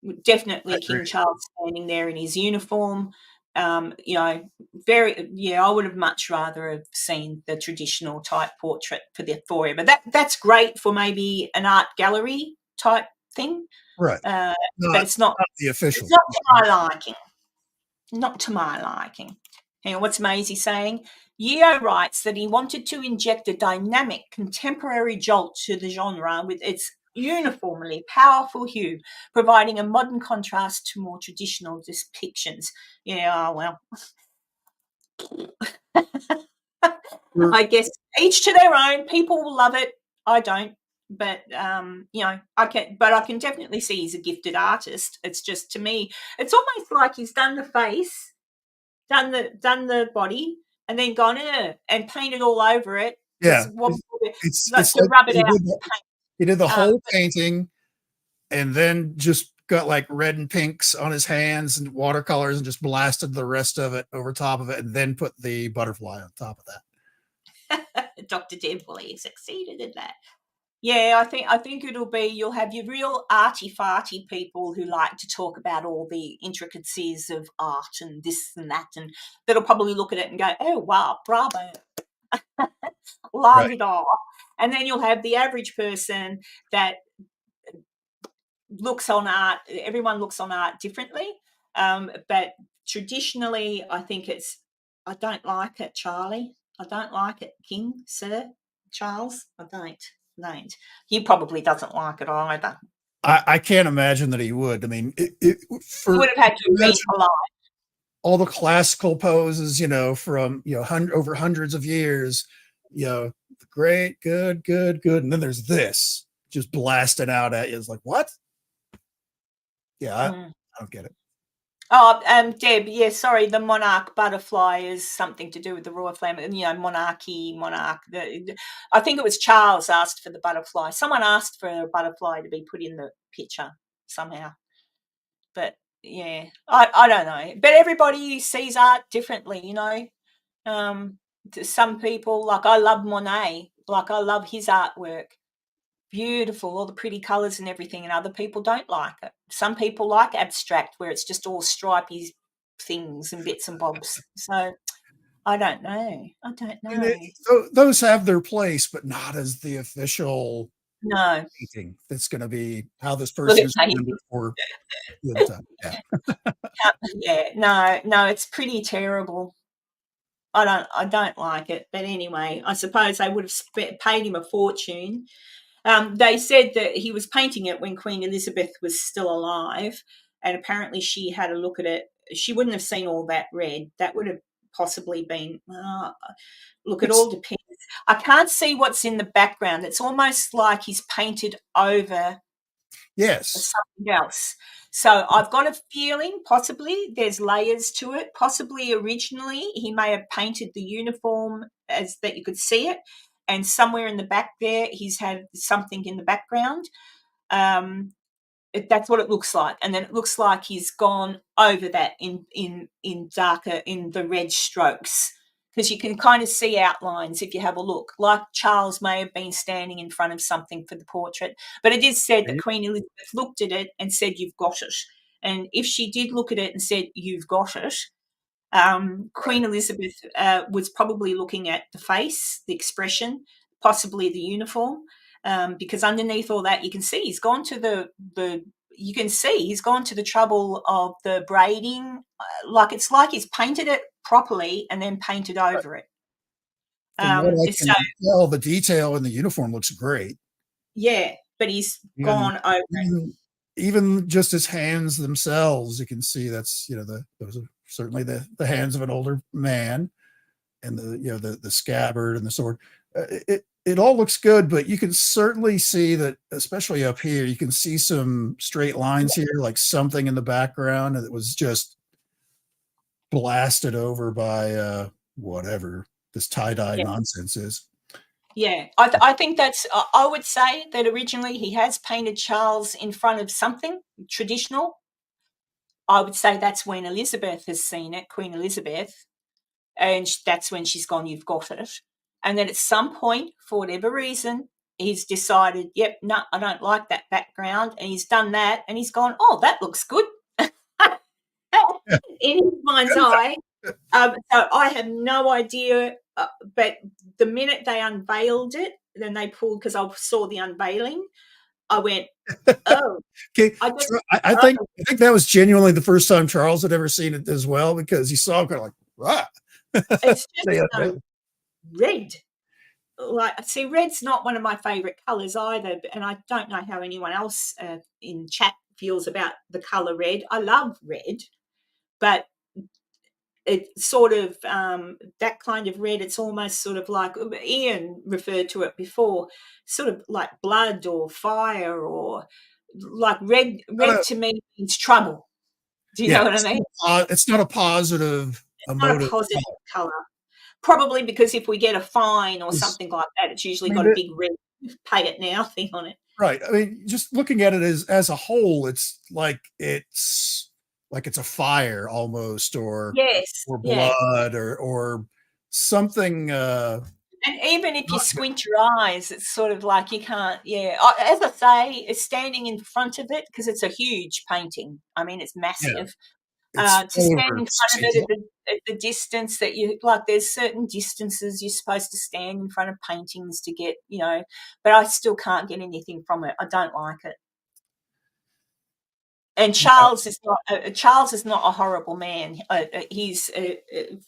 Speaker 5: I
Speaker 1: Definitely
Speaker 5: agree.
Speaker 1: King Charles standing there in his uniform. You know, I would have much rather have seen the traditional type portrait for him. But that's great for maybe an art gallery type thing.
Speaker 5: Right.
Speaker 1: But it's not
Speaker 5: Not the official.
Speaker 1: to my liking. Not to my liking. Hang on, what's Maisie saying? Yeo writes that he wanted to inject a dynamic contemporary jolt to the genre with its uniformly powerful hue, providing a modern contrast to more traditional depictions. Yeah, well,
Speaker 5: We're-
Speaker 1: I guess each to their own. People will love it. I don't. But I can definitely see he's a gifted artist. It's just, to me, it's almost like he's done the face, done the body, and then gone and painted all over it.
Speaker 5: yeah, it's
Speaker 1: To
Speaker 5: like
Speaker 1: rub it out.
Speaker 5: he did the
Speaker 1: Um,
Speaker 5: whole painting and then just got like red and pinks on his hands and watercolors and just blasted the rest of it over top of it and then put the butterfly on top of that.
Speaker 1: Dr. Deb, well, he succeeded in that. Yeah, I think it'll be, you'll have your real arty-farty people who like to talk about all the intricacies of art and this and that, and that'll probably look at it and go, oh, wow, bravo, la
Speaker 5: Right.
Speaker 1: di da. And then you'll have the average person that looks on art, everyone looks on art differently. But traditionally, I think I don't like it, Charlie. I don't like it, King, Sir Charles. I don't. He probably doesn't like it either.
Speaker 5: I can't imagine that he would. I mean,
Speaker 1: He would have had to rent a lot.
Speaker 5: all the classical poses, from over hundreds of years, great, good, and then there's this just blasting out at you. It's like, what? Yeah, I don't get it.
Speaker 1: Oh, Deb, yeah, sorry, the monarch butterfly is something to do with the royal family, monarch. I think it was Charles asked for the butterfly. Someone asked for a butterfly to be put in the picture somehow. But, yeah, I don't know. But everybody sees art differently, To some people, like, I love Monet. Like, I love his artwork. Beautiful, all the pretty colours and everything, and other people don't like it. Some people like abstract, where it's just all stripy things and bits and bobs. So I don't know.
Speaker 5: So those have their place, but not as the official
Speaker 1: No.
Speaker 5: painting. That's going to be how this
Speaker 1: Look
Speaker 5: person
Speaker 1: at
Speaker 5: is
Speaker 1: me.
Speaker 5: remembered for the other time. Yeah.
Speaker 1: Yeah, no, it's pretty terrible. I don't like it. But anyway, I suppose they would have paid him a fortune. They said that he was painting it when Queen Elizabeth was still alive, and apparently she had a look at it she wouldn't have seen all that red. That would have possibly been, look, it
Speaker 5: It's-
Speaker 1: all depends. I can't see what's in the background. It's almost like he's painted over
Speaker 5: yes.
Speaker 1: something else. So I've got a feeling possibly there's layers to it. Possibly originally he may have painted the uniform as that you could see it, and somewhere in the back there he's had something in the background. That's what it looks like, and then it looks like he's gone over that in darker, in the red strokes, because you can kind of see outlines if you have a look, like Charles may have been standing in front of something for the portrait. But it is said that
Speaker 5: Right.
Speaker 1: Queen Elizabeth looked at it and said, "You've got it." And if she did look at it and said, "You've got it," Queen Elizabeth was probably looking at the face, the expression, possibly the uniform, because underneath all that you can see he's gone to he's gone to the trouble of the braiding. It's like he's painted it properly and then painted over it.
Speaker 5: From what I
Speaker 1: So
Speaker 5: can tell, the detail in the uniform looks great.
Speaker 1: yeah, but he's
Speaker 5: Even,
Speaker 1: gone over it.
Speaker 5: even just his hands themselves, you can see that's, those are certainly the hands of an older man, and the scabbard and the sword. It all looks good, but you can certainly see that, especially up here, you can see some straight lines here, like something in the background that was just blasted over by whatever this tie-dye
Speaker 1: Yeah.
Speaker 5: nonsense is.
Speaker 1: Yeah, I think that's. I would say that originally he has painted Charles in front of something traditional. I would say that's when Elizabeth has seen it, Queen Elizabeth, and that's when she's gone, "You've got it." And then at some point, for whatever reason, he's decided, "Yep, no, I don't like that background," and he's done that, and he's gone, "Oh, that looks good." In his mind's eye. So I have no idea, but the minute they unveiled it, then they pulled, because I saw the unveiling, I went, "Oh."
Speaker 5: Okay,
Speaker 1: I just,
Speaker 5: I think that was genuinely the first time Charles had ever seen it as well, because he saw it kind of like, "Rah."
Speaker 1: it's just
Speaker 5: Yeah.
Speaker 1: red. Like, see, red's not one of my favourite colours either, and I don't know how anyone else in chat feels about the colour red. I love red, but it sort of, that kind of red, it's almost sort of like, Ian referred to it before, sort of like blood or fire, or like red. Red to me means trouble. Do you know what I mean?
Speaker 5: It's not a positive
Speaker 1: Not a
Speaker 5: emotive
Speaker 1: positive
Speaker 5: color.
Speaker 1: colour. Probably because if we get a fine or
Speaker 5: It's-
Speaker 1: something like that, it's usually
Speaker 5: I mean,
Speaker 1: got a big red "pay it now" thing on it.
Speaker 5: right. I mean, just looking at it as a whole, it's like it's a fire almost, or
Speaker 1: Yes, yeah.
Speaker 5: blood, or something.
Speaker 1: And even if you
Speaker 5: Not,
Speaker 1: squint your eyes, it's sort of like you can't, yeah. As I say, it's standing in front of it, because it's a huge painting. I mean, it's
Speaker 5: yeah,
Speaker 1: massive.
Speaker 5: it's
Speaker 1: To stand
Speaker 5: over
Speaker 1: in
Speaker 5: 6
Speaker 1: front of
Speaker 5: feet.
Speaker 1: it at the distance that you like, there's certain distances you're supposed to stand in front of paintings to get, but I still can't get anything from it. I don't like it. And Charles is not a horrible man. He's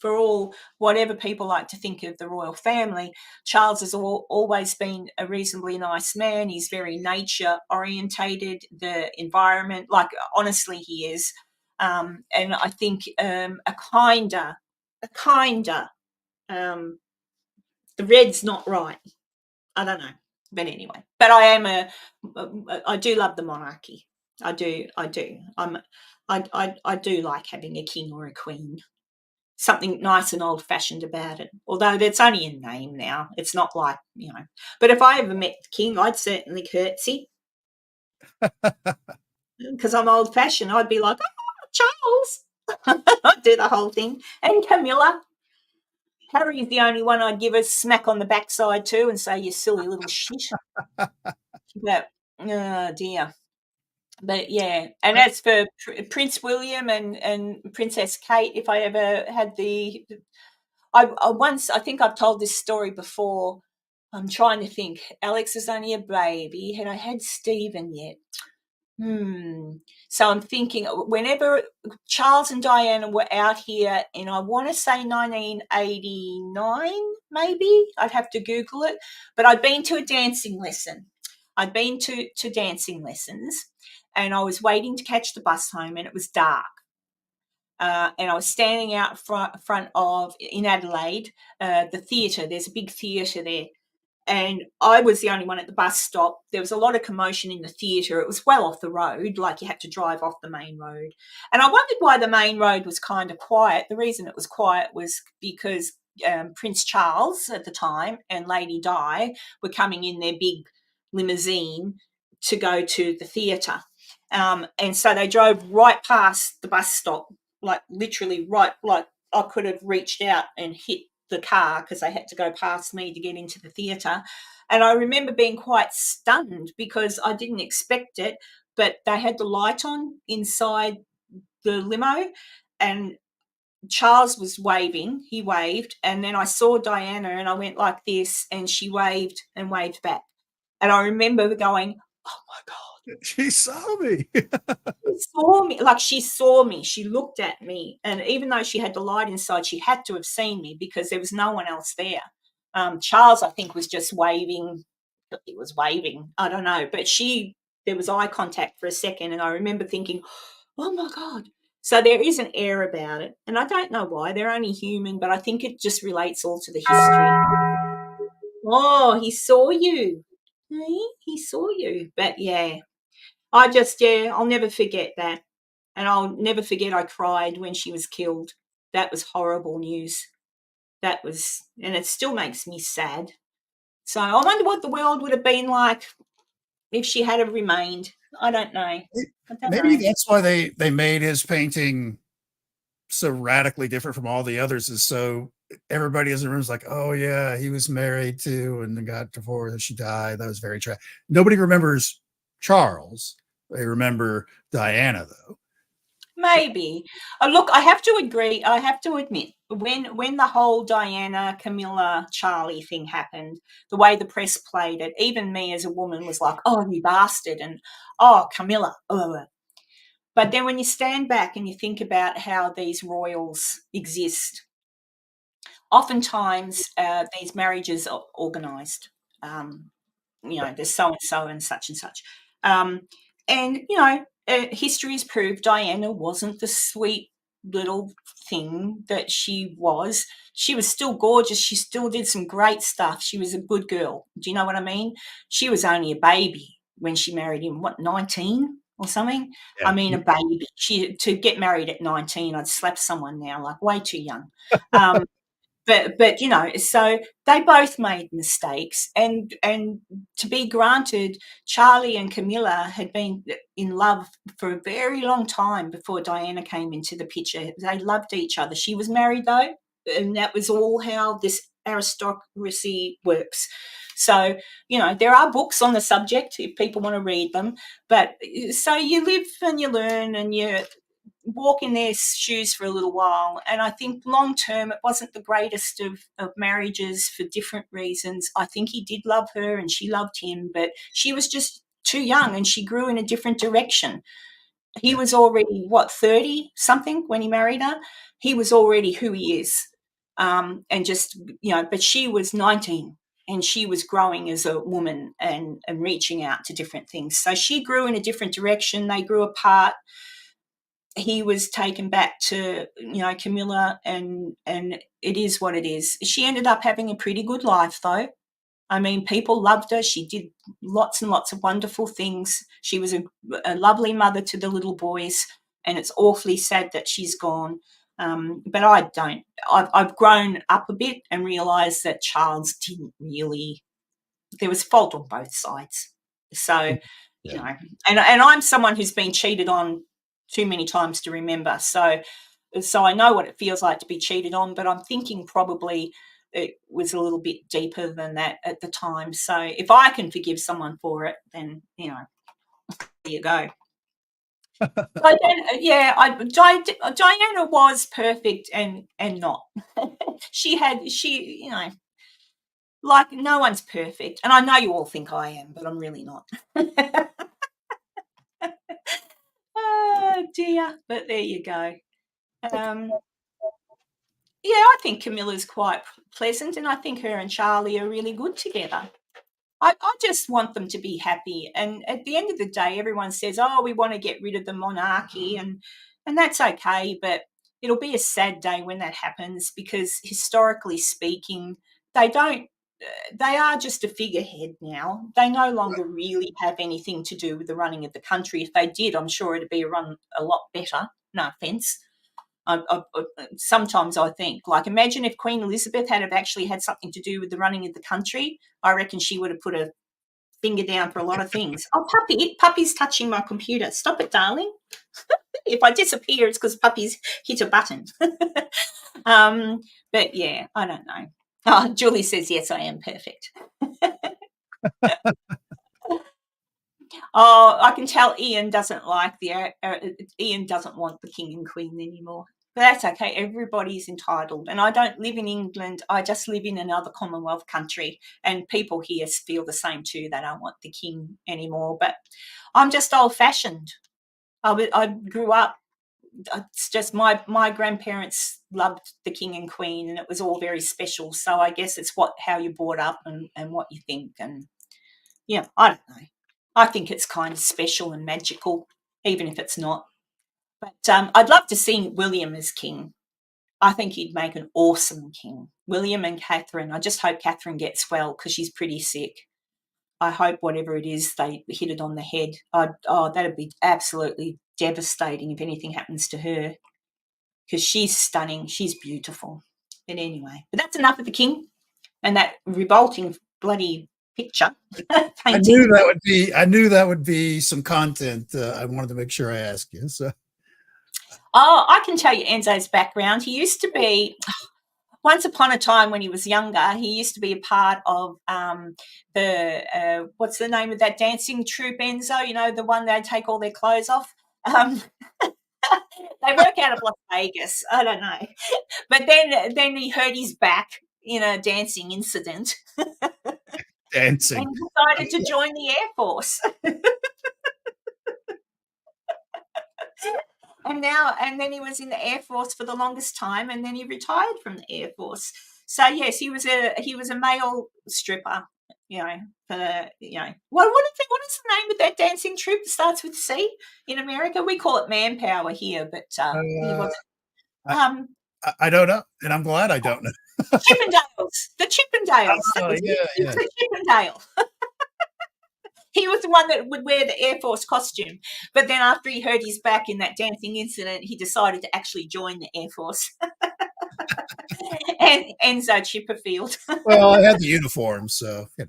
Speaker 1: for all whatever people like to think of the royal family, Charles has always been a reasonably nice man. He's very nature orientated, the environment, like honestly he is. And I think a kinder. The red's not right. I don't know, but anyway. But I do love the monarchy. I do. I do like having a king or a queen. Something nice and old fashioned about it. Although that's only in name now. It's not like, But if I ever met the king, I'd certainly curtsy, because I'm old fashioned. I'd be like, "Oh, Charles." I'd do the whole thing. And Camilla. Harry's the only one I'd give a smack on the backside to and say, "You silly little shit." But, oh dear. But yeah, and as for Prince William and Princess Kate, if I ever had I once, I think I've told this story before. I'm trying to think. Alex is only a baby. Had I had Stephen yet? So I'm thinking, whenever Charles and Diana were out here in, I want to say 1989, maybe. I'd have to Google it. But I'd been to a dancing lesson. I'd been to dancing lessons, and I was waiting to catch the bus home, and it was dark. and I was standing out front of, in Adelaide, the theatre. There's a big theatre there. And I was the only one at the bus stop. There was a lot of commotion in the theatre. It was well off the road, like you had to drive off the main road. And I wondered why the main road was kind of quiet. The reason it was quiet was because Prince Charles at the time and Lady Di were coming in their big limousine to go to the theatre. And so they drove right past the bus stop, like literally right, like I could have reached out and hit the car because they had to go past me to get into the theatre. And I remember being quite stunned because I didn't expect it, but they had the light on inside the limo and Charles was waving. He waved, and then I saw Diana and I went like this and she waved and waved back. And I remember going, oh my God.
Speaker 5: She saw me.
Speaker 1: She saw me, like she saw me. She looked at me, and even though she had the light inside, she had to have seen me because there was no one else there. Charles, I think, was just waving. He was waving. I don't know, but there was eye contact for a second, and I remember thinking, "Oh my God!" So there is an air about it, and I don't know why. They're only human, but I think it just relates all to the history. Oh, he saw you. He saw you, but yeah. I'll never forget that. And I'll never forget I cried when she was killed. That was horrible news. And it still makes me sad. So I wonder what the world would have been like if she had have remained. I don't know. I don't
Speaker 5: Maybe
Speaker 1: know.
Speaker 5: that's why they made his painting so radically different from all the others, is so everybody in the room is like, oh yeah, he was married to and then got divorced and she died. That was very tragic. Nobody remembers Charles. They remember Diana, though.
Speaker 1: Maybe. Look, I have to agree. I have to admit, when the whole Diana, Camilla, Charlie thing happened, the way the press played it, even me as a woman was like, "Oh, you bastard," and "Oh, Camilla." Ugh. But then when you stand back and you think about how these royals exist, oftentimes these marriages are organised. There's so and so and such and such. And, history has proved Diana wasn't the sweet little thing that she was. She was still gorgeous. She still did some great stuff. She was a good girl. Do you know what I mean? She was only a baby when she married him, 19 or something?
Speaker 5: Yeah.
Speaker 1: I mean, a baby. To get married at 19, I'd slap someone now, like way too young. But so they both made mistakes, and to be granted, Charlie and Camilla had been in love for a very long time before Diana came into the picture. They loved each other. She was married though, and that was all how this aristocracy works. So, there are books on the subject if people want to read them. But so you live and you learn and you walk in their shoes for a little while. And I think long term, it wasn't the greatest of marriages for different reasons. I think he did love her and she loved him, but she was just too young and she grew in a different direction. He was already, 30 something when he married her. He was already who he is. And just, but she was 19 and she was growing as a woman and reaching out to different things. So she grew in a different direction. They grew apart. He was taken back to, Camilla, and it is what it is. She ended up having a pretty good life, though. I mean, people loved her. She did lots and lots of wonderful things. She was a lovely mother to the little boys, and it's awfully sad that she's gone. But I don't. I've grown up a bit and realised that Charles didn't really. There was fault on both sides. So, and I'm someone who's been cheated on too many times to remember. So I know what it feels like to be cheated on, but I'm thinking probably it was a little bit deeper than that at the time. So if I can forgive someone for it, then, there you go. Diana was perfect and not. Like no one's perfect. And I know you all think I am, but I'm really not. Oh dear, but there you go. I think Camilla's quite pleasant, and I think her and Charlie are really good together. I just want them to be happy. And at the end of the day, everyone says, "Oh, we want to get rid of the monarchy," and that's okay. But it'll be a sad day when that happens, because historically speaking, they are just a figurehead now. They no longer really have anything to do with the running of the country. If they did, I'm sure it'd be run a lot better. No offence. Sometimes I think, like, imagine if Queen Elizabeth had have actually had something to do with the running of the country. I reckon she would have put a finger down for a lot of things. Oh, puppy's touching my computer. Stop it, darling. If I disappear, it's because puppy's hit a button. But yeah, I don't know. Oh, Julie says, yes, I am perfect. Oh, I can tell Ian doesn't like Ian doesn't want the king and queen anymore. But that's okay. Everybody's entitled. And I don't live in England. I just live in another Commonwealth country. And people here feel the same too. They don't want the king anymore. But I'm just old-fashioned. I grew up. It's just my grandparents loved the king and queen, and it was all very special. So I guess it's how you're brought up and what you think. And yeah, I don't know. I think it's kind of special and magical, even if it's not. But I'd love to see William as king. I think he'd make an awesome king. William and Catherine. I just hope Catherine gets well, because she's pretty sick. I hope whatever it is, they hit it on the head. That'd be absolutely devastating if anything happens to her, because she's stunning. She's beautiful. But anyway, but that's enough of the king and that revolting bloody picture.
Speaker 5: I knew that would be some content. I wanted to make sure I asked you. So,
Speaker 1: I can tell you Enzo's background. He used to be, once upon a time when he was younger, he used to be a part of the what's the name of that dancing troupe, Enzo? You know, the one they take all their clothes off. They work out of Las Vegas. I don't know, but then he hurt his back in a dancing incident.
Speaker 5: dancing.
Speaker 1: And decided to join the Air Force. And then he was in the Air Force for the longest time, and then he retired from the Air Force. So yes, he was a male stripper. What is the name of that dancing troupe that starts with C in America? We call it Manpower here, but he wasn't.
Speaker 5: I don't know, and I'm glad I don't know.
Speaker 1: Chippendales. The Chippendales.
Speaker 5: Yeah.
Speaker 1: The Chippendale. He was the one that would wear the Air Force costume. But then after he hurt his back in that dancing incident, he decided to actually join the Air Force. And Enzo Chipperfield.
Speaker 5: Well, I had the uniform, so
Speaker 1: Yeah,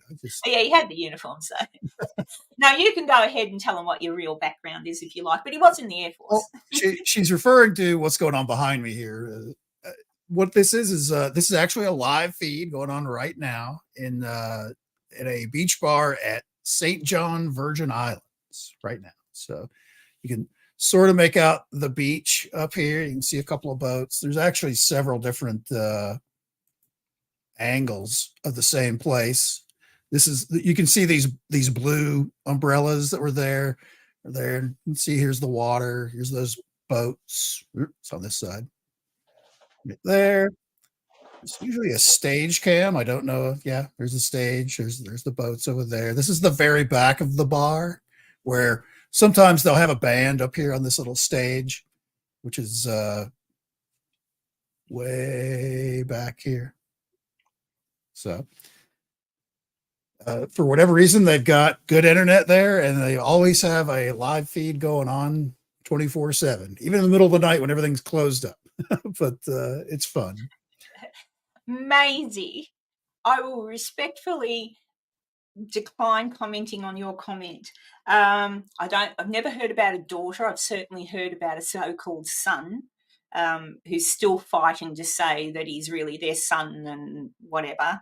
Speaker 1: he had the uniform. So now you can go ahead and tell him what your real background is if you like. But he was in the Air Force.
Speaker 5: Well, she's referring to what's going on behind me here. What this is this is actually a live feed going on right now in a beach bar at St. John, Virgin Islands right now. So you can sort of make out the beach up here. You can see a couple of boats. There's actually several different angles of the same place. You can see these blue umbrellas that were there. You can see here's the water. Here's those boats. It's on this side. Right there. It's usually a stage cam. I don't know. Yeah, there's a stage. There's the boats over there. This is the very back of the bar, where sometimes they'll have a band up here on this little stage, which is way back here. So for whatever reason, they've got good internet there, and they always have a live feed going on 24/7, even in the middle of the night when everything's closed up. But it's fun.
Speaker 1: Maisie, I will respectfully decline commenting on your comment. I've never heard about a daughter. I've certainly heard about a so-called son who's still fighting to say that he's really their son and whatever.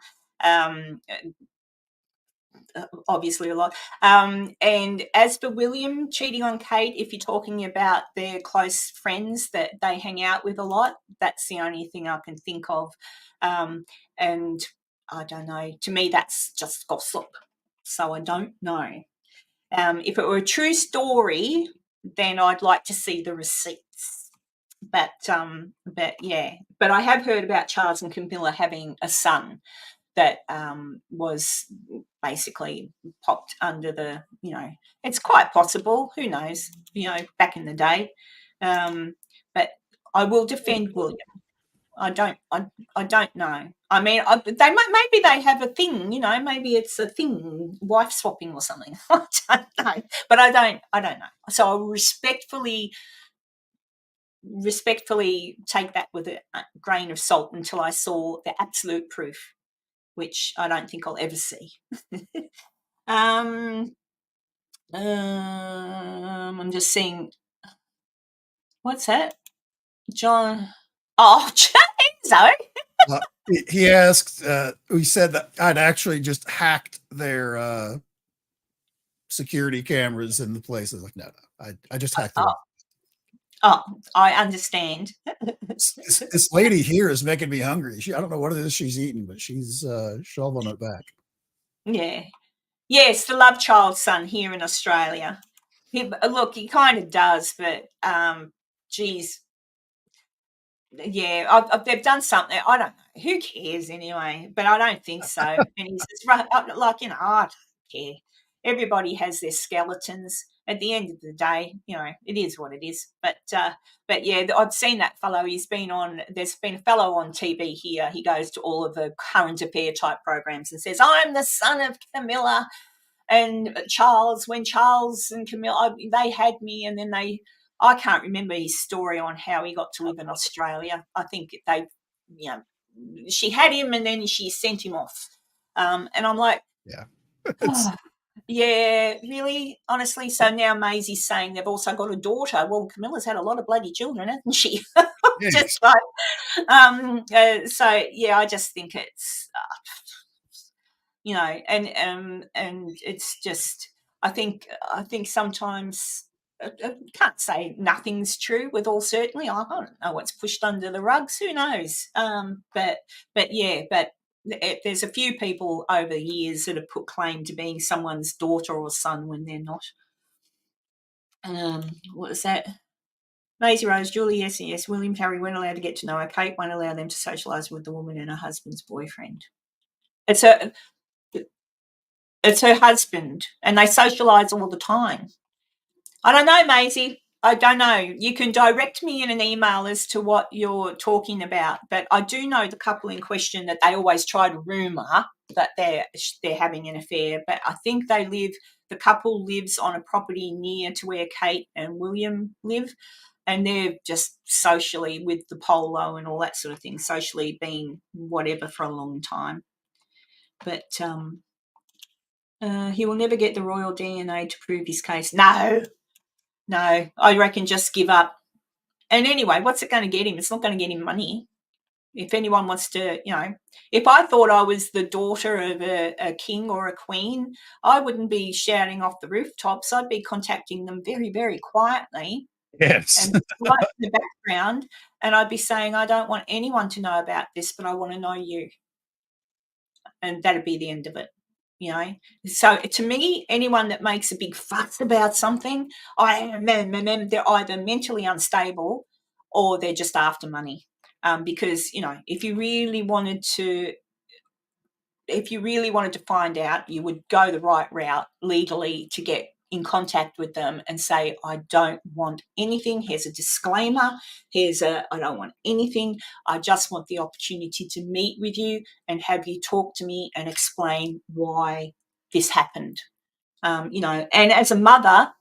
Speaker 1: Obviously a lot. And as for William cheating on Kate, if you're talking about their close friends that they hang out with a lot, that's the only thing I can think of. And I don't know. To me, that's just gossip. So I don't know. If it were a true story, then I'd like to see the receipts. But yeah. But I have heard about Charles and Camilla having a son that was basically popped under the, it's quite possible. Who knows? Back in the day. But I will defend William. I don't know. I mean, maybe they have a thing, you know. Maybe it's a thing, wife swapping or something. I don't know, but I don't know. So I'll respectfully take that with a grain of salt until I saw the absolute proof, which I don't think I'll ever see. I'm just seeing. What's that, John? Oh, James,
Speaker 5: He asked, we said that I'd actually just hacked their security cameras in the places. Like, no, I just hacked them.
Speaker 1: Oh, I understand.
Speaker 5: This lady here is making me hungry. I don't know what it is she's eating, but she's shoveling it back.
Speaker 1: Yeah. Yes, the love child son here in Australia. Look, he kind of does, but geez, yeah, they've done something. I don't know. Who cares anyway? But I don't think so. And he's just like, you know, I don't care. Everybody has their skeletons. At the end of the day, you know, it is what it is. But yeah, I've seen that fellow. There's been a fellow on TV here. He goes to all of the current affair type programs and says, "I'm the son of Camilla and Charles. When Charles and Camilla, they had me, and then I can't remember his story on how he got to live in Australia. I think she had him and then she sent him off." And I'm like,
Speaker 5: yeah.
Speaker 1: Oh, yeah, really? Honestly? So now Maisie's saying they've also got a daughter. Well, Camilla's had a lot of bloody children, hasn't she?
Speaker 5: Yes.
Speaker 1: Just like, so yeah, I just think it's, you know, and it's just, I think sometimes I can't say nothing's true with all certainty. I don't know what's pushed under the rugs. Who knows? But yeah, there's a few people over the years that have put claim to being someone's daughter or son when they're not. What was that? Maisie Rose, Julie, yes. William, Harry weren't allowed to get to know her. Kate won't allow them to socialise with the woman and her husband's boyfriend. It's her husband, and they socialise all the time. I don't know, Maisie. I don't know. You can direct me in an email as to what you're talking about, but I do know the couple in question that they always try to rumour that they're having an affair. But I think the couple lives on a property near to where Kate and William live, and they're just socially with the polo and all that sort of thing, socially being whatever for a long time. But he will never get the royal DNA to prove his case. No, I reckon just give up. And anyway, what's it going to get him? It's not going to get him money. If anyone wants to, you know, if I thought I was the daughter of a king or a queen, I wouldn't be shouting off the rooftops. I'd be contacting them very, very quietly.
Speaker 5: Yes.
Speaker 1: And right in the background, and I'd be saying, I don't want anyone to know about this, but I want to know you. And that'd be the end of it. You know, so to me, anyone that makes a big fuss about something, they're either mentally unstable or they're just after money. Because, you know, if you really wanted to find out, you would go the right route legally to get in contact with them and say, I don't want anything. Here's a disclaimer. I don't want anything. I just want the opportunity to meet with you and have you talk to me and explain why this happened. You know, and as a mother,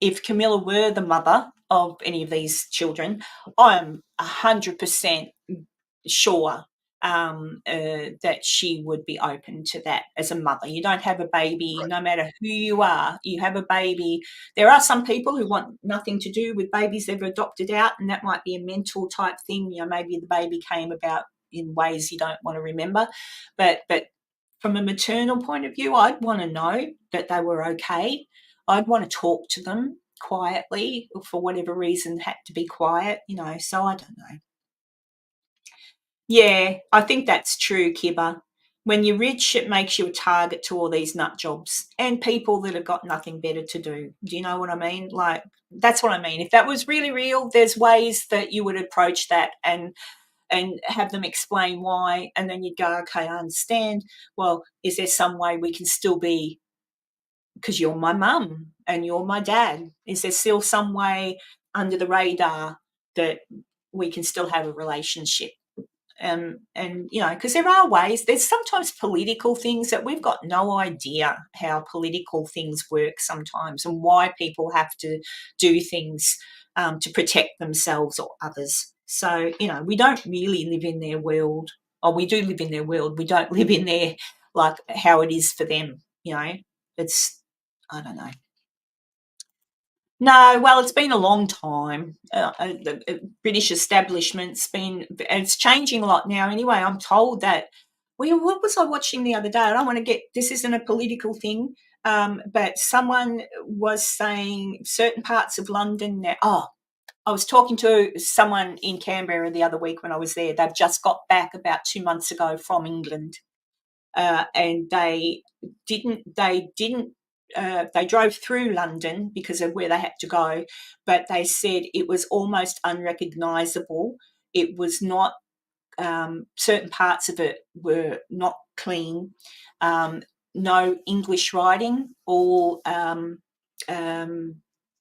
Speaker 1: if Camilla were the mother of any of these children, I'm 100% sure that she would be open to that as a mother. You don't have a baby, no matter who you are, you have a baby. There are some people who want nothing to do with babies they've adopted out, and that might be a mental type thing. You know, maybe the baby came about in ways you don't want to remember. But from a maternal point of view, I'd want to know that they were okay. I'd want to talk to them quietly, for whatever reason had to be quiet, you know, so I don't know. Yeah, I think that's true, Kibba. When you're rich, it makes you a target to all these nut jobs and people that have got nothing better to do. Do you know what I mean? Like, that's what I mean. If that was really real, there's ways that you would approach that and have them explain why, and then you'd go, okay, I understand. Well, is there some way we can still be, because you're my mum and you're my dad, is there still some way under the radar that we can still have a relationship. And because there are ways, there's sometimes political things that we've got no idea how political things work sometimes, and why people have to do things to protect themselves or others. So, we don't really live in their world, or we do live in their world. We don't live in their, like, how it is for them. It's, I don't know. No, well, it's been a long time. The British establishment's it's changing a lot now anyway. I'm told that, what was I watching the other day? I don't want to this isn't a political thing, but someone was saying certain parts of London now. Oh, I was talking to someone in Canberra the other week when I was there. They've just got back about 2 months ago from England, and they drove through London because of where they had to go, but they said it was almost unrecognisable. It was not, certain parts of it were not clean, no English writing, all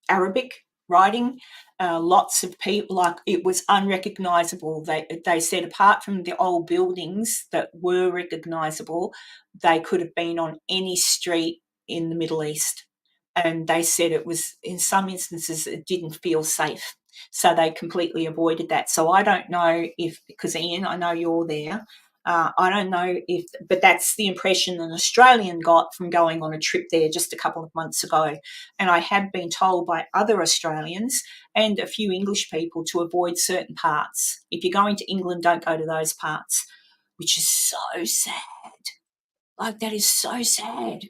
Speaker 1: Arabic writing. Lots of people, like, it was unrecognisable. They said apart from the old buildings that were recognisable, they could have been on any street in the Middle East. And they said it was, in some instances, it didn't feel safe. So they completely avoided that. So I don't know if, because Ian, I know you're there, I don't know if, but that's the impression an Australian got from going on a trip there just a couple of months ago. And I have been told by other Australians and a few English people to avoid certain parts. If you're going to England, don't go to those parts, which is so sad. Like, that is so sad.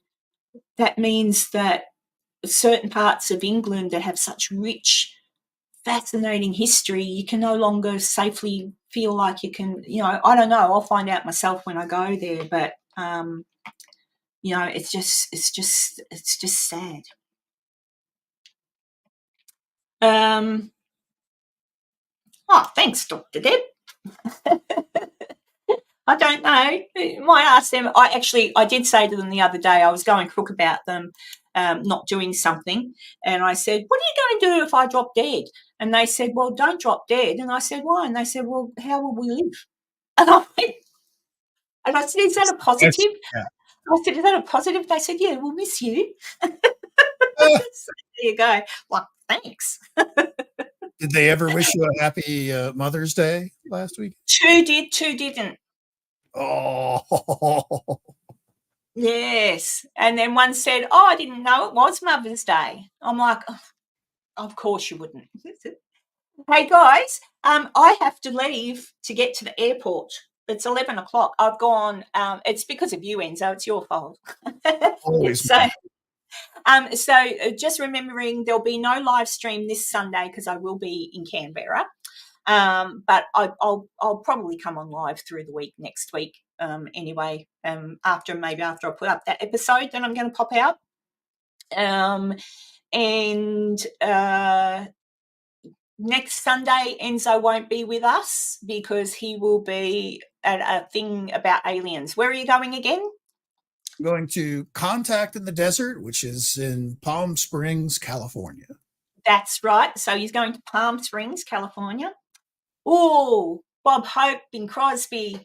Speaker 1: That means that certain parts of England that have such rich, fascinating history, you can no longer safely feel like you can, I don't know, I'll find out myself when I go there, but it's just sad. Thanks, Dr. Deb. I don't know. You might ask them. I did say to them the other day, I was going crook about them not doing something, and I said, what are you going to do if I drop dead? And they said, well, don't drop dead. And I said, why? And they said, well, how will we live? And I said, is that a positive?
Speaker 5: Yeah.
Speaker 1: I said, is that a positive? They said, yeah, we'll miss you. So there you go. Well, thanks.
Speaker 5: Did they ever wish you a happy Mother's Day last week?
Speaker 1: Two did, two didn't.
Speaker 5: Oh.
Speaker 1: Yes. And then one said, I didn't know it was Mother's Day. I'm like, oh, of course you wouldn't. Hey, guys, I have to leave to get to the airport. It's 11 o'clock. I've gone, it's because of you, Enzo. It's your fault.
Speaker 5: Always.
Speaker 1: So just remembering there'll be no live stream this Sunday because I will be in Canberra. But I'll probably come on live through the week next week. Anyway, after I put up that episode, then I'm going to pop out. Next Sunday, Enzo won't be with us because he will be at a thing about aliens. Where are you going again?
Speaker 5: I'm going to Contact in the Desert, which is in Palm Springs, California.
Speaker 1: That's right. So he's going to Palm Springs, California. Oh, Bob Hope, Bing Crosby.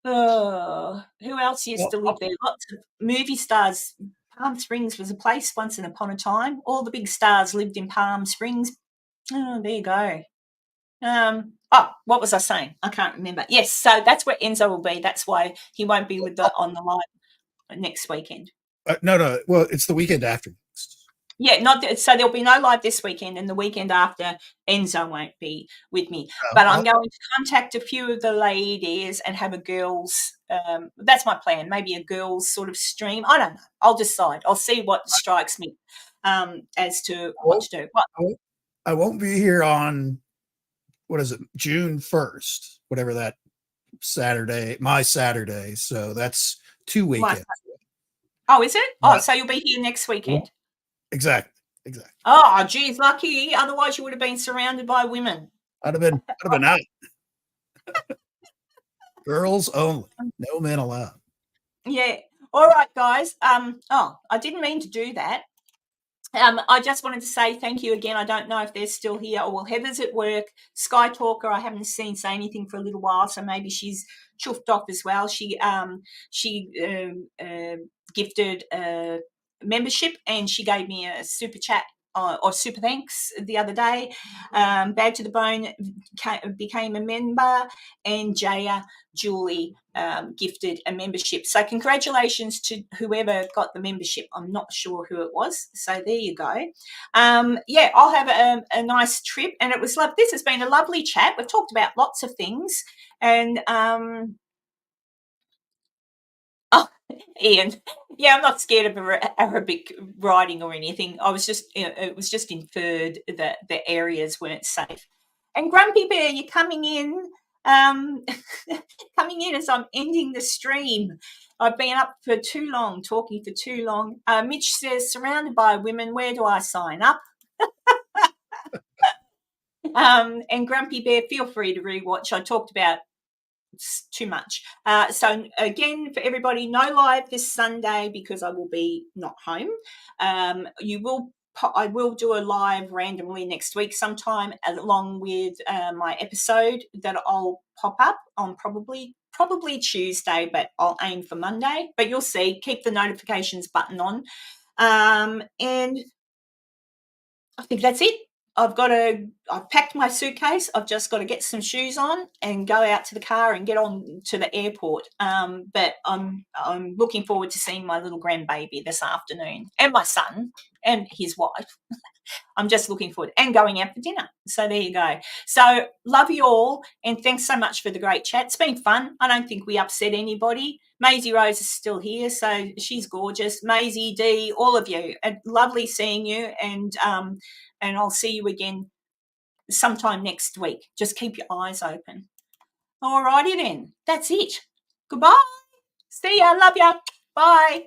Speaker 1: Oh, who else used to live there? Lots of movie stars. Palm Springs was a place once upon a time. All the big stars lived in Palm Springs. Oh, there you go. What was I saying? I can't remember. Yes, so that's where Enzo will be. That's why he won't be on the live next weekend.
Speaker 5: No. Well, it's the weekend after next.
Speaker 1: Yeah, so there'll be no live this weekend, and the weekend after Enzo won't be with me. But I'm going to contact a few of the ladies and have a girls. That's my plan. Maybe a girls sort of stream. I don't know. I'll decide. I'll see what strikes me as to what to do. What?
Speaker 5: I won't be here on, what is it, June 1st, whatever that Saturday, my Saturday. So that's 2 weekends.
Speaker 1: Oh, is it? Oh, so you'll be here next weekend.
Speaker 5: Exactly.
Speaker 1: Oh, geez, lucky. Otherwise you would have been surrounded by women.
Speaker 5: I'd have been out. Girls only. No men allowed.
Speaker 1: Yeah. All right, guys. I didn't mean to do that. I just wanted to say thank you again. I don't know if they're still here. Oh, well, Heather's at work. Sky Talker, I haven't seen say anything for a little while, so maybe she's chuffed off as well. She gifted a membership, and she gave me a super chat or super thanks the other day. Bad to the Bone became a member, and Jaya Julie gifted a membership. So congratulations to whoever got the membership. I'm not sure who it was. So there you go. Yeah, I'll have a nice trip. And it was this has been a lovely chat. We've talked about lots of things. And oh, Ian, yeah, I'm not scared of Arabic writing or anything. I was just, it was just inferred that the areas weren't safe. And Grumpy Bear, you're coming in, coming in as I'm ending the stream. I've been up for too long, talking for too long. Mitch says, surrounded by women, where do I sign up? And Grumpy Bear, feel free to rewatch. I talked about too much. So again, for everybody, no live this Sunday because I will be not home. I will do a live randomly next week sometime, along with my episode that I'll pop up on probably Tuesday, but I'll aim for Monday. But you'll see. Keep the notifications button on. And I think that's it. I've packed my suitcase. I've just got to get some shoes on and go out to the car and get on to the airport. But I'm looking forward to seeing my little grandbaby this afternoon, and my son and his wife. I'm just looking forward, and going out for dinner. So there you go. So love you all, and thanks so much for the great chat. It's been fun. I don't think we upset anybody. Maisie Rose is still here, so she's gorgeous. Maisie, Dee, all of you. Lovely seeing you, and I'll see you again sometime next week. Just keep your eyes open. All righty then. That's it. Goodbye. See ya. Love ya. Bye.